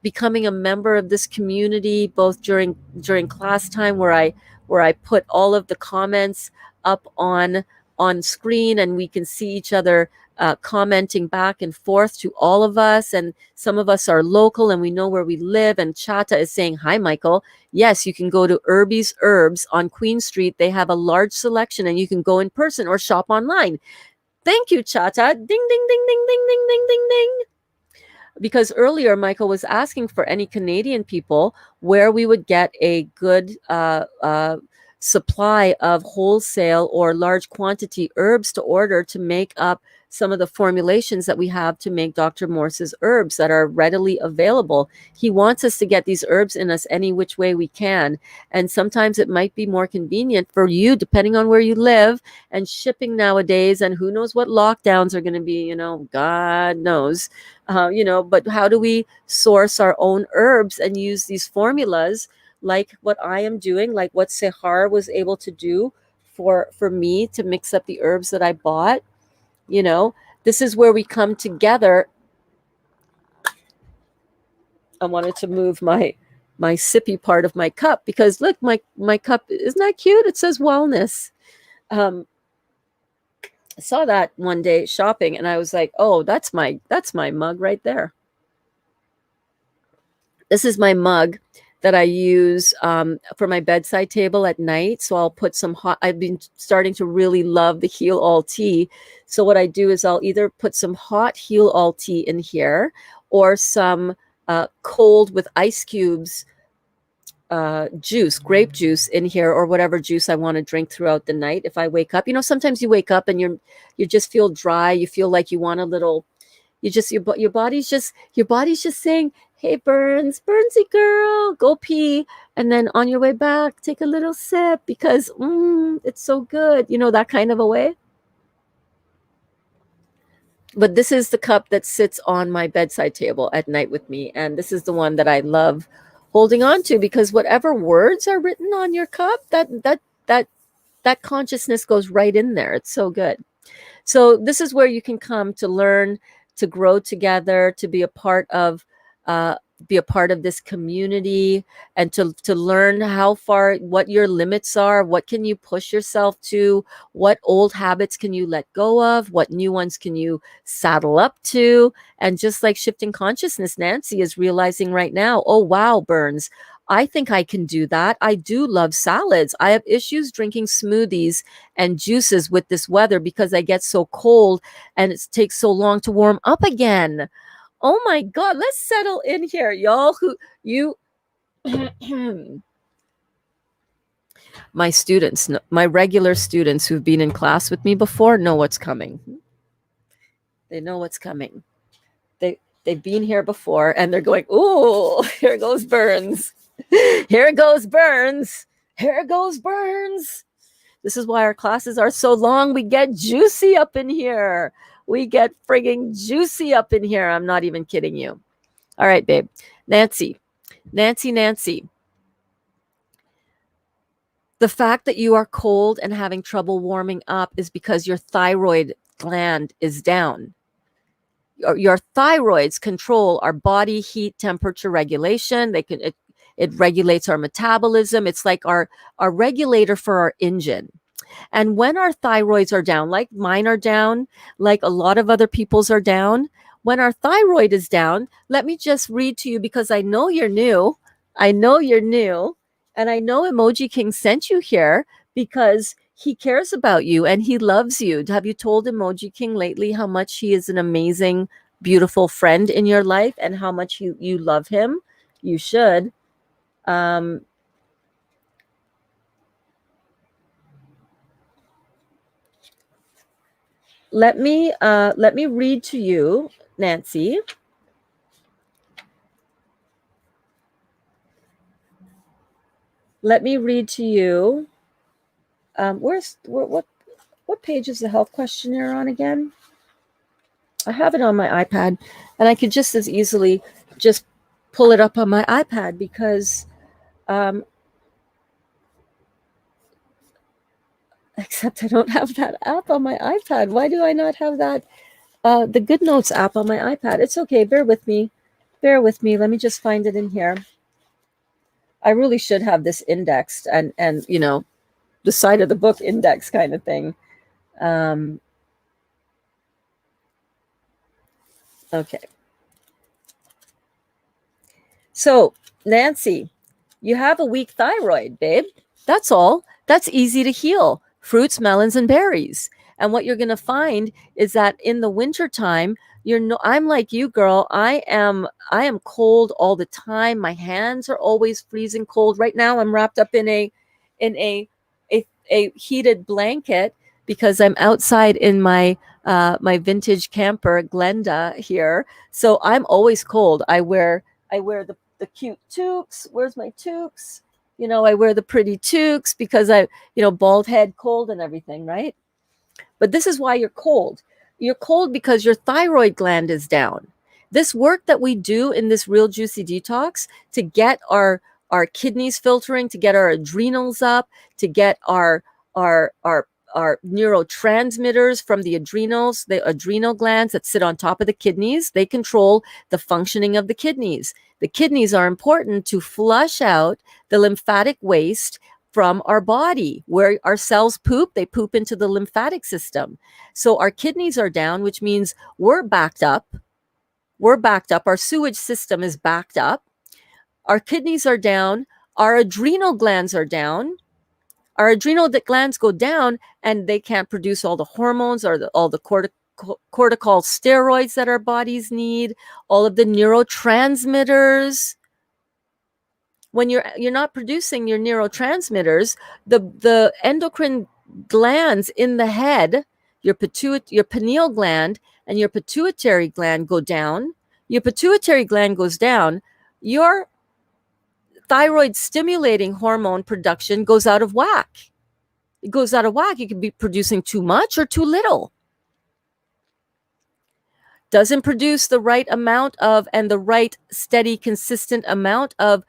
becoming a member of this community, both during class time, where I put all of the comments up on screen and we can see each other commenting back and forth to all of us. And some of us are local and we know where we live. And Chata is saying, hi, Michael. Yes, you can go to Irby's Herbs on Queen Street. They have a large selection and you can go in person or shop online. Thank you, Chata. Ding, ding, ding, ding, ding, ding, ding, ding, ding. Because earlier Michael was asking for any Canadian people where we would get a good supply of wholesale or large quantity herbs to order to make up some of the formulations that we have to make Dr. Morse's herbs that are readily available. He wants us to get these herbs in us any which way we can. And sometimes it might be more convenient for you, depending on where you live, and shipping nowadays, and who knows what lockdowns are going to be, God knows, but how do we source our own herbs and use these formulas like what I am doing, like what Sehar was able to do for me to mix up the herbs that I bought? This is where we come together. I wanted to move my sippy part of my cup because look, my cup, isn't that cute? It says wellness. I saw that one day shopping and I was like, oh, that's my mug right there. This is my mug that I use for my bedside table at night. So I'll put some hot, I've been starting to really love the Heal All tea. So what I do is I'll either put some hot Heal All tea in here or some cold with ice cubes juice, grape juice in here, or whatever juice I want to drink throughout the night. If I wake up, sometimes you wake up and you just feel dry. You feel like you want a little, your body's just saying, hey, Burnsy girl, go pee. And then on your way back, take a little sip because it's so good. That kind of a way. But this is the cup that sits on my bedside table at night with me. And this is the one that I love holding on to because whatever words are written on your cup, that consciousness goes right in there. It's so good. So this is where you can come to learn, to grow together, to be a part of this community, and to learn how far, what your limits are, what can you push yourself to, what old habits can you let go of, what new ones can you saddle up to. And just like shifting consciousness, Nancy is realizing right now, oh wow, Burns, I think I can do that. I do love salads. I have issues drinking smoothies and juices with this weather because I get so cold and it takes so long to warm up again. Oh my God, let's settle in here, y'all. My students, my regular students who've been in class with me before know what's coming. They know what's coming. They've been here before and they're going, "Ooh, here goes Burns. Here goes Burns. Here goes Burns." This is why our classes are so long. We get juicy up in here. We get frigging juicy up in here. I'm not even kidding you. All right, babe. Nancy. The fact that you are cold and having trouble warming up is because your thyroid gland is down. Your thyroids control our body heat temperature regulation. It regulates our metabolism. It's like our regulator for our engine. And when our thyroids are down, like mine are down, like a lot of other people's are down, when our thyroid is down, let me just read to you because I know you're new. I know you're new. And I know Emoji King sent you here because he cares about you and he loves you. Have you told Emoji King lately how much he is an amazing, beautiful friend in your life and how much you love him? You should. Let me read to you, Nancy. Let me read to you. What page is the health questionnaire on again? I have it on my iPad, and I could just as easily just pull it up on my iPad because, except I don't have that app on my iPad. Why do I not have that? The Good Notes app on my iPad. It's okay. Bear with me. Bear with me. Let me just find it in here. I really should have this indexed and you know, the side of the book index kind of thing. Okay. So, Nancy, you have a weak thyroid, babe. That's all. That's easy to heal. Fruits, melons, and berries. And what you're going to find is that in the wintertime, I'm like you, girl. I am cold all the time. My hands are always freezing cold. Right now, I'm wrapped up in a heated blanket because I'm outside in my vintage camper, Glenda here. So I'm always cold. I wear the cute toques. Where's my toques? You know, I wear the pretty toques because bald head, cold and everything, right? But this is why you're cold. You're cold because your thyroid gland is down. This work that we do in this Real Juicy Detox to get our kidneys filtering, to get our adrenals up, to get our neurotransmitters from the adrenals, the adrenal glands that sit on top of the kidneys, they control the functioning of the kidneys. The kidneys are important to flush out the lymphatic waste from our body. Where our cells poop, they poop into the lymphatic system. So our kidneys are down, which means we're backed up. Our sewage system is backed up. Our kidneys are down. Our adrenal glands are down. Our adrenal glands go down and they can't produce all the hormones or all the cortical steroids that our bodies need, all of the neurotransmitters. When you're not producing your neurotransmitters, the endocrine glands in the head, your pineal gland and your pituitary gland go down. Your pituitary gland goes down. Your thyroid stimulating hormone production goes out of whack. It goes out of whack. You could be producing too much or too little. Doesn't produce the right amount of and the right steady, consistent amount of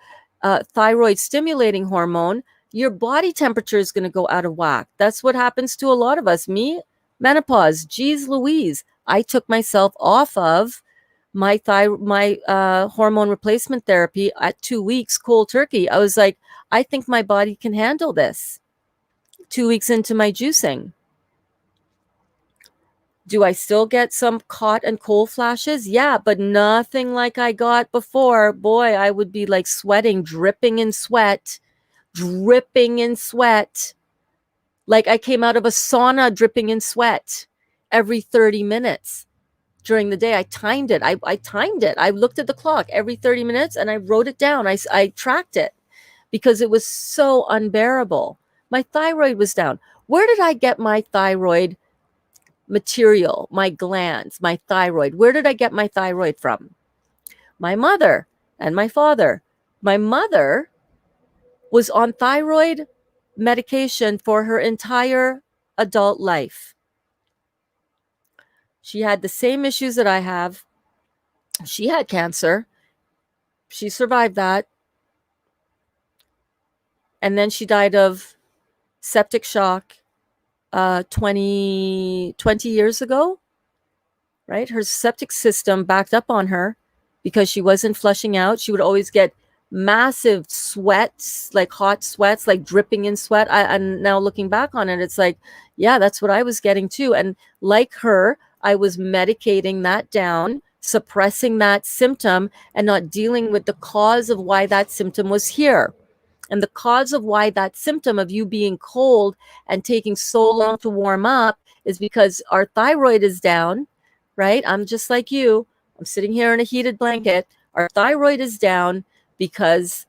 thyroid stimulating hormone, your body temperature is going to go out of whack. That's what happens to a lot of us. Me, menopause, geez Louise, I took myself off of my hormone replacement therapy at 2 weeks, cold turkey. I was like, I think my body can handle this. 2 weeks into my juicing. Do I still get some hot and cold flashes? Yeah, but nothing like I got before. Boy, I would be like sweating, dripping in sweat. Like I came out of a sauna dripping in sweat every 30 minutes during the day. I timed it. I timed it. I looked at the clock every 30 minutes and I wrote it down. I tracked it because it was so unbearable. My thyroid was down. Where did I get my thyroid material, my glands, my thyroid? Where did I get my thyroid from? My mother and my father. My mother was on thyroid medication for her entire adult life. She had the same issues that I have. She had cancer. She survived that. And then she died of septic shock 20 years ago, right? Her septic system backed up on her because she wasn't flushing out. She would always get massive sweats, like hot sweats, like dripping in sweat. And now looking back on it, it's like, yeah, that's what I was getting too. And like her, I was medicating that down, suppressing that symptom, and not dealing with the cause of why that symptom was here. And the cause of why that symptom of you being cold and taking so long to warm up is because our thyroid is down, right? I'm just like you. I'm sitting here in a heated blanket. Our thyroid is down because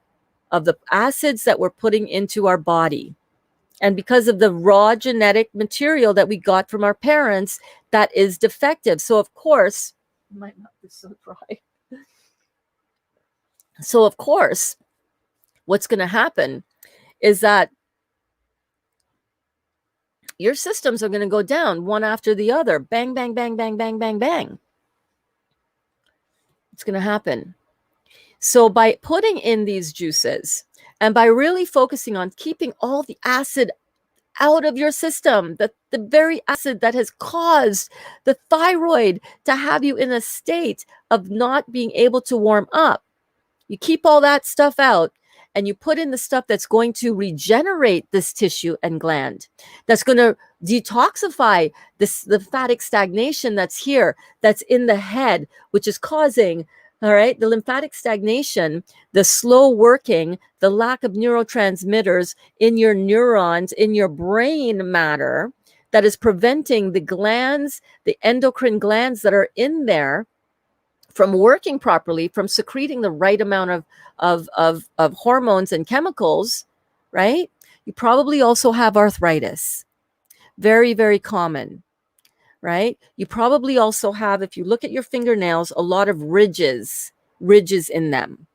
of the acids that we're putting into our body. And because of the raw genetic material that we got from our parents that is defective. So of course, my mouth is so dry. So of course, what's going to happen is that your systems are going to go down one after the other. Bang, bang, bang, bang, bang, bang, bang. It's going to happen. So by putting in these juices and by really focusing on keeping all the acid out of your system, the very acid that has caused the thyroid to have you in a state of not being able to warm up, you keep all that stuff out and you put in the stuff that's going to regenerate this tissue and gland, that's going to detoxify the lymphatic stagnation that's here, that's in the head, which is causing, all right, the lymphatic stagnation, the slow working, the lack of neurotransmitters in your neurons, in your brain matter, that is preventing the glands, the endocrine glands that are in there from working properly, from secreting the right amount of hormones and chemicals, right? You probably also have arthritis. Very, very common, right? You probably also have, if you look at your fingernails, a lot of ridges in them.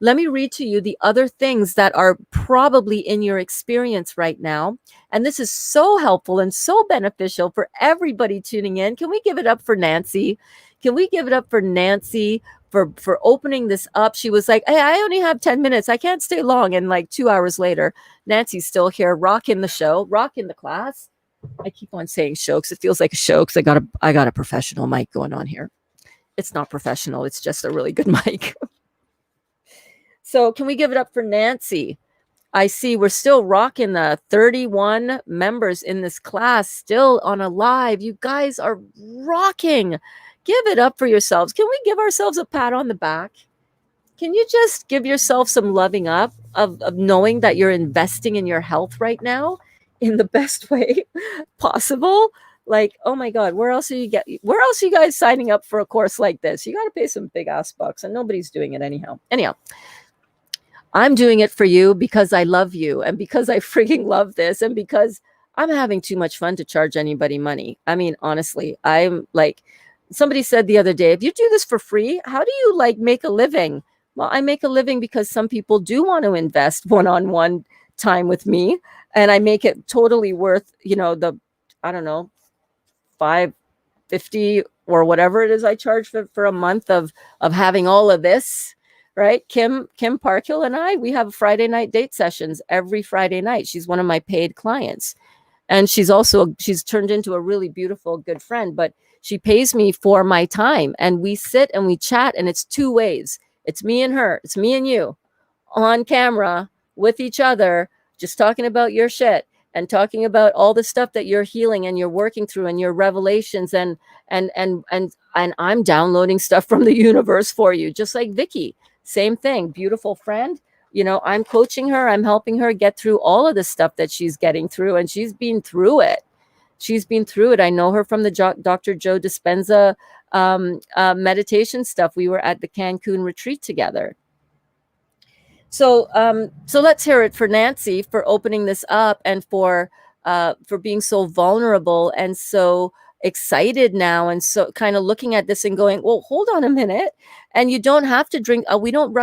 Let me read to you the other things that are probably in your experience right now. And this is so helpful and so beneficial for everybody tuning in. Can we give it up for Nancy? Can we give it up for Nancy for opening this up? She was like, hey, I only have 10 minutes. I can't stay long. And like 2 hours later, Nancy's still here, rocking the show, rocking the class. I keep on saying show because it feels like a show because I got a professional mic going on here. It's not professional. It's just a really good mic. So can we give it up for Nancy? I see we're still rocking the 31 members in this class, still on a live. You guys are rocking. Give it up for yourselves. Can we give ourselves a pat on the back? Can you just give yourself some loving up of knowing that you're investing in your health right now in the best way possible? Like, oh my God, where else are you guys signing up for a course like this? You got to pay some big ass bucks and nobody's doing it anyhow. I'm doing it for you because I love you and because I freaking love this and because I'm having too much fun to charge anybody money. I mean, honestly, I'm like, somebody said the other day, if you do this for free, how do you like make a living? Well, I make a living because some people do want to invest one-on-one time with me and I make it totally worth, I don't know, $5.50 or whatever it is I charge for a month of having all of this. Right. Kim Parkhill and I, we have Friday night date sessions every Friday night. She's one of my paid clients. And she's turned into a really beautiful, good friend, but she pays me for my time and we sit and we chat and it's two ways. It's me and her. It's me and you on camera with each other, just talking about your shit and talking about all the stuff that you're healing and you're working through and your revelations and I'm downloading stuff from the universe for you, just like Vicky. Same thing, beautiful friend. I'm coaching her. I'm helping her get through all of the stuff that she's getting through. And she's been through it. I know her from the Dr. Joe Dispenza meditation stuff. We were at the Cancun retreat together. So let's hear it for Nancy for opening this up and for being so vulnerable and so excited now, and so kind of looking at this and going, well, hold on a minute. And you don't have to drink. We don't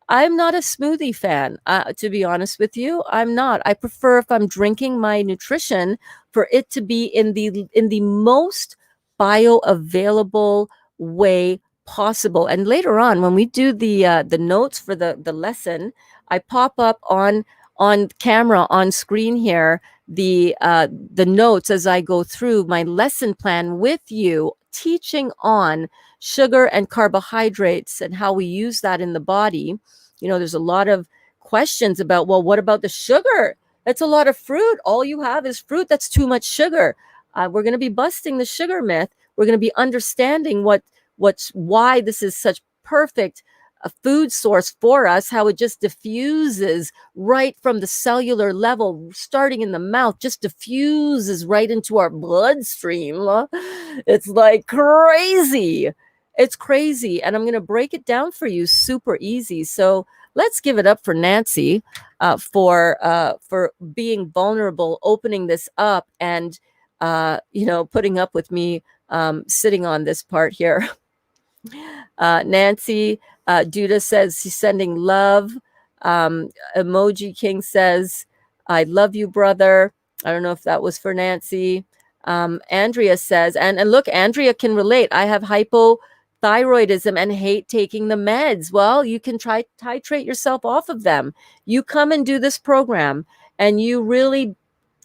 I'm not a smoothie fan, to be honest with you. I'm not. I prefer, if I'm drinking my nutrition, for it to be in the most bioavailable way possible. And later on, when we do the notes for the lesson, I pop up on camera on screen here the notes as I go through my lesson plan with you, teaching on sugar and carbohydrates and how we use that in the body. There's a lot of questions about, well, what about the sugar? That's a lot of fruit. All you have is fruit. That's too much sugar. We're going to be busting the sugar myth. We're going to be understanding why this is such perfect a food source for us, how it just diffuses right from the cellular level, starting in the mouth, just diffuses right into our bloodstream. It's like crazy. It's crazy. And I'm going to break it down for you super easy. So let's give it up for Nancy for being vulnerable, opening this up, and putting up with me sitting on this part here. Nancy Duda says she's sending love. Emoji King says, I love you, brother. I don't know if that was for Nancy. Andrea says, and look, Andrea can relate. I have hypothyroidism and hate taking the meds. Well, you can try titrate yourself off of them. You come and do this program and you really,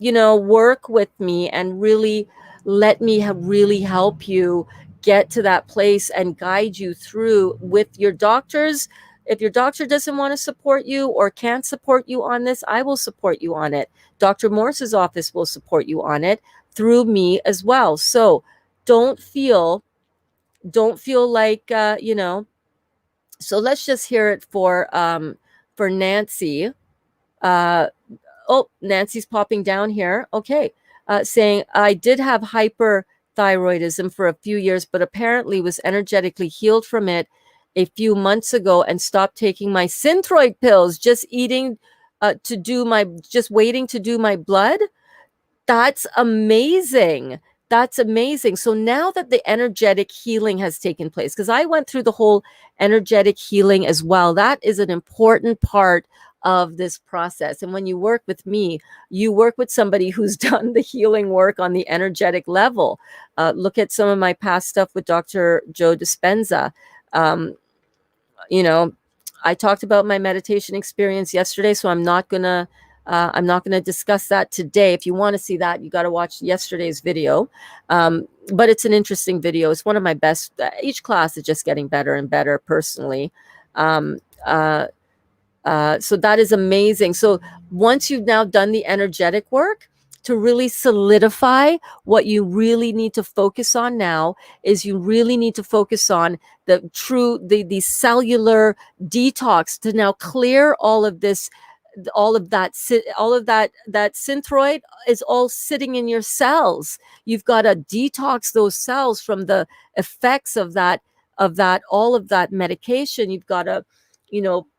work with me and really let me really help you get to that place and guide you through with your doctors. If your doctor doesn't want to support you or can't support you on this, I will support you on it. Dr. Morse's office will support you on it through me as well. So don't feel like, so let's just hear it for Nancy. Nancy's popping down here. Okay. Saying, I did have hyperthyroidism for a few years, but apparently was energetically healed from it a few months ago and stopped taking my Synthroid pills, just waiting to do my blood. That's amazing. That's amazing. So now that the energetic healing has taken place, because I went through the whole energetic healing as well, that is an important part of this process. And when you work with me, you work with somebody who's done the healing work on the energetic level. Look at some of my past stuff with Dr. Joe Dispenza. I talked about my meditation experience yesterday, so I'm not gonna discuss that today. If you want to see that, you got to watch yesterday's video. But it's an interesting video. It's one of my best. Each class is just getting better and better personally. So that is amazing. So once you've now done the energetic work, to really solidify, what you really need to focus on now is you really need to focus on the cellular detox to now clear all of that synthroid is all sitting in your cells. You've got to detox those cells from the effects of all of that medication. You've got to,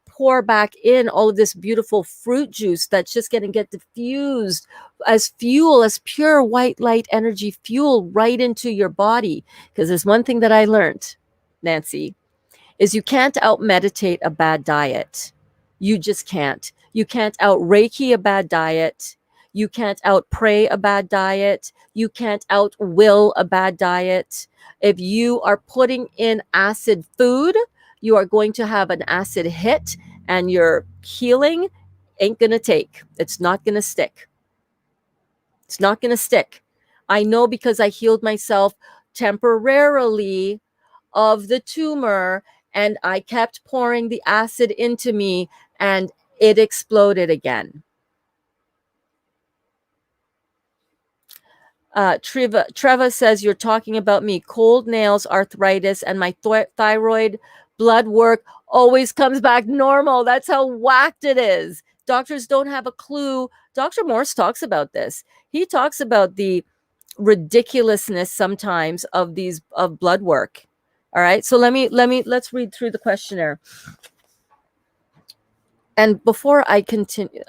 pour back in all of this beautiful fruit juice that's just going to get diffused as fuel, as pure white light energy fuel right into your body. Because there's one thing that I learned, Nancy, is you can't out meditate a bad diet. You just can't. You can't out Reiki a bad diet. You can't out pray a bad diet. You can't out will a bad diet. If you are putting in acid food, you are going to have an acid hit, and your healing ain't going to take. It's not going to stick. It's not going to stick. I know, because I healed myself temporarily of the tumor, and I kept pouring the acid into me, and it exploded again. Treva says, you're talking about me. Cold nails, arthritis, and my thyroid blood work always comes back normal. That's how whacked it is. Doctors don't have a clue. Dr. Morse talks about this. He talks about the ridiculousness sometimes of blood work. All right. So let's read through the questionnaire. And before I continue,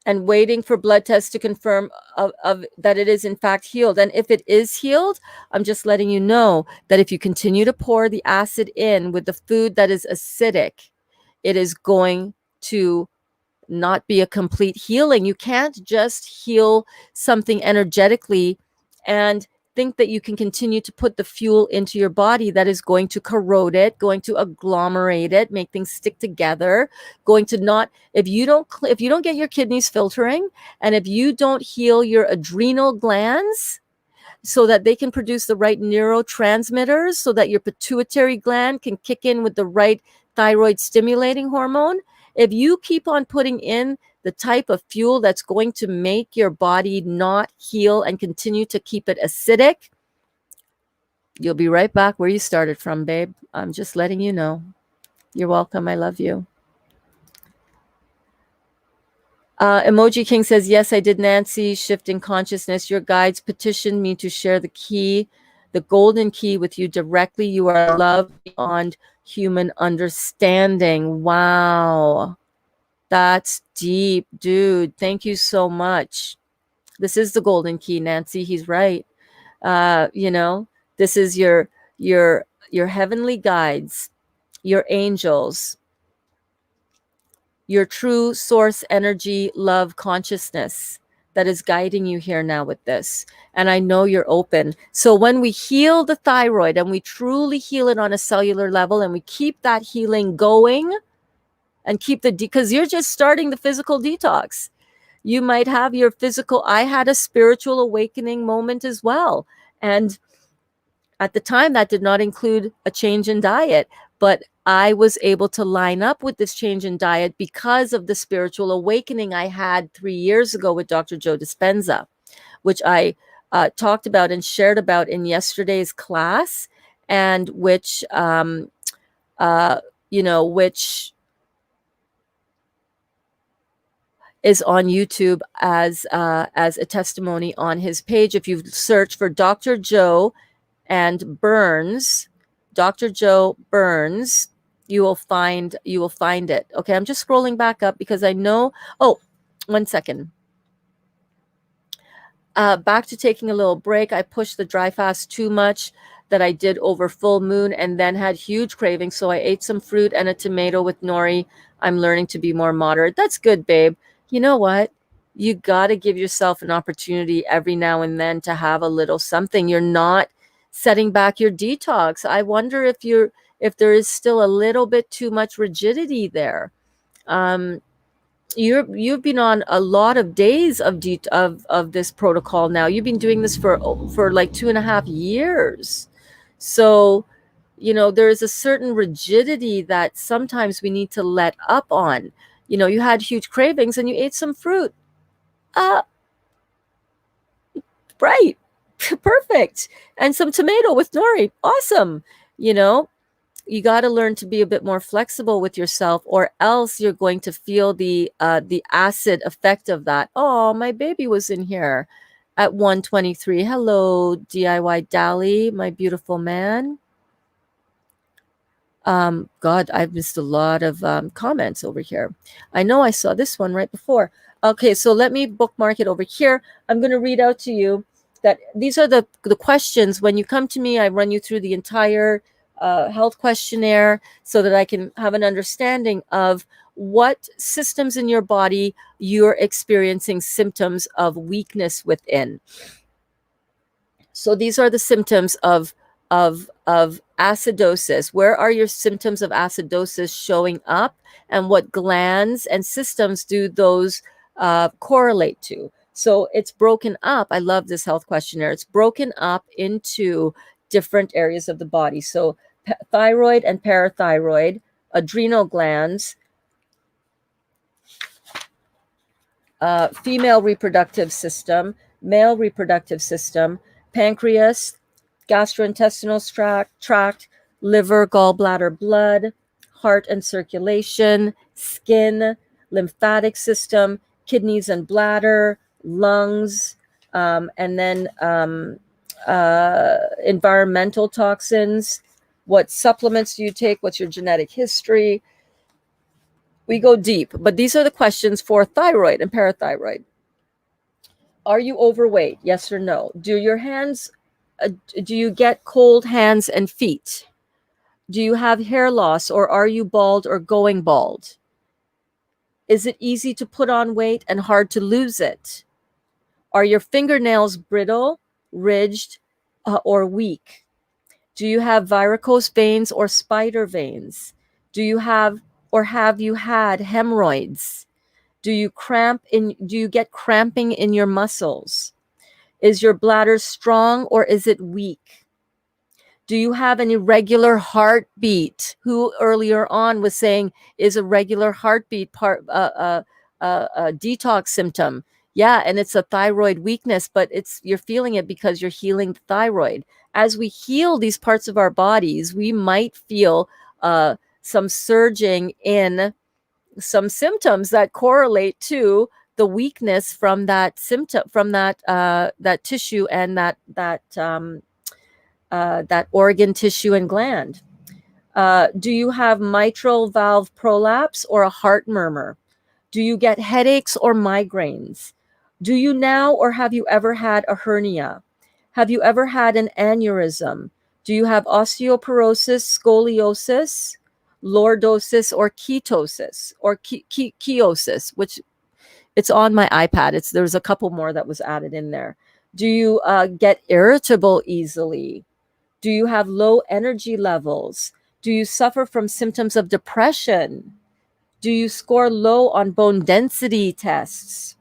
and waiting for blood tests to confirm of that it is in fact healed. And if it is healed, I'm just letting you know that if you continue to pour the acid in with the food that is acidic, it is going to not be a complete healing. You can't just heal something energetically and think that you can continue to put the fuel into your body that is going to corrode it, going to agglomerate it, make things stick together, going to not, if you don't get your kidneys filtering, and if you don't heal your adrenal glands so that they can produce the right neurotransmitters, so that your pituitary gland can kick in with the right thyroid stimulating hormone. If you keep on putting in the type of fuel that's going to make your body not heal and continue to keep it acidic, you'll be right back where you started from, babe. I'm just letting you know. You're welcome. I love you. Emoji King says, yes, I did, Nancy. Shifting consciousness. Your guides petitioned me to share the key, the golden key with you directly. You are love beyond human understanding. Wow. That's deep, dude. Thank you so much. This is the golden key, Nancy. He's right. This is your heavenly guides, your angels, your true source energy, love consciousness that is guiding you here now with this. And I know you're open. So when we heal the thyroid and we truly heal it on a cellular level, and we keep that healing going and keep because you're just starting the physical detox. You might have your physical. I had a spiritual awakening moment as well. And at the time, that did not include a change in diet, but I was able to line up with this change in diet because of the spiritual awakening I had 3 years ago with Dr. Joe Dispenza, which I talked about and shared about in yesterday's class, and which is on YouTube as a testimony on his page. If you search for Dr. Joe and Burns, Dr. Joe Burns, you will find it. Okay, I'm just scrolling back up because I know. Oh, 1 second. Back to taking a little break. I pushed the dry fast too much that I did over full moon, and then had huge cravings. So I ate some fruit and a tomato with nori. I'm learning to be more moderate. That's good, babe. You know what? You got to give yourself an opportunity every now and then to have a little something. You're not setting back your detox. I wonder if there is still a little bit too much rigidity there. You've been on a lot of days of this protocol now. You've been doing this for like 2.5 years. So, there is a certain rigidity that sometimes we need to let up on. You had huge cravings and you ate some fruit. Right. Perfect. And some tomato with nori. Awesome. You got to learn to be a bit more flexible with yourself, or else you're going to feel the acid effect of that. Oh, my baby was in here at 1:23. Hello, DIY Dally, my beautiful man. God, I've missed a lot of comments over here. I know I saw this one right before. Okay, so let me bookmark it over here. I'm going to read out to you that these are the questions. When you come to me, I run you through the entire health questionnaire so that I can have an understanding of what systems in your body you're experiencing symptoms of weakness within. So these are the symptoms of acidosis. Where are your symptoms of acidosis showing up, and what glands and systems do those correlate to? So it's broken up. I love this health questionnaire. It's broken up into different areas of the body. So thyroid and parathyroid, adrenal glands, female reproductive system, male reproductive system, pancreas, gastrointestinal tract, liver, gallbladder, blood, heart and circulation, skin, lymphatic system, kidneys and bladder, lungs, and then environmental toxins, What supplements do you take? What's your genetic history? We go deep, but these are the questions for thyroid and parathyroid. Are you overweight? Yes or no? Do you get cold hands and feet? Do you have hair loss, or are you bald or going bald? Is it easy to put on weight and hard to lose it? Are your fingernails brittle, ridged, or weak? Do you have varicose veins or spider veins? Do you have you had hemorrhoids? Do you get cramping in your muscles? Is your bladder strong or is it weak? Do you have an irregular heartbeat? Who earlier on was saying is a regular heartbeat a detox symptom? Yeah, and it's a thyroid weakness, but you're feeling it because you're healing the thyroid. As we heal these parts of our bodies, we might feel some surging in some symptoms that correlate to the weakness from that symptom, from that tissue and that organ, tissue, and gland. Do you have mitral valve prolapse or a heart murmur? Do you get headaches or migraines? Do you now or have you ever had a hernia? Have you ever had an aneurysm? Do you have osteoporosis, scoliosis, lordosis, or ketosis, or kiosis, which it's on my iPad. There's a couple more that was added in there. Do you get irritable easily? Do you have low energy levels? Do you suffer from symptoms of depression? Do you score low on bone density tests?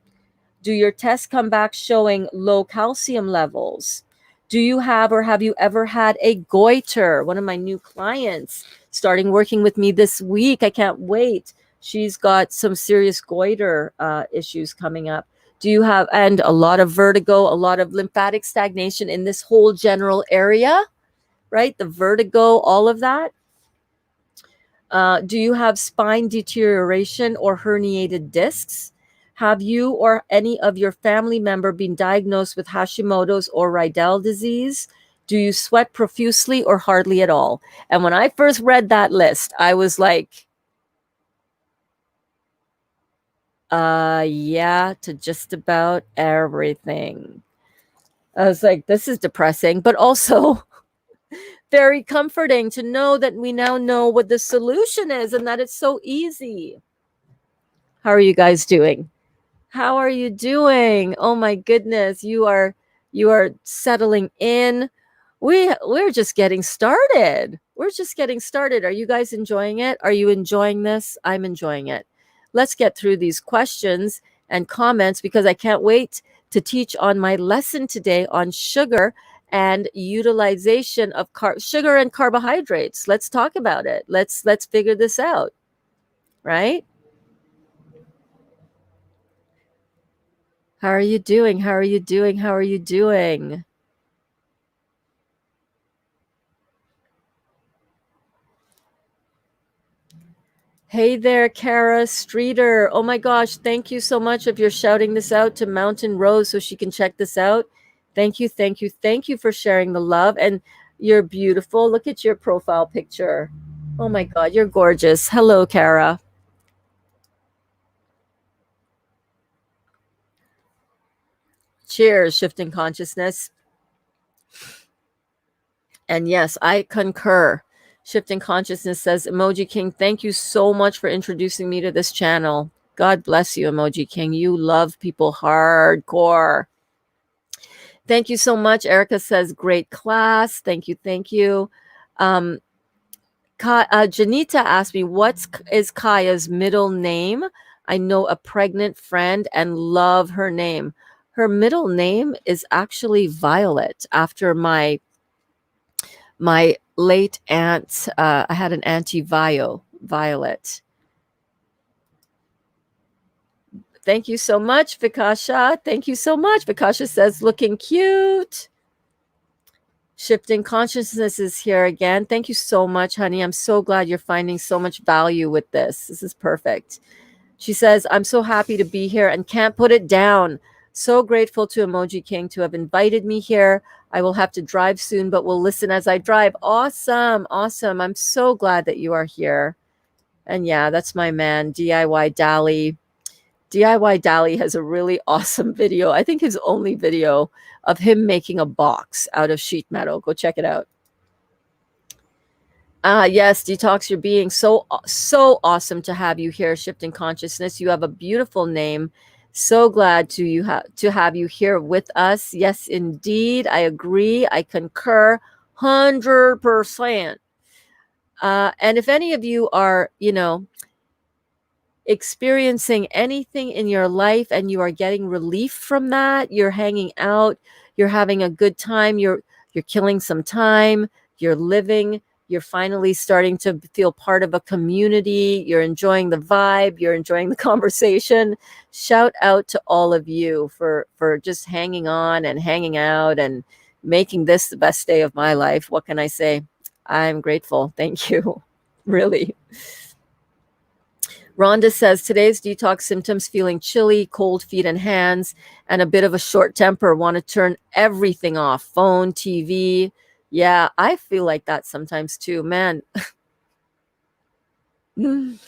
Do your tests come back showing low calcium levels? Do you have or have you ever had a goiter? One of my new clients starting working with me this week. I can't wait. She's got some serious goiter issues coming up. Do you have, and a lot of vertigo, a lot of lymphatic stagnation in this whole general area, right? The vertigo, all of that. Do you have spine deterioration or herniated discs? Have you or any of your family member been diagnosed with Hashimoto's or Rydell disease? Do you sweat profusely or hardly at all? And when I first read that list, I was like, yeah, to just about everything. I was like, this is depressing, but also very comforting to know that we now know what the solution is and that it's so easy. How are you guys doing? How are you doing? Oh my goodness, you are settling in. We're just getting started. We're just getting started. Are you guys enjoying it? Are you enjoying this? I'm enjoying it. Let's get through these questions and comments because I can't wait to teach on my lesson today on sugar and utilization of sugar and carbohydrates. Let's talk about it. Let's figure this out. Right? How are you doing? How are you doing? How are you doing? Hey there, Kara Streeter. Oh my gosh, thank you so much if you're shouting this out to Mountain Rose so she can check this out. Thank you, thank you, thank you for sharing the love. And you're beautiful. Look at your profile picture. Oh my God, you're gorgeous. Hello, Kara. Cheers, shifting consciousness. And yes, I concur. Shifting Consciousness says, Emoji King, thank you so much for introducing me to this channel. God bless you, Emoji King. You love people hardcore. Thank you so much. Erica says, great class. Thank you. Thank you. Janita asked me, what is Kaya's middle name? I know a pregnant friend and love her name. Her middle name is actually Violet, after my late aunt. I had an auntie Violet. Thank you so much, Vikasha. Thank you so much. Vikasha says, looking cute. Shifting Consciousness is here again. Thank you so much, honey. I'm so glad you're finding so much value with this. This is perfect. She says, I'm so happy to be here and can't put it down. So grateful to Emoji King to have invited me here. I will have to drive soon, but will listen as I drive. Awesome. Awesome. I'm so glad that you are here. And yeah, that's my man, DIY Dali. DIY Dali has a really awesome video. I think his only video of him making a box out of sheet metal. Go check it out. Yes, Detox Your Being. So awesome to have you here, Shifting Consciousness. You have a beautiful name. So glad to have you here with us. Yes, indeed. I agree. I concur 100%. And if any of you are, experiencing anything in your life and you are getting relief from that, you're hanging out, you're having a good time, you're killing some time, you're living, you're finally starting to feel part of a community, you're enjoying the vibe, you're enjoying the conversation. Shout out to all of you for just hanging on and hanging out and making this the best day of my life. What can I say? I'm grateful. Thank you. Really. Rhonda says, today's detox symptoms: feeling chilly, cold feet and hands, and a bit of a short temper. Want to turn everything off, phone, TV. Yeah, I feel like that sometimes too, man. Thank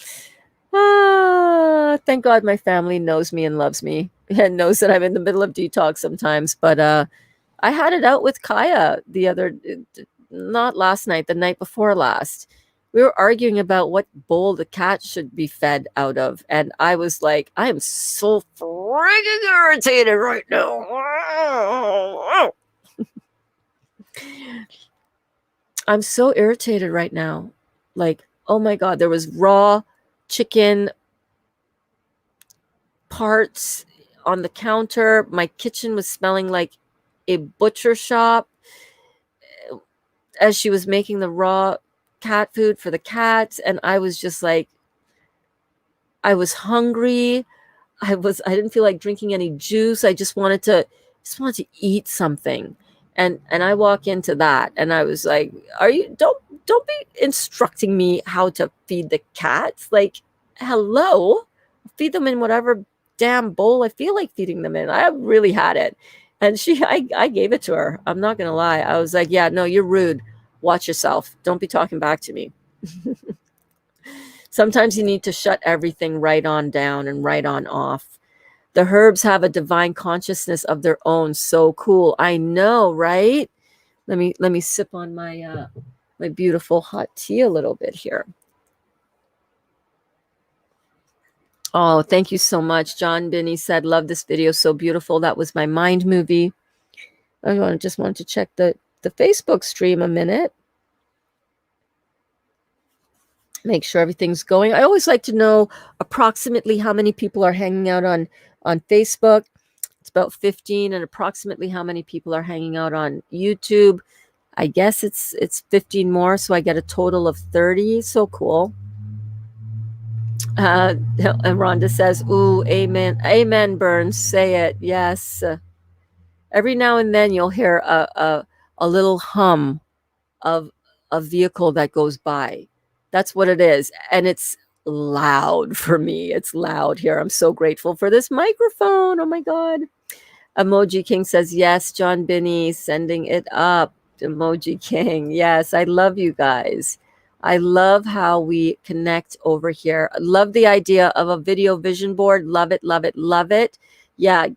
God my family knows me and loves me and knows that I'm in the middle of detox sometimes. But I had it out with Kaya not last night, the night before last. We were arguing about what bowl the cat should be fed out of. And I was like, I am so freaking irritated right now. I'm so irritated right now. Like, oh my God, there was raw chicken parts on the counter. My kitchen was smelling like a butcher shop as she was making the raw cat food for the cats. And I was just like, I was hungry. I didn't feel like drinking any juice. I just wanted to eat something. And I walk into that and I was like, don't be instructing me how to feed the cats. Like, hello, feed them in whatever damn bowl I feel like feeding them in. I really had it. And I gave it to her. I'm not going to lie. I was like, yeah, no, you're rude. Watch yourself. Don't be talking back to me. Sometimes you need to shut everything right on down and right on off. The herbs have a divine consciousness of their own. So cool. I know, right? Let me sip on my my beautiful hot tea a little bit here. Oh, thank you so much. John Binney said, love this video. So beautiful. That was my mind movie. I just wanted to check the Facebook stream a minute. Make sure everything's going. I always like to know approximately how many people are hanging out on Facebook. It's about 15, and approximately how many people are hanging out on YouTube. I guess it's 15 more, so I get a total of 30. So cool. And Rhonda says, ooh, amen. Amen, Burns. Say it. Yes. Every now and then you'll hear a little hum of a vehicle that goes by. That's what it is. And it's loud for me. It's loud here. I'm so grateful for this microphone. Oh my God. Emoji King says, yes, John Binney, sending it up. Emoji King. Yes, I love you guys. I love how we connect over here. I love the idea of a video vision board. Love it, love it, love it. Yeah,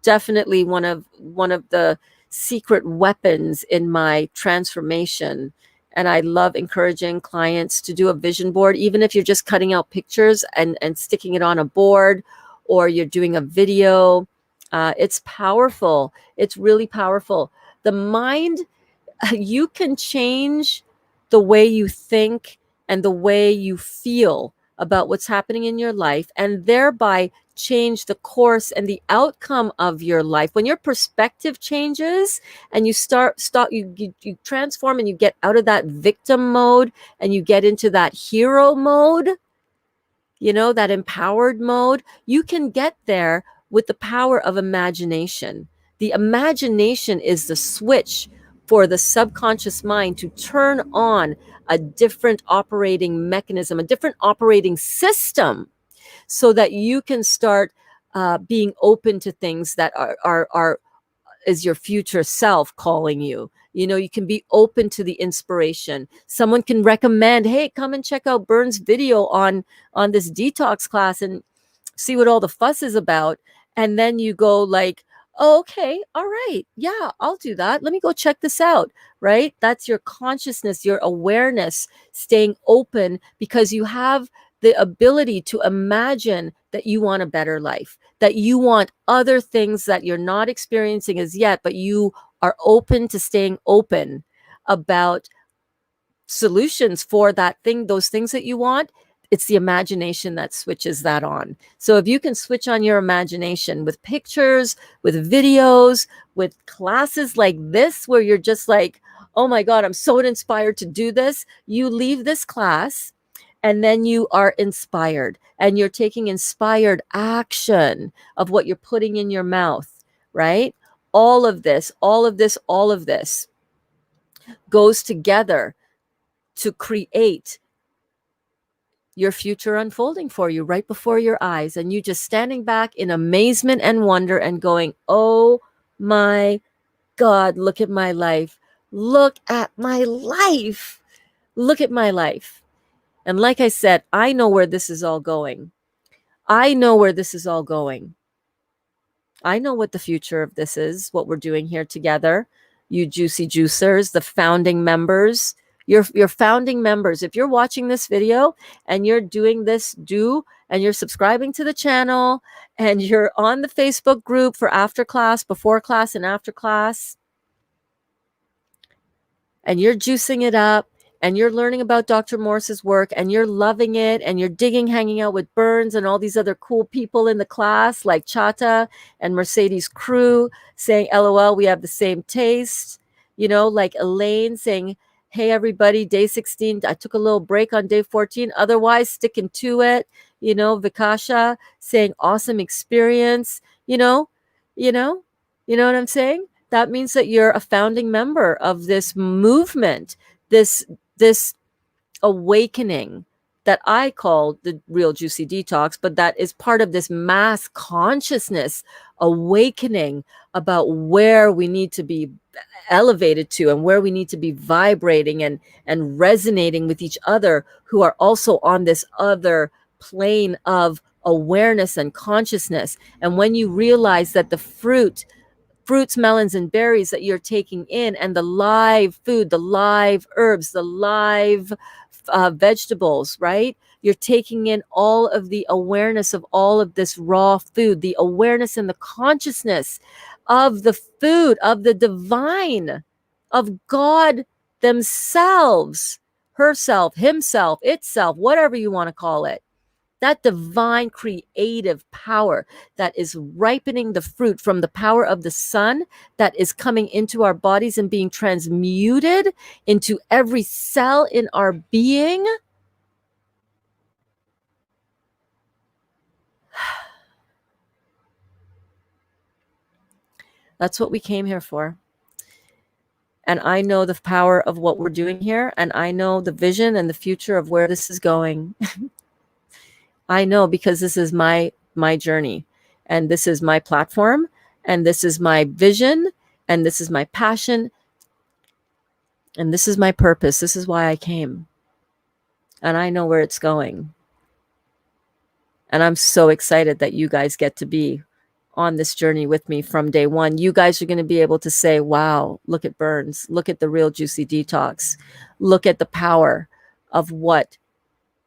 definitely one of the secret weapons in my transformation. And I love encouraging clients to do a vision board, even if you're just cutting out pictures and sticking it on a board, or you're doing a video. It's powerful. It's really powerful. The mind, you can change the way you think and the way you feel about what's happening in your life, and thereby change the course and the outcome of your life. When your perspective changes and you you transform and you get out of that victim mode and you get into that hero mode, that empowered mode, you can get there with the power of imagination. The imagination is the switch for the subconscious mind to turn on a different operating mechanism, a different operating system, so that you can start being open to things that are is your future self calling you. You know, you can be open to the inspiration. Someone can recommend, hey, come and check out Burns' video on this detox class and see what all the fuss is about. And then you go like, oh, okay, all right, yeah, I'll do that. Let me go check this out, right? That's your consciousness, your awareness, staying open, because you have the ability to imagine that you want a better life, that you want other things that you're not experiencing as yet, but you are open to staying open about solutions for that thing, those things that you want. It's the imagination that switches that on. So if you can switch on your imagination with pictures, with videos, with classes like this, where you're just like, oh my God, I'm so inspired to do this. You leave this class and then you are inspired, and you're taking inspired action of what you're putting in your mouth, right? All of this, all of this, all of this goes together to create your future unfolding for you right before your eyes, and you just standing back in amazement and wonder and going, oh my God, look at my life. Look at my life. Look at my life. And like I said, I know where this is all going. I know where this is all going. I know what the future of this is, what we're doing here together. You juicy juicers, the founding members, your founding members. If you're watching this video and you're doing this, and you're subscribing to the channel, and you're on the Facebook group for after class, before class, and after class, and you're juicing it up, and you're learning about Dr. Morse's work, and you're loving it, and you're digging, hanging out with Burns and all these other cool people in the class like Chata and Mercedes Crew saying, LOL, we have the same taste. You know, like Elaine saying, hey, everybody, day 16, I took a little break on day 14. Otherwise, sticking to it. You know, Vikasha saying, awesome experience. You know what I'm saying? That means that you're a founding member of this movement, this awakening that I call the Real Juicy Detox, but that is part of this mass consciousness awakening about where we need to be elevated to, and where we need to be vibrating and resonating with each other who are also on this other plane of awareness and consciousness. And when you realize that the fruits, melons, and berries that you're taking in, and the live food, the live herbs, the live vegetables, right? You're taking in all of the awareness of all of this raw food, the awareness and the consciousness of the food, of the divine, of God themselves, herself, himself, itself, whatever you want to call it. That divine creative power that is ripening the fruit from the power of the sun, that is coming into our bodies and being transmuted into every cell in our being. That's what we came here for. And I know the power of what we're doing here, and I know the vision and the future of where this is going. I know, because this is my journey, and this is my platform, and this is my vision, and this is my passion, and this is my purpose. This is why I came. And I know where it's going. And I'm so excited that you guys get to be on this journey with me from day one. You guys are going to be able to say, wow, look at Burns. Look at the Real Juicy Detox. Look at the power of what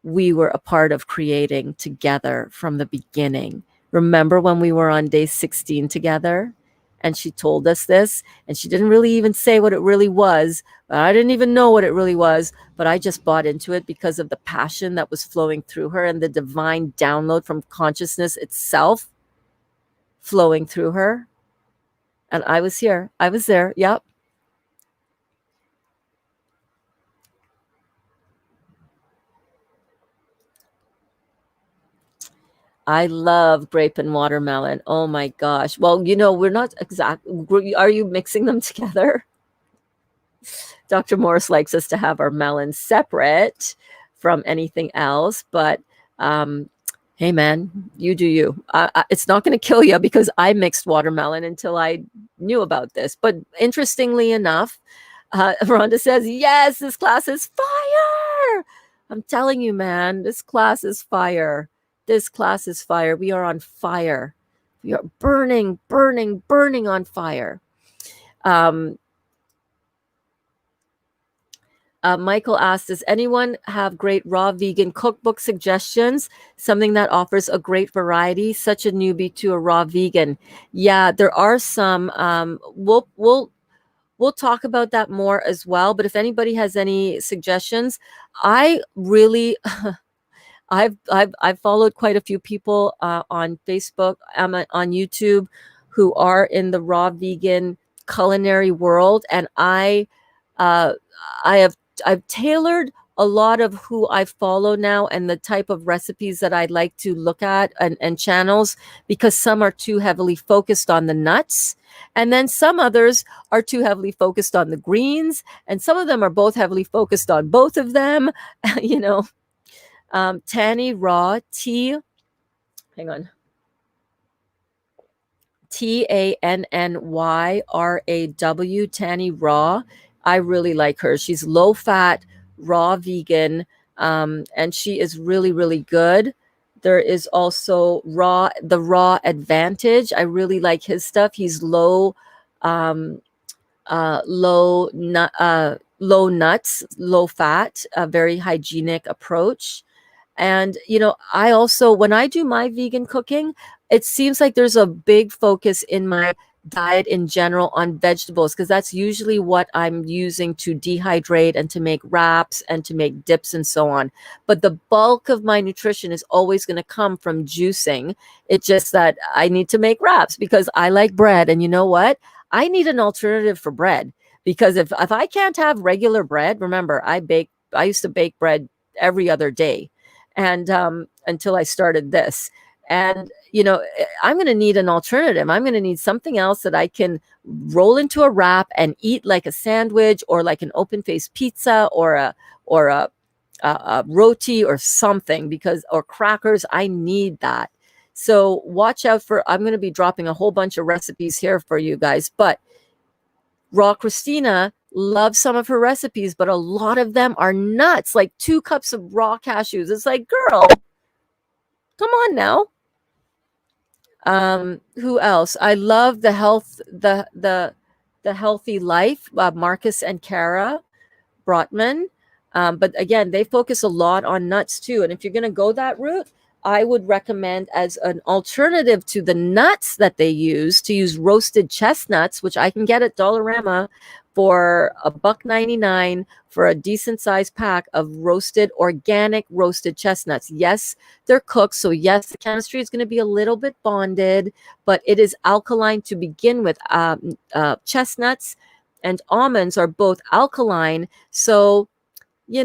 we were a part of creating together from the beginning. Remember when we were on day 16 together, and she told us this, and she didn't really even say what it really was, but I didn't even know what it really was, but I just bought into it because of the passion that was flowing through her, and the divine download from consciousness itself flowing through her. And I was here. I was there. Yep. I love grape and watermelon. Oh my gosh. Well, you know, we're not exactly, are you mixing them together? Dr. Morse likes us to have our melons separate from anything else, but hey, Hey man, you do you. It's not going to kill you because I mixed watermelon until I knew about this. But interestingly enough, Rhonda says, yes, this class is fire. I'm telling you, man, this class is fire. This class is fire. We are on fire. We are burning, burning, burning on fire. Michael asked, does anyone have great raw vegan cookbook suggestions? Something that offers a great variety, such a newbie to a raw vegan. Yeah, there are some. We'll talk about that more as well. But if anybody has any suggestions, I really I've followed quite a few people on Facebook, on YouTube, who are in the raw vegan culinary world, and uh, I have I've tailored a lot of who I follow now and the type of recipes that I'd like to look at and channels, because some are too heavily focused on the nuts, and then some others are too heavily focused on the greens, and some of them are both heavily focused on both of them. you know Tanny Raw, hang on, TANNYRAW, Tanny Raw. I really like her. She's low fat, raw vegan, and she is really, really good. There is also the Raw Advantage. I really like his stuff. He's low nuts, low fat, a very hygienic approach. And, I also, when I do my vegan cooking, it seems like there's a big focus in my diet in general on vegetables, because that's usually what I'm using to dehydrate and to make wraps and to make dips and so on. But the bulk of my nutrition is always going to come from juicing. It's just that I need to make wraps because I like bread. And you know what? I need an alternative for bread, because if I can't have regular bread, remember, I used to bake bread every other day, and until I started this. And I'm going to need an alternative. I'm going to need something else that I can roll into a wrap and eat like a sandwich, or like an open faced pizza, or a roti or something, or crackers. I need that. So watch out for, I'm going to be dropping a whole bunch of recipes here for you guys. But Raw Christina loves some of her recipes, but a lot of them are nuts, like 2 cups of raw cashews. It's like, girl, come on now. Who else? I love the healthy life, Marcus and Kara Brotman. But again, they focus a lot on nuts too. And if you're going to go that route, I would recommend, as an alternative to the nuts that they use, to use roasted chestnuts, which I can get at Dollarama for $1.99 for a decent sized pack of organic roasted chestnuts. Yes, they're cooked. So yes, the chemistry is going to be a little bit bonded, but it is alkaline to begin with. Chestnuts and almonds are both alkaline. So, you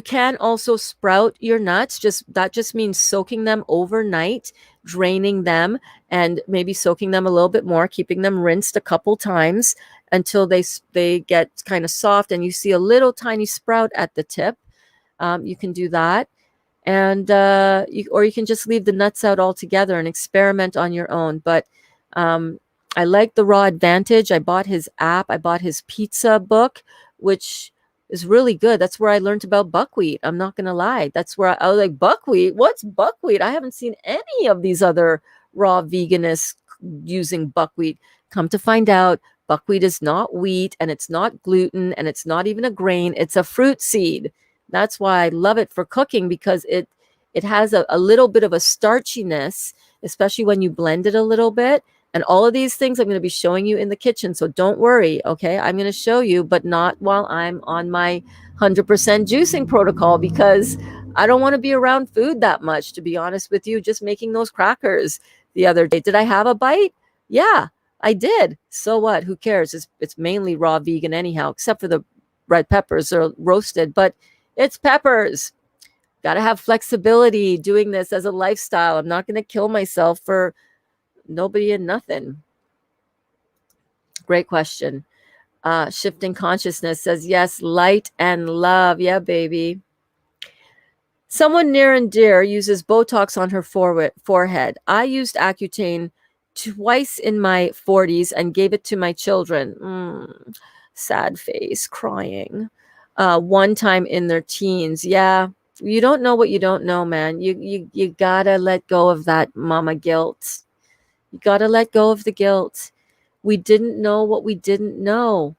can also sprout your nuts. That just means soaking them overnight, draining them, and maybe soaking them a little bit more, keeping them rinsed a couple times until they get kind of soft and you see a little tiny sprout at the tip. You can do that. And or you can just leave the nuts out altogether and experiment on your own. But I like the Raw Advantage. I bought his app. I bought his pizza book, which is really good. That's where I learned about buckwheat. I'm not going to lie. That's where I was like, buckwheat? What's buckwheat? I haven't seen any of these other raw veganists using buckwheat. Come to find out, buckwheat is not wheat, and it's not gluten, and it's not even a grain. It's a fruit seed. That's why I love it for cooking, because it has a little bit of a starchiness, especially when you blend it a little bit. And all of these things I'm going to be showing you in the kitchen. So don't worry. Okay. I'm going to show you, but not while I'm on my 100% juicing protocol, because I don't want to be around food that much, to be honest with you. Just making those crackers the other day. Did I have a bite? Yeah, I did. So what? Who cares? It's mainly raw vegan anyhow, except for the red peppers are roasted, but it's peppers. Got to have flexibility doing this as a lifestyle. I'm not going to kill myself for nobody and nothing. Great question. Shifting Consciousness says, yes, light and love. Yeah, baby. Someone near and dear uses Botox on her forehead. I used Accutane twice in my 40s and gave it to my children. Sad face, crying. One time in their teens. Yeah, you don't know what you don't know, man. You gotta let go of that mama guilt. You gotta let go of the guilt. We didn't know what we didn't know.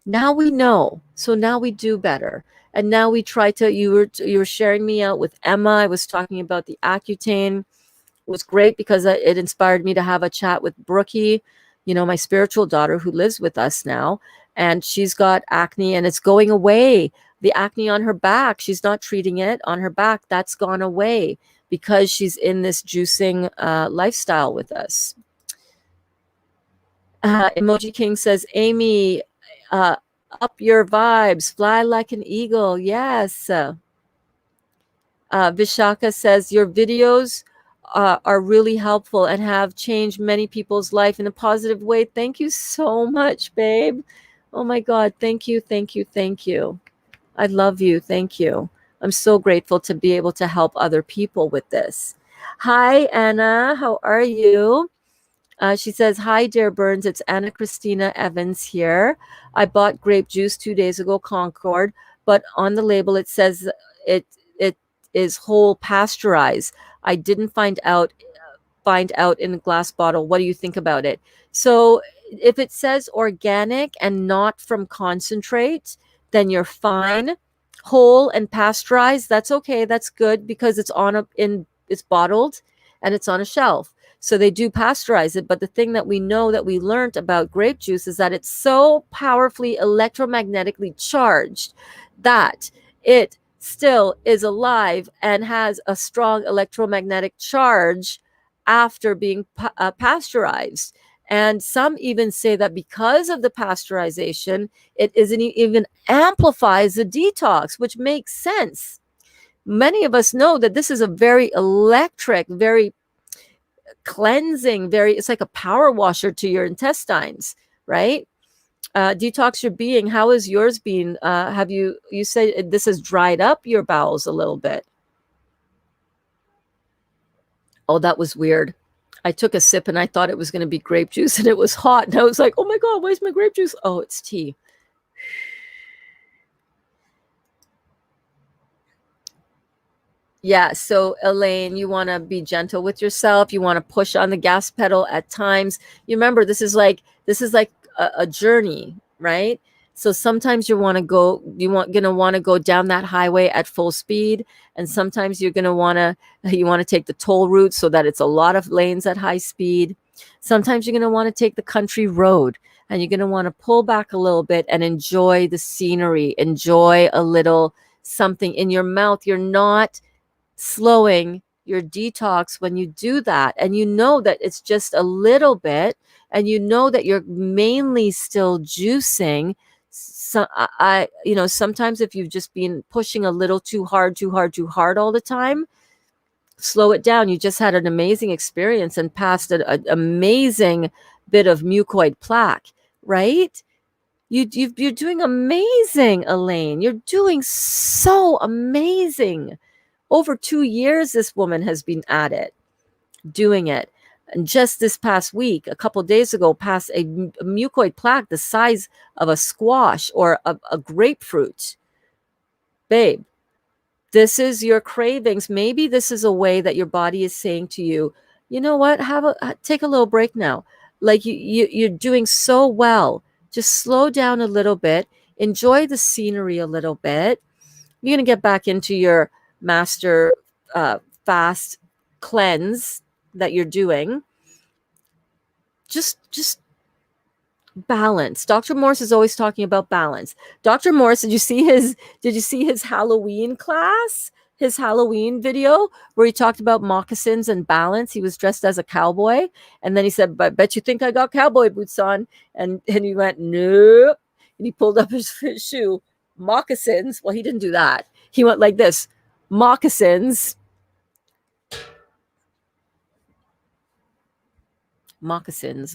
Now we know. So now we do better. And now we try to, you were sharing me out with Emma. I was talking about the Accutane. It was great because it inspired me to have a chat with Brookie, my spiritual daughter who lives with us now. And she's got acne and it's going away. The acne on her back, she's not treating it on her back. That's gone away because she's in this juicing lifestyle with us. Emoji King says, Amy, uh, up your vibes, fly like an eagle. Yes. Vishaka says, your videos are really helpful and have changed many people's life in a positive way. Thank you so much, babe. Oh my God. Thank you. Thank you. Thank you. I love you. Thank you. I'm so grateful to be able to help other people with this. Hi, Anna. How are you? She says, hi, dear Burns. It's Anna Christina Evans here. I bought grape juice 2 days ago, Concord, but on the label it says it is whole pasteurized. I didn't find out in a glass bottle. What do you think about it? So if it says organic and not from concentrate, then you're fine. Whole and pasteurized, that's okay. That's good because it's bottled and it's on a shelf. So they do pasteurize it. But the thing that we know that we learned about grape juice is that it's so powerfully electromagnetically charged that it still is alive and has a strong electromagnetic charge after being pasteurized. And some even say that because of the pasteurization, it isn't even amplifies the detox, which makes sense. Many of us know that this is a very electric, very cleansing, it's like a power washer to your intestines, right? Detox your being. How has yours been? You said this has dried up your bowels a little bit. Oh, that was weird. I took a sip and I thought it was going to be grape juice and it was hot. And I was like, oh my God, where's my grape juice? Oh, it's tea. Yeah. So Elaine, you want to be gentle with yourself. You want to push on the gas pedal at times. You remember, this is like a journey, right? So sometimes you want to go down that highway at full speed. And sometimes you want to take the toll route so that it's a lot of lanes at high speed. Sometimes you're going to want to take the country road and you're going to want to pull back a little bit and enjoy the scenery, enjoy a little something in your mouth. You're not slowing your detox when you do that. And you know that it's just a little bit, and you know that you're mainly still juicing. So sometimes if you've just been pushing a little too hard all the time, slow it down. You just had an amazing experience and passed an amazing bit of mucoid plaque, right? You're doing amazing, Elaine. You're doing so amazing. Over 2 years, this woman has been at it, doing it. And just this past week, a couple of days ago, passed a mucoid plaque the size of a squash or a grapefruit. Babe, this is your cravings. Maybe this is a way that your body is saying to you, you know what, take a little break now. Like you're doing so well. Just slow down a little bit. Enjoy the scenery a little bit. You're going to get back into your master fast cleanse that you're doing. Just balance. Dr. Morse is always talking about balance. Dr. Morse, did you see his Halloween class? His Halloween video where he talked about moccasins and balance. He was dressed as a cowboy. And then he said, but bet you think I got cowboy boots on. And he went, nope. And he pulled up his shoe. Moccasins. Well, he didn't do that. He went like this. Moccasins,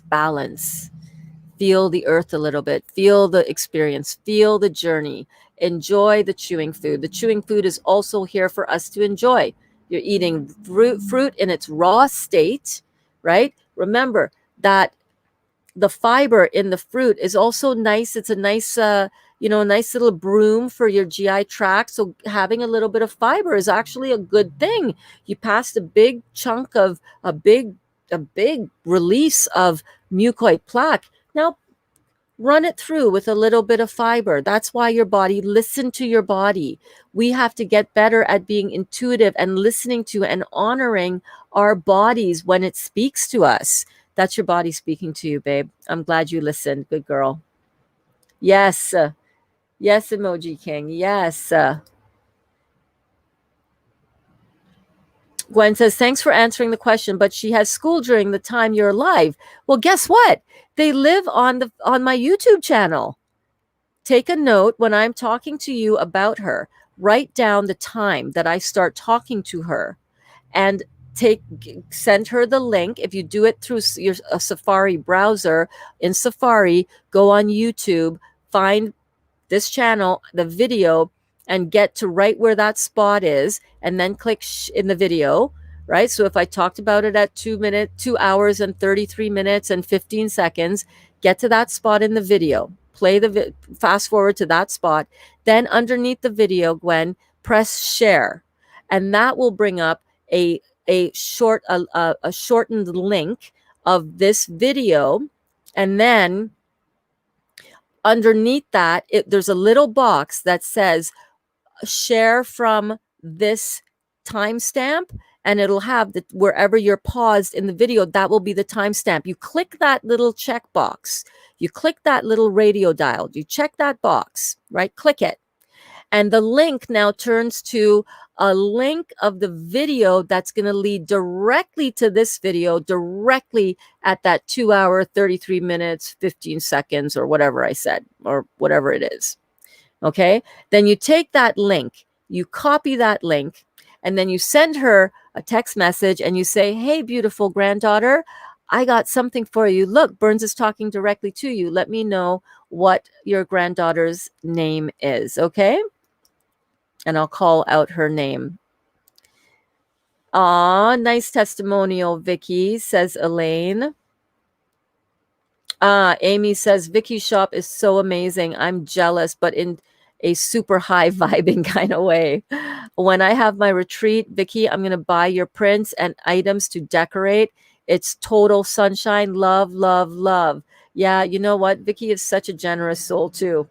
balance. Feel the earth a little bit. Feel the experience. Feel the journey. enjoy the chewing food. The chewing food is also here for us to enjoy. You're eating fruit in its raw state, right? Remember that the fiber in the fruit is also nice. It's a nice, nice little broom for your GI tract. So having a little bit of fiber is actually a good thing. You passed a big chunk of a big release of mucoid plaque. Now run it through with a little bit of fiber. That's why your body, listen to your body. We have to get better at being intuitive and listening to and honoring our bodies when it speaks to us. That's your body speaking to you, babe. I'm glad you listened. Good girl. Yes. Yes, Emoji King. Yes. Gwen says, thanks for answering the question, but she has school during the time you're live. Well, guess what? They live on my YouTube channel. Take a note when I'm talking to you about her. Write down the time that I start talking to her and send her the link. If you do it through your Safari browser, in Safari, go on YouTube, find this channel, the video, and get to right where that spot is, and then click in the video, right? So if I talked about it at 2 hours and 33 minutes and 15 seconds, get to that spot in the video, fast forward to that spot. Then underneath the video, Gwen, press share, and that will bring up a shortened link of this video. And then underneath that, there's a little box that says share from this timestamp, and it'll have wherever you're paused in the video, that will be the timestamp. You click that little checkbox, you click that little radio dial, you check that box, right? Click it. And the link now turns to a link of the video that's going to lead directly to this video, directly at that 2 hour, 33 minutes, 15 seconds, or whatever I said, or whatever it is. Okay. Then you take that link, you copy that link, and then you send her a text message and you say, hey, beautiful granddaughter, I got something for you. Look, Burns is talking directly to you. Let me know what your granddaughter's name is. Okay. And I'll call out her name. Aw, nice testimonial, Vicky, says Elaine. Amy says, Vicky's shop is so amazing. I'm jealous, but in a super high vibing kind of way. When I have my retreat, Vicky, I'm going to buy your prints and items to decorate. It's total sunshine. Love, love, love. Yeah, you know what? Vicky is such a generous soul too.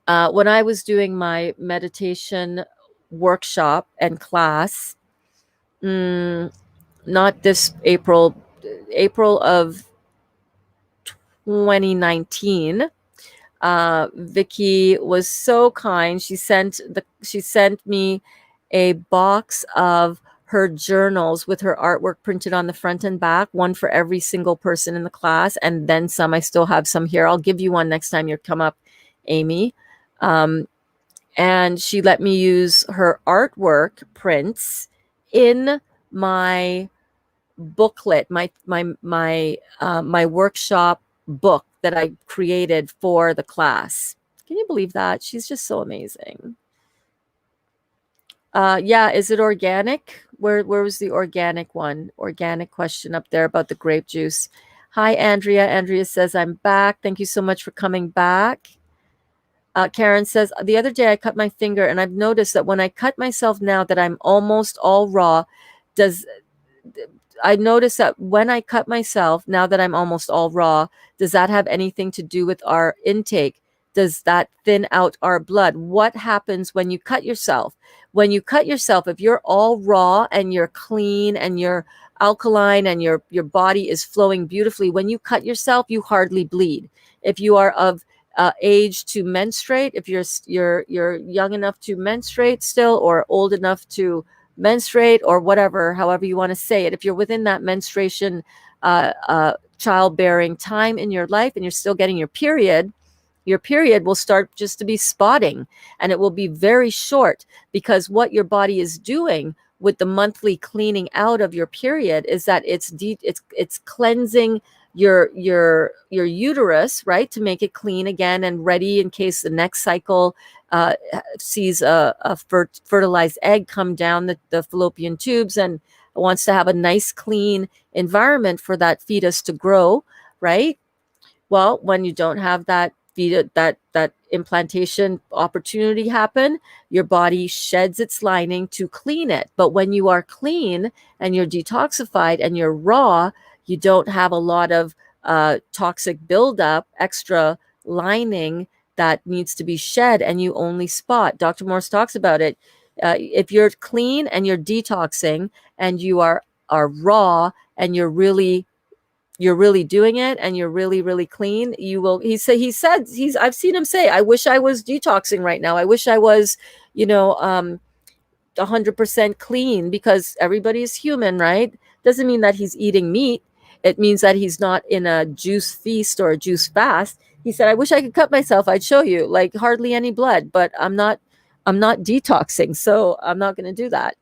When I was doing my meditation workshop and class, not this April of 2019, Vicky was so kind. She sent me a box of her journals with her artwork printed on the front and back, one for every single person in the class, and then some. I still have some here. I'll give you one next time you come up, Amy. And she let me use her artwork prints in my booklet, my workshop book that I created for the class. Can you believe that? She's just so amazing. Yeah, is it organic? Where was the organic one? Organic question up there about the grape juice. Hi, Andrea. Andrea says, I'm back. Thank you so much for coming back. Karen says, the other day I cut my finger, and I've noticed that when I cut myself now that I'm almost all raw, I notice that when I cut myself, now that I'm almost all raw, does that have anything to do with our intake? Does that thin out our blood? What happens when you cut yourself? When you cut yourself, if you're all raw and you're clean and you're alkaline and your body is flowing beautifully, when you cut yourself, you hardly bleed. If you are of age to menstruate, if you're young enough to menstruate still, or old enough to menstruate, or whatever, however you want to say it, if you're within that menstruation childbearing time in your life and you're still getting your period will start just to be spotting, and it will be very short, because what your body is doing with the monthly cleaning out of your period is that it's cleansing your uterus, right, to make it clean again and ready in case the next cycle sees a fertilized egg come down the fallopian tubes and wants to have a nice clean environment for that fetus to grow, right? Well, when you don't have that that implantation opportunity happen, your body sheds its lining to clean it. But when you are clean and you're detoxified and you're raw, you don't have a lot of toxic buildup, extra lining that needs to be shed, and you only spot. Dr. Morse talks about it. If you're clean and you're detoxing and you are raw and you're really doing it and you're really clean, you will, I've seen him say, I wish I was detoxing right now. I wish I was, 100% clean, because everybody is human, right? Doesn't mean that he's eating meat. It means that he's not in a juice feast or a juice fast. He said, I wish I could cut myself. I'd show you, like, hardly any blood, but I'm not detoxing. So I'm not going to do that.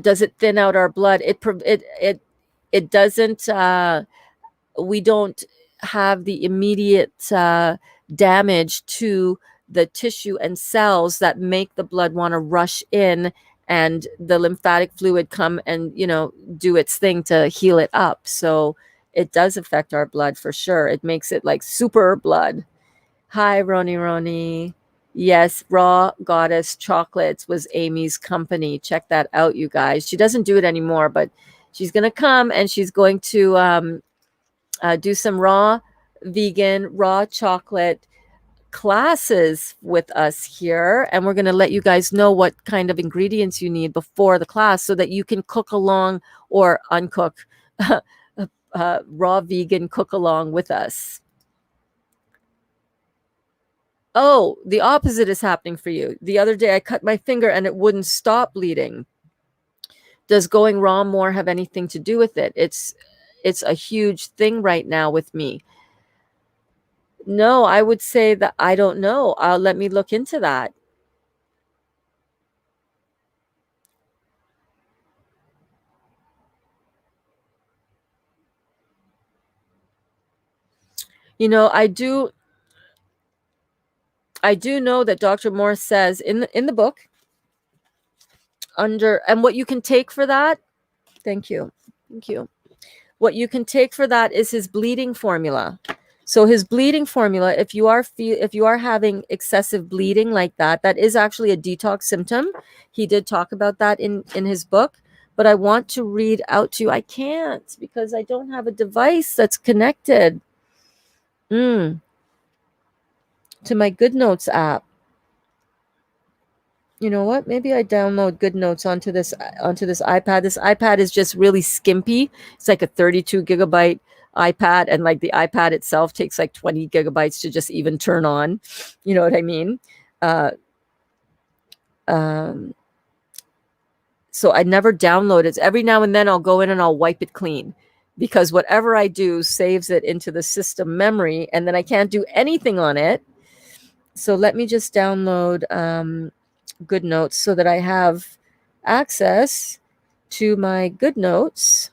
Does it thin out our blood? It doesn't. We don't have the immediate damage to the tissue and cells that make the blood want to rush in and the lymphatic fluid come and do its thing to heal it up. So it does affect our blood for sure. It makes it like super blood. Hi, Roni. Yes, Raw Goddess Chocolates was Amy's company. Check that out, you guys. She doesn't do it anymore, but she's going to come and she's going to do some vegan raw chocolate classes with us here. And we're going to let you guys know what kind of ingredients you need before the class so that you can cook along or uncook raw vegan cook along with us. Oh, the opposite is happening for you. The other day I cut my finger and it wouldn't stop bleeding. Does going raw more have anything to do with it? It's a huge thing right now with me. No, I would say that I don't know. Let me look into that. I do know that Dr. Morse says in the book and what you can take for that. Thank you. What you can take for that is his bleeding formula. So his bleeding formula, if you are having excessive bleeding like that is actually a detox symptom. He did talk about that in his book, but I want to read out to you. I can't because I don't have a device that's connected to my GoodNotes app. You know what? Maybe I download GoodNotes onto this iPad. This iPad is just really skimpy. It's like a 32 gigabyte iPad, and like the iPad itself takes like 20 gigabytes to just even turn on. You know what I mean? So I never download it. Every now and then I'll go in and I'll wipe it clean, because whatever I do saves it into the system memory, and then I can't do anything on it. So let me just download GoodNotes so that I have access to my GoodNotes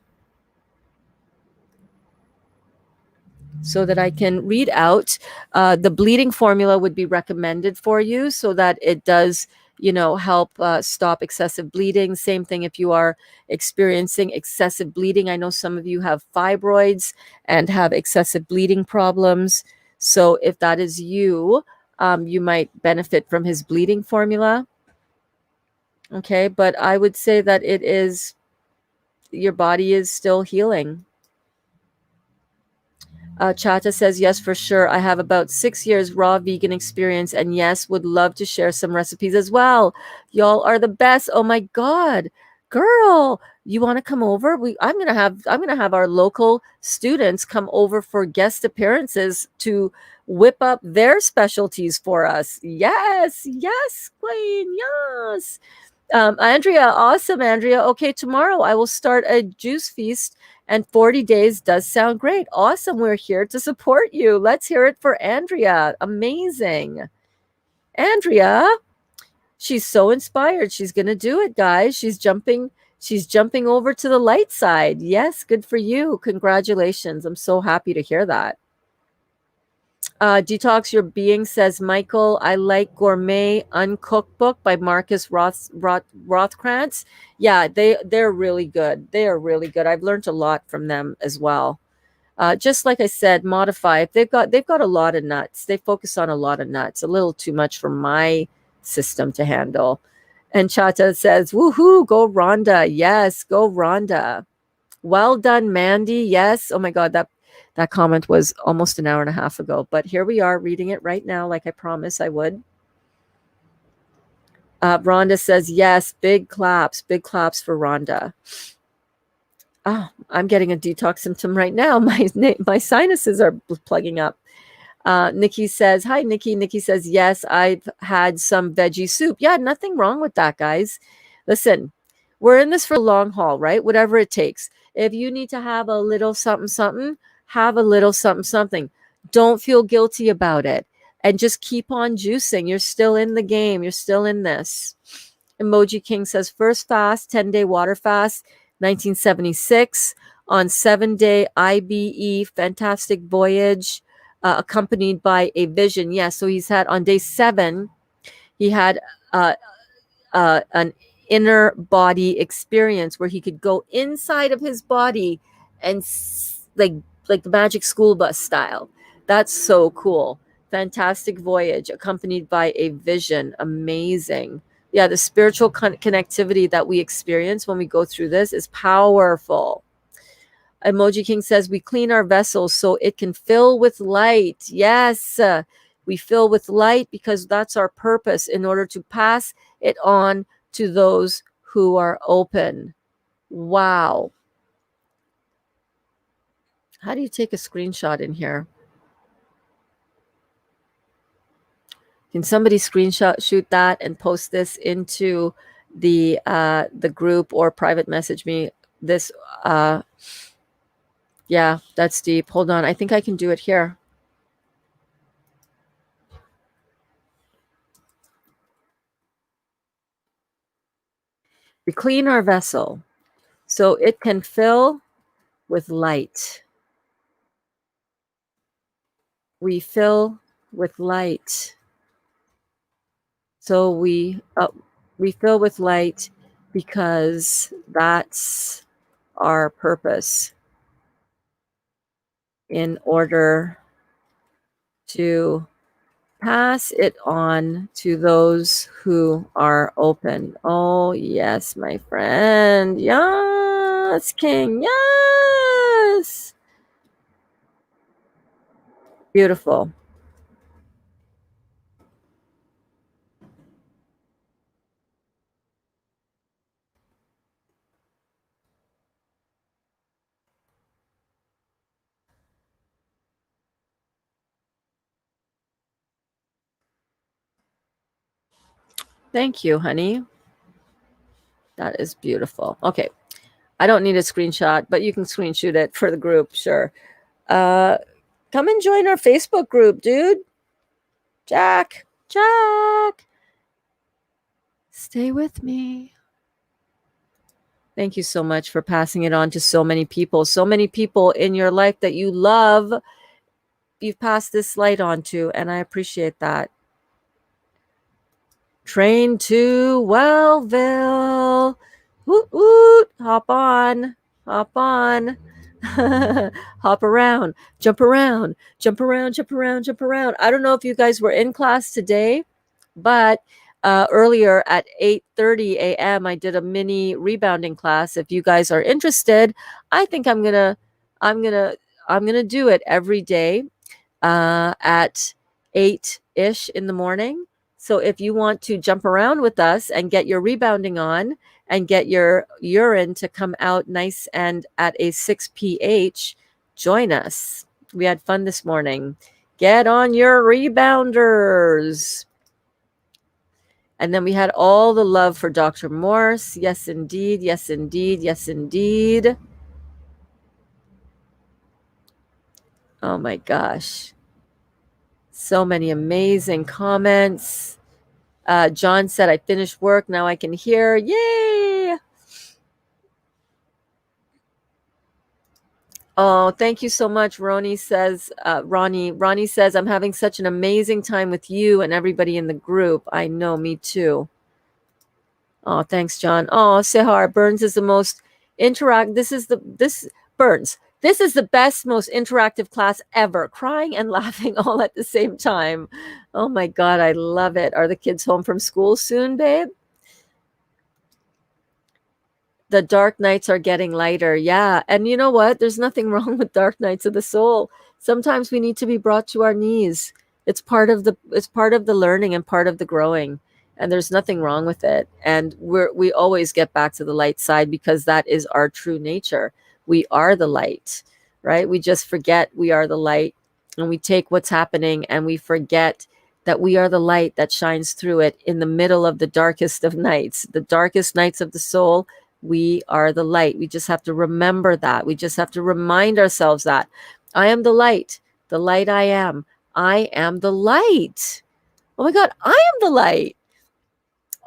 so that I can read out. The bleeding formula would be recommended for you so that it does, help stop excessive bleeding. Same thing if you are experiencing excessive bleeding. I know some of you have fibroids and have excessive bleeding problems. So if that is you, you might benefit from his bleeding formula. Okay, but I would say that your body is still healing. Chata says, yes, for sure. I have about 6 years raw vegan experience, and yes, would love to share some recipes as well. Y'all are the best. Oh my God, girl, you want to come over? I'm gonna have our local students come over for guest appearances to whip up their specialties for us. Yes, Queen, yes. Andrea, awesome, Andrea. Okay, tomorrow I will start a juice feast, and 40 days does sound great. Awesome. We're here to support you. Let's hear it for Andrea. Amazing. Andrea, she's so inspired. She's going to do it, guys. She's jumping She's jumping over to the light side. Yes, good for you. Congratulations. I'm so happy to hear that. Detox Your Being says, Michael, I like Gourmet Uncooked Book by Marcus Rothkrantz. Yeah, they're really good. They are really good. I've learned a lot from them as well. Just like I said, Modify. They've got a lot of nuts. They focus on a lot of nuts. A little too much for my system to handle. And Chata says, woohoo, go Rhonda. Yes, go Rhonda. Well done, Mandy. Yes. Oh my God, that comment was almost an hour and a half ago, but here we are reading it right now, like I promised I would. Rhonda says, yes, big claps for Rhonda. Oh, I'm getting a detox symptom right now. My sinuses are plugging up. Nikki says, hi, Nikki. Nikki says, yes, I've had some veggie soup. Yeah, nothing wrong with that, guys. Listen, we're in this for the long haul, right? Whatever it takes. If you need to have a little something, something, have a little something, something. Don't feel guilty about it. And just keep on juicing. You're still in the game. You're still in this. Emoji King says, first fast, 10-day water fast, 1976. On 7-day IBE, fantastic voyage, accompanied by a vision. Yes, so he's had on day 7, he had an inner body experience where he could go inside of his body and like the Magic School Bus style. That's so cool. Fantastic voyage accompanied by a vision. Amazing. Yeah, the spiritual connectivity that we experience when we go through this is powerful. Emoji King says, we clean our vessels so it can fill with light. Yes, we fill with light because that's our purpose, in order to pass it on to those who are open. Wow. How do you take a screenshot in here? Can somebody shoot that and post this into the group, or private message me this? Yeah, that's deep. Hold on. I think I can do it here. We clean our vessel so it can fill with light. We fill with light. So we fill with light because that's our purpose, in order to pass it on to those who are open. Oh, yes, my friend. Yes, King. Yes. Beautiful. Thank you, honey. That is beautiful. Okay. I don't need a screenshot, but you can screenshot it for the group. Sure. Come and join our Facebook group, dude. Jack. Stay with me. Thank you so much for passing it on to so many people. So many people in your life that you love, you've passed this light on to, and I appreciate that. Train to Wellville. Woot woot. Hop on. Hop around. Jump around. I don't know if you guys were in class today, but earlier at 8:30 a.m. I did a mini rebounding class. If you guys are interested, I think I'm gonna do it every day at 8-ish in the morning. So if you want to jump around with us and get your rebounding on and get your urine to come out nice and at a 6 pH, join us. We had fun this morning. Get on your rebounders. And then we had all the love for Dr. Morse. Yes, indeed. Yes, indeed. Yes, indeed. Oh my gosh. So many amazing comments. John said, I finished work. Now I can hear. Yay. Oh, thank you so much. Ronnie says, I'm having such an amazing time with you and everybody in the group. I know, me too. Oh, thanks, John. Oh, Sehar, Burns is the most Burns. This is the best, most interactive class ever. Crying and laughing all at the same time. Oh my God, I love it. Are the kids home from school soon, babe? The dark nights are getting lighter. Yeah. And you know what? There's nothing wrong with dark nights of the soul. Sometimes we need to be brought to our knees. It's part of the learning and part of the growing. And there's nothing wrong with it. And we always get back to the light side because that is our true nature. We are the light, right? We just forget we are the light, and we take what's happening and we forget that we are the light that shines through it in the middle of the darkest of nights, the darkest nights of the soul. We are the light. We just have to remember that. We just have to remind ourselves that I am the light I am. I am the light. Oh my God, I am the light.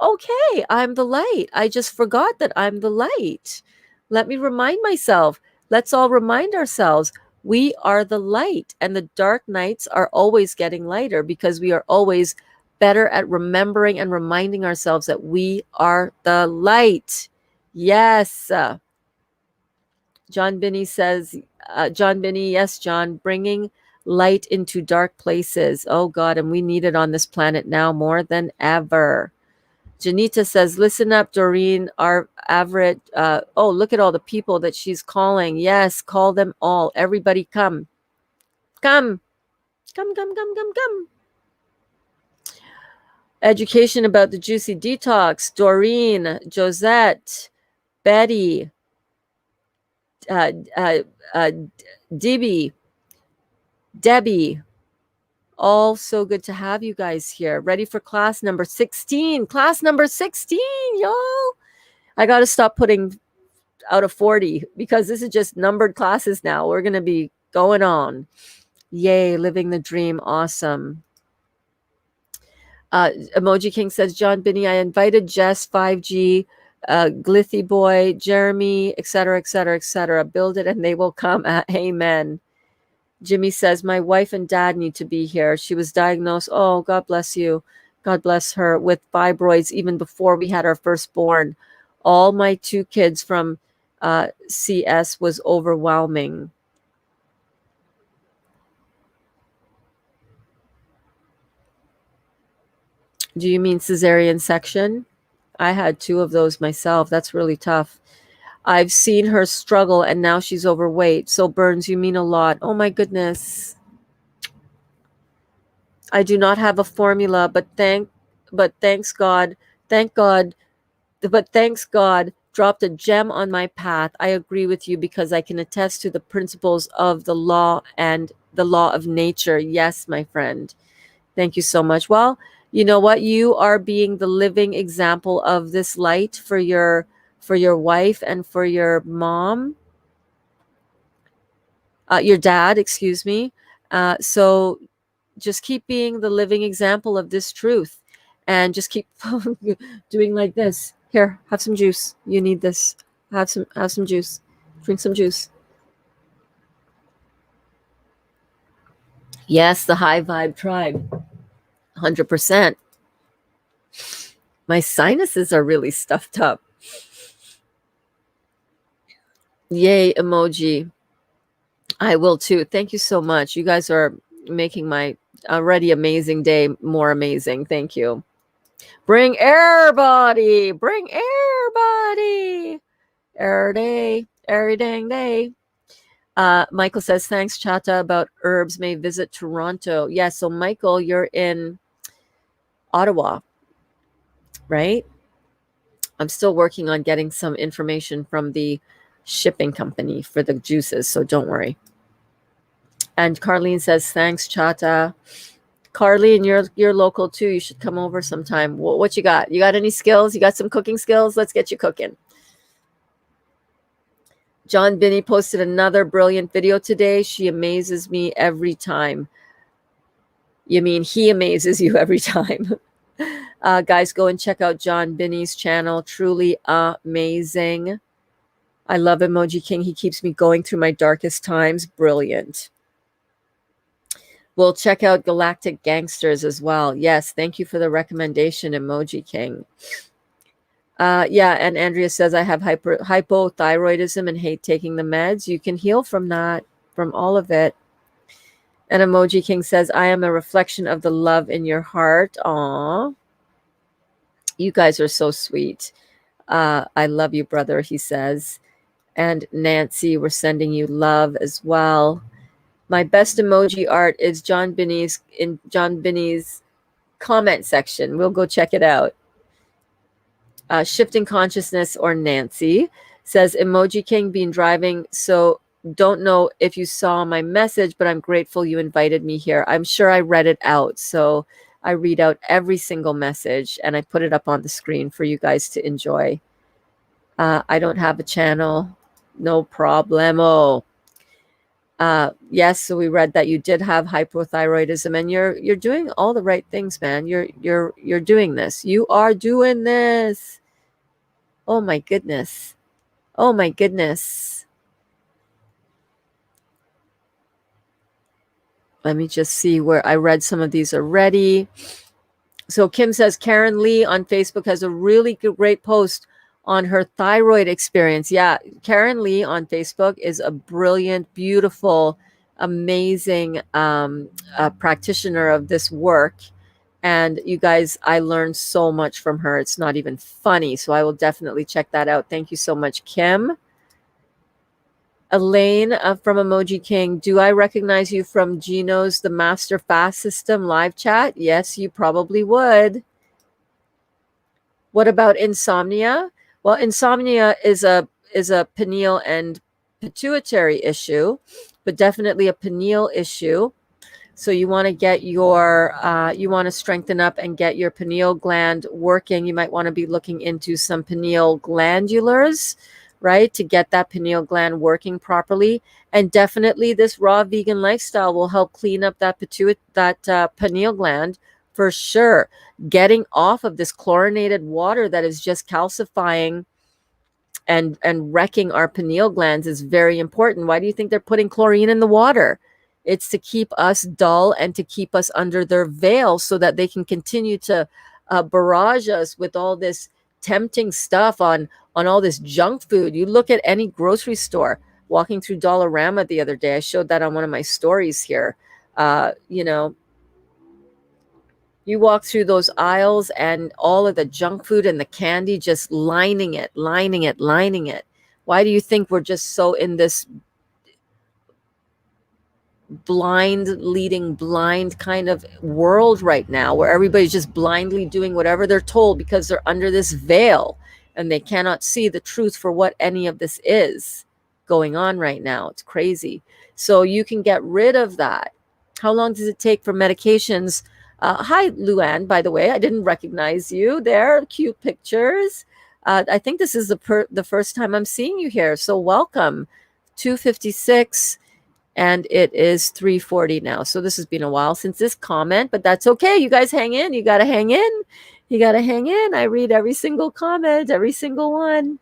Okay, I'm the light. I just forgot that I'm the light. Let me remind myself. Let's all remind ourselves we are the light, and the dark nights are always getting lighter because we are always better at remembering and reminding ourselves that we are the light. Yes. John Binney says, John Binney, yes, John, bringing light into dark places. Oh God, and we need it on this planet now more than ever. Janita says, listen up, Doreen, our average. Oh, look at all the people that she's calling. Yes, call them all. Everybody come. Come. Come, come, come, come, come. Education about the juicy detox. Doreen, Josette, Betty, uh, uh, uh, Debbie, all so good to have you guys here. Ready for class number 16. Class number 16, y'all. I got to stop putting out of 40 because this is just numbered classes now. We're going to be going on. Yay, living the dream. Awesome. Emoji King says, John Binney, I invited Jess, 5G, Glithy Boy, Jeremy, etc., etc., etc. Build it and they will come. Amen. Jimmy says, my wife and dad need to be here. She was diagnosed, oh, God bless you. God bless her, with fibroids even before we had our firstborn. All my 2 kids from CS was overwhelming. Do you mean cesarean section? I had 2 of those myself. That's really tough. I've seen her struggle and now she's overweight. So Burns, you mean a lot. Oh my goodness. I do not have a formula, but thanks God, thanks God dropped a gem on my path. I agree with you because I can attest to the principles of the law and the law of nature. Yes, my friend. Thank you so much. Well, you know what? You are being the living example of this light for your wife and for your mom, your dad, excuse me. So just keep being the living example of this truth, and just keep doing like this. Here, have some juice. You need this. Have some juice. Drink some juice. Yes, the high vibe tribe. 100%. My sinuses are really stuffed up. Yay, emoji. I will too. Thank you so much. You guys are making my already amazing day more amazing. Thank you. Bring everybody. Bring everybody. Every day. Every dang day. Michael says, thanks, Chata, about herbs. May visit Toronto. Yeah, so Michael, you're in Ottawa, right? I'm still working on getting some information from the shipping company for the juices, so don't worry. And Carlene says, thanks, Chata. Carlene, you're local too. You should come over sometime. What you got? You got any skills? You got some cooking skills? Let's get you cooking. John Binney posted another brilliant video today. She amazes me every time. You mean he amazes you every time. Guys, go and check out John Binney's channel. Truly amazing. I love Emoji King. He keeps me going through my darkest times. Brilliant. We'll check out Galactic Gangsters as well. Yes, thank you for the recommendation, Emoji King. Yeah, and Andrea says, I have hypothyroidism and hate taking the meds. You can heal from that, from all of it. And Emoji King says, I am a reflection of the love in your heart. Aw. You guys are so sweet. I love you, brother, he says. And Nancy, we're sending you love as well. My best emoji art is John Binney's comment section. We'll go check it out. Shifting Consciousness or Nancy says, Emoji King, been driving, so don't know if you saw my message, but I'm grateful you invited me here. I'm sure I read it out. So I read out every single message and I put it up on the screen for you guys to enjoy. I don't have a channel. No problemo. Yes, so we read that you did have hypothyroidism, and you're doing all the right things, man. You're doing this. You are doing this. Oh my goodness. Oh my goodness. Let me just see where I read some of these already. So Kim says Karen Lee on Facebook has a really great post on her thyroid experience. Yeah, Karen Lee on Facebook is a brilliant, beautiful, amazing practitioner of this work. And you guys, I learned so much from her. It's not even funny. So I will definitely check that out. Thank you so much, Kim. Elaine from Emoji King, do I recognize you from Gino's The Master Fast System live chat? Yes, you probably would. What about insomnia? Well, insomnia is a pineal and pituitary issue, but definitely a pineal issue. So you want to get your, you want to strengthen up and get your pineal gland working. You might want to be looking into some pineal glandulars, right, to get that pineal gland working properly. And definitely this raw vegan lifestyle will help clean up that pineal gland for sure. Getting off of this chlorinated water that is just calcifying and wrecking our pineal glands is very important. Why do you think they're putting chlorine in the water? It's to keep us dull and to keep us under their veil so that they can continue to barrage us with all this tempting stuff on all this junk food. You look at any grocery store. Walking through Dollarama the other day, I showed that on one of my stories here. You know, you walk through those aisles and all of the junk food and the candy just lining it. Why do you think we're just so in this leading blind kind of world right now, where everybody's just blindly doing whatever they're told because they're under this veil and they cannot see the truth for what any of this is going on right now? It's crazy. So you can get rid of that. How long does it take for medications? Hi, Luann, by the way. I didn't recognize you there. Cute pictures. I think this is the first time I'm seeing you here. So welcome. 256. And it is 3:40 now. So this has been a while since this comment, but that's okay. You guys hang in. You got to hang in. You got to hang in. I read every single comment, every single one.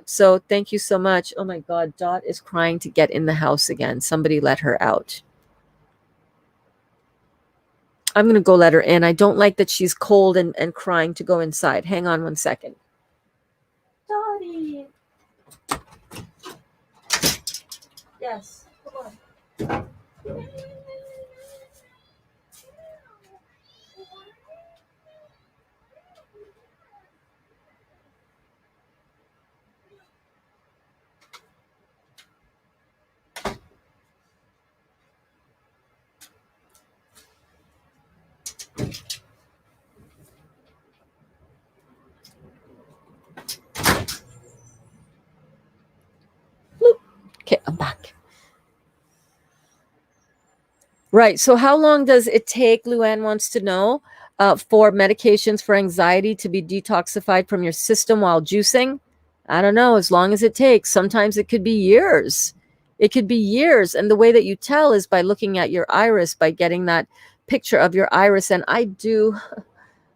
So thank you so much. Oh my God, Dot is crying to get in the house again. Somebody let her out. I'm going to go let her in. I don't like that she's cold and crying to go inside. Hang on one second. Dottie. Yes, come on. Okay, I'm back. Right. So how long does it take, Luann wants to know, for medications for anxiety to be detoxified from your system while juicing? I don't know, as long as it takes. Sometimes it could be years. It could be years. And the way that you tell is by looking at your iris, by getting that picture of your iris. And I do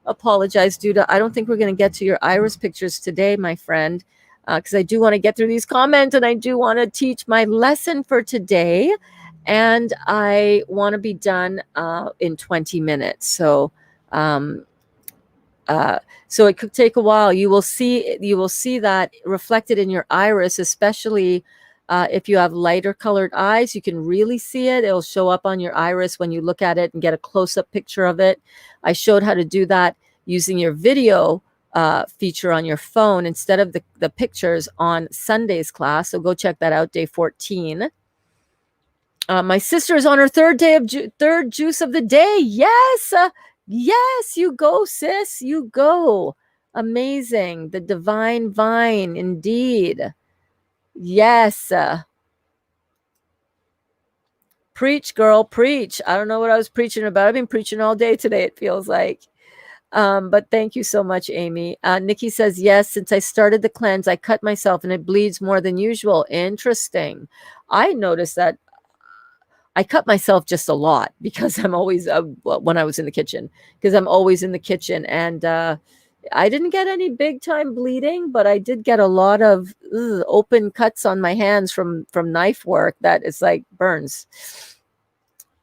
apologize, Duda. I don't think we're going to get to your iris pictures today, my friend. because I do want to get through these comments and I do want to teach my lesson for today. And I want to be done in 20 minutes. Um, so it could take a while. You will see that reflected in your iris, especially if you have lighter colored eyes. You can really see it. It'll show up on your iris when you look at it and get a close-up picture of it. I showed how to do that using your video feature on your phone instead of the pictures on Sunday's class. So go check that out, day 14. My sister is on her third juice of the day. Yes. Yes, you go, sis. You go. Amazing. The divine vine, indeed. Yes. Preach, girl, preach. I don't know what I was preaching about. I've been preaching all day today, it feels like. But thank you so much, Amy. Nikki says, yes, since I started the cleanse, I cut myself and it bleeds more than usual. Interesting. I noticed that I cut myself just a lot because I'm always when I was in the kitchen, because I'm always in the kitchen, and I didn't get any big time bleeding, but I did get a lot of open cuts on my hands from knife work that is like burns.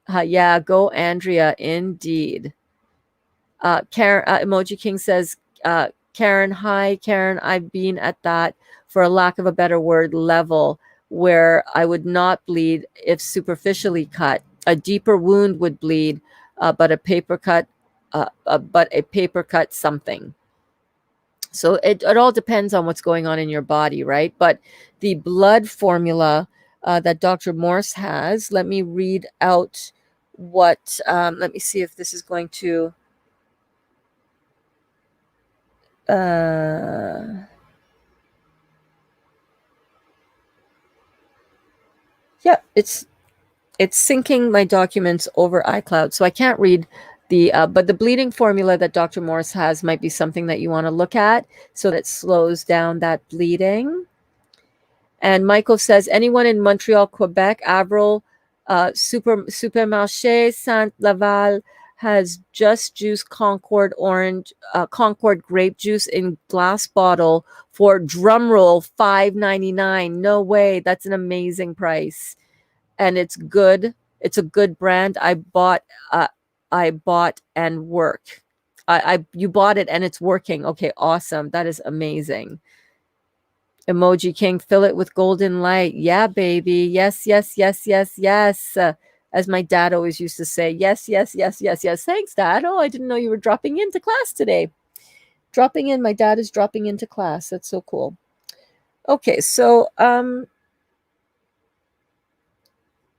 Yeah, go Andrea, indeed. Karen, Emoji King says, Karen, hi Karen, I've been at that, for a lack of a better word, level where I would not bleed if superficially cut. A deeper wound would bleed, but a paper cut something. So it all depends on what's going on in your body, right? But the blood formula that Dr. Morse has, let me read out what, let me see if this is going to, yeah, it's syncing my documents over iCloud, so I can't read the, but the bleeding formula that Dr. Morse has might be something that you want to look at so that it slows down that bleeding. And Michael says, anyone in Montreal, Quebec, Avril, Supermarché Saint-Laval has just juice Concord orange, Concord grape juice in glass bottle for, drumroll, $5.99. No way. That's an amazing price. And it's good. It's a good brand. I bought and work. You bought it and it's working. Okay, awesome. That is amazing. Emoji King, fill it with golden light. Yeah, baby. Yes, yes, yes, yes, yes. As my dad always used to say, yes, yes, yes, yes, yes. Thanks, Dad. Oh, I didn't know you were dropping into class today. Dropping in. My dad is dropping into class. That's so cool. Okay, so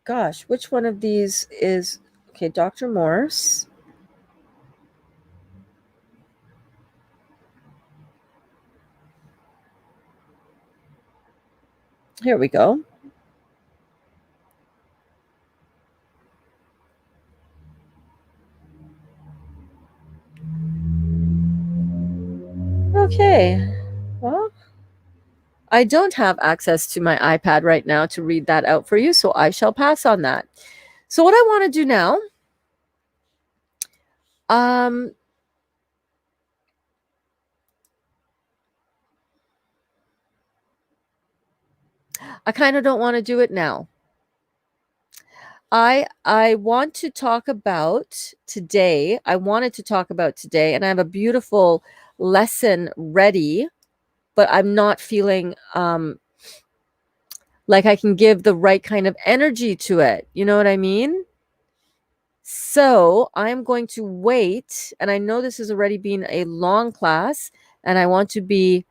gosh, which one of these is okay? Dr. Morse. Here we go. Okay. Well, I don't have access to my iPad right now to read that out for you, so I shall pass on that. So what I want to do now, I kind of don't want to do it now. I want to talk about today. I wanted to talk about today, and I have a beautiful lesson ready, but I'm not feeling like I can give the right kind of energy to it. You know what I mean? So I'm going to wait, and I know this has already been a long class, and I want to be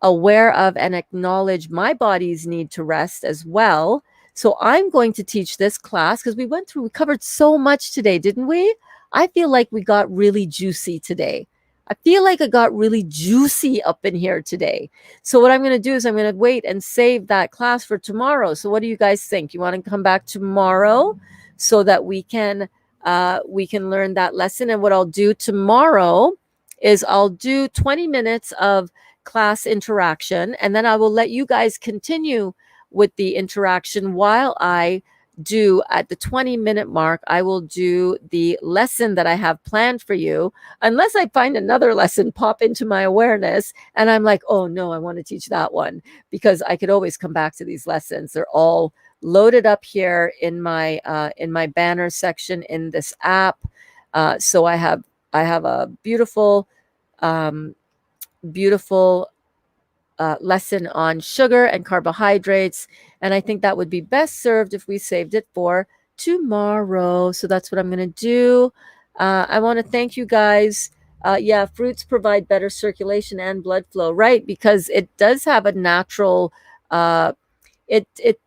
aware of and acknowledge my body's need to rest as well. So I'm going to teach this class because we covered so much today, didn't we? I feel like we got really juicy today. I feel like it got really juicy up in here today. So what I'm going to do is I'm going to wait and save that class for tomorrow. So what do you guys think? You want to come back tomorrow so that we can learn that lesson? And what I'll do tomorrow is I'll do 20 minutes of class interaction, and then I will let you guys continue with the interaction while I do at the 20-minute mark, I will do the lesson that I have planned for you, unless I find another lesson pop into my awareness and I'm like, oh no, I want to teach that one, because I could always come back to these lessons. They're all loaded up here in my banner section in this app. So I have a beautiful beautiful lesson on sugar and carbohydrates. And I think that would be best served if we saved it for tomorrow. So that's what I'm going to do. I want to thank you guys. Yeah, fruits provide better circulation and blood flow, right? Because it does have a natural, it, it,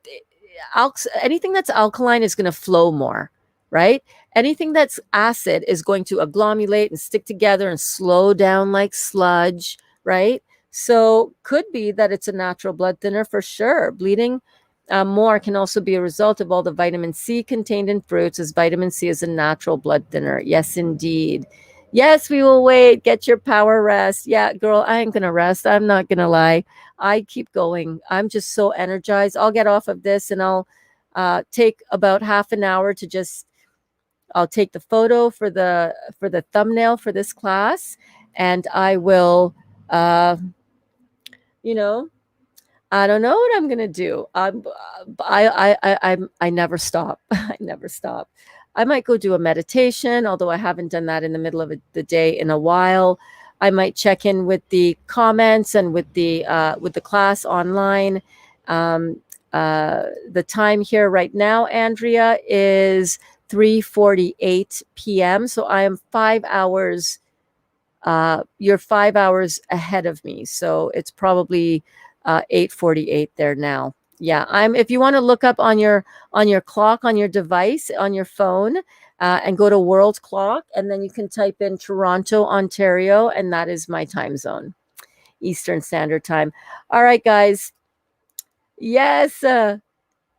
anything that's alkaline is going to flow more, right? Anything that's acid is going to agglomulate and stick together and slow down like sludge, right? So could be that it's a natural blood thinner for sure. Bleeding more can also be a result of all the vitamin C contained in fruits, as vitamin C is a natural blood thinner. Yes, indeed. Yes, we will wait. Get your power rest. Yeah, girl, I ain't going to rest. I'm not going to lie. I keep going. I'm just so energized. I'll get off of this and I'll take about half an hour to just, I'll take the photo for the thumbnail for this class, and I will you know, I don't know what I'm gonna do. I never stop. I never stop. I might go do a meditation, although I haven't done that in the middle of the day in a while. I might check in with the comments and with the class online. The time here right now, Andrea, is 3:48 p.m. So I am 5 hours. You're 5 hours ahead of me, so it's probably 8:48 there now. Yeah, if you want to look up on your clock on your device on your phone and go to world clock, and then you can type in Toronto, Ontario, and that is my time zone, Eastern Standard Time. All right, guys. Yes,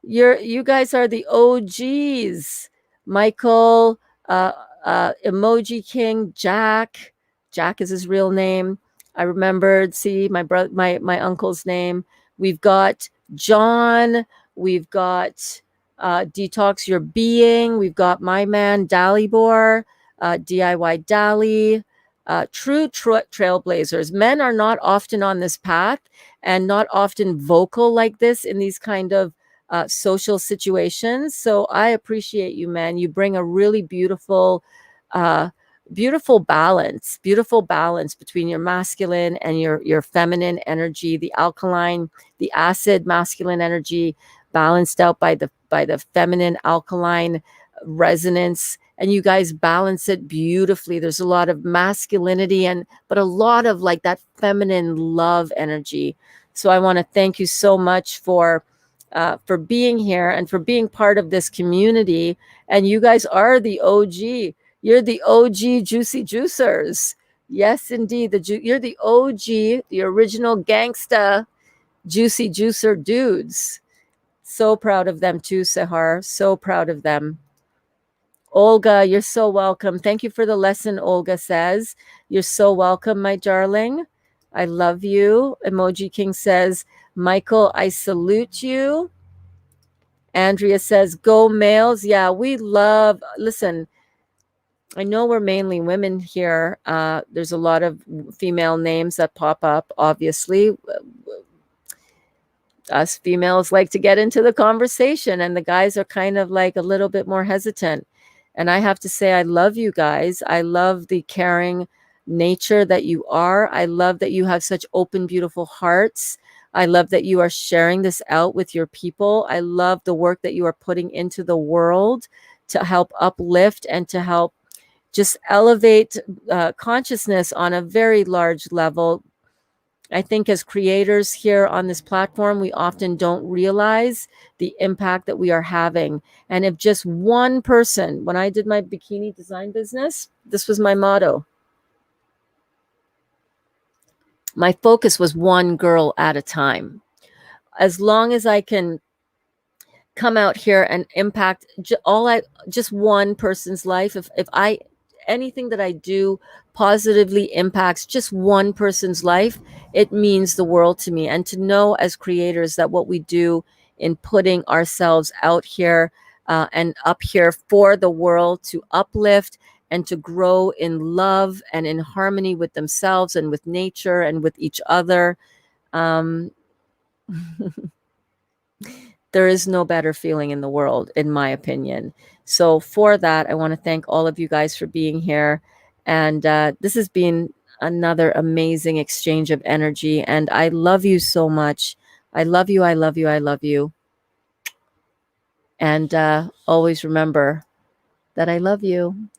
you guys are the OGs. Michael, Emoji King, Jack. Jack is his real name. I remembered. See, my brother, my uncle's name. We've got John. We've got Detox Your Being. We've got my man Dalibor, DIY Dali. True trailblazers. Men are not often on this path and not often vocal like this in these kind of social situations. So I appreciate you, man. You bring a really beautiful balance between your masculine and your feminine energy, the alkaline, the acid masculine energy balanced out by the feminine alkaline resonance, and you guys balance it beautifully. There's a lot of masculinity but a lot of like that feminine love energy. So I want to thank you so much for being here and for being part of this community. And you guys are the OG. You're the OG Juicy Juicers. Yes, indeed. You're the OG, the original gangsta Juicy Juicer dudes. So proud of them too, Sahar. So proud of them. Olga, you're so welcome. Thank you for the lesson, Olga says. You're so welcome, my darling. I love you. Emoji King says, Michael, I salute you. Andrea says, go males. Yeah, we love, listen, I know we're mainly women here. There's a lot of female names that pop up, obviously. Us females like to get into the conversation, and the guys are kind of like a little bit more hesitant. And I have to say, I love you guys. I love the caring nature that you are. I love that you have such open, beautiful hearts. I love that you are sharing this out with your people. I love the work that you are putting into the world to help uplift and to help just elevate consciousness on a very large level. I think as creators here on this platform, we often don't realize the impact that we are having. And if just one person, when I did my bikini design business, this was my motto. My focus was one girl at a time. As long as I can come out here and impact just one person's life, if anything that I do positively impacts just one person's life, it means the world to me. And to know as creators that what we do in putting ourselves out here and up here for the world to uplift and to grow in love and in harmony with themselves and with nature and with each other. Um, there is no better feeling in the world, in my opinion. So for that, I want to thank all of you guys for being here. And this has been another amazing exchange of energy. And I love you so much. I love you. I love you. I love you. And always remember that I love you.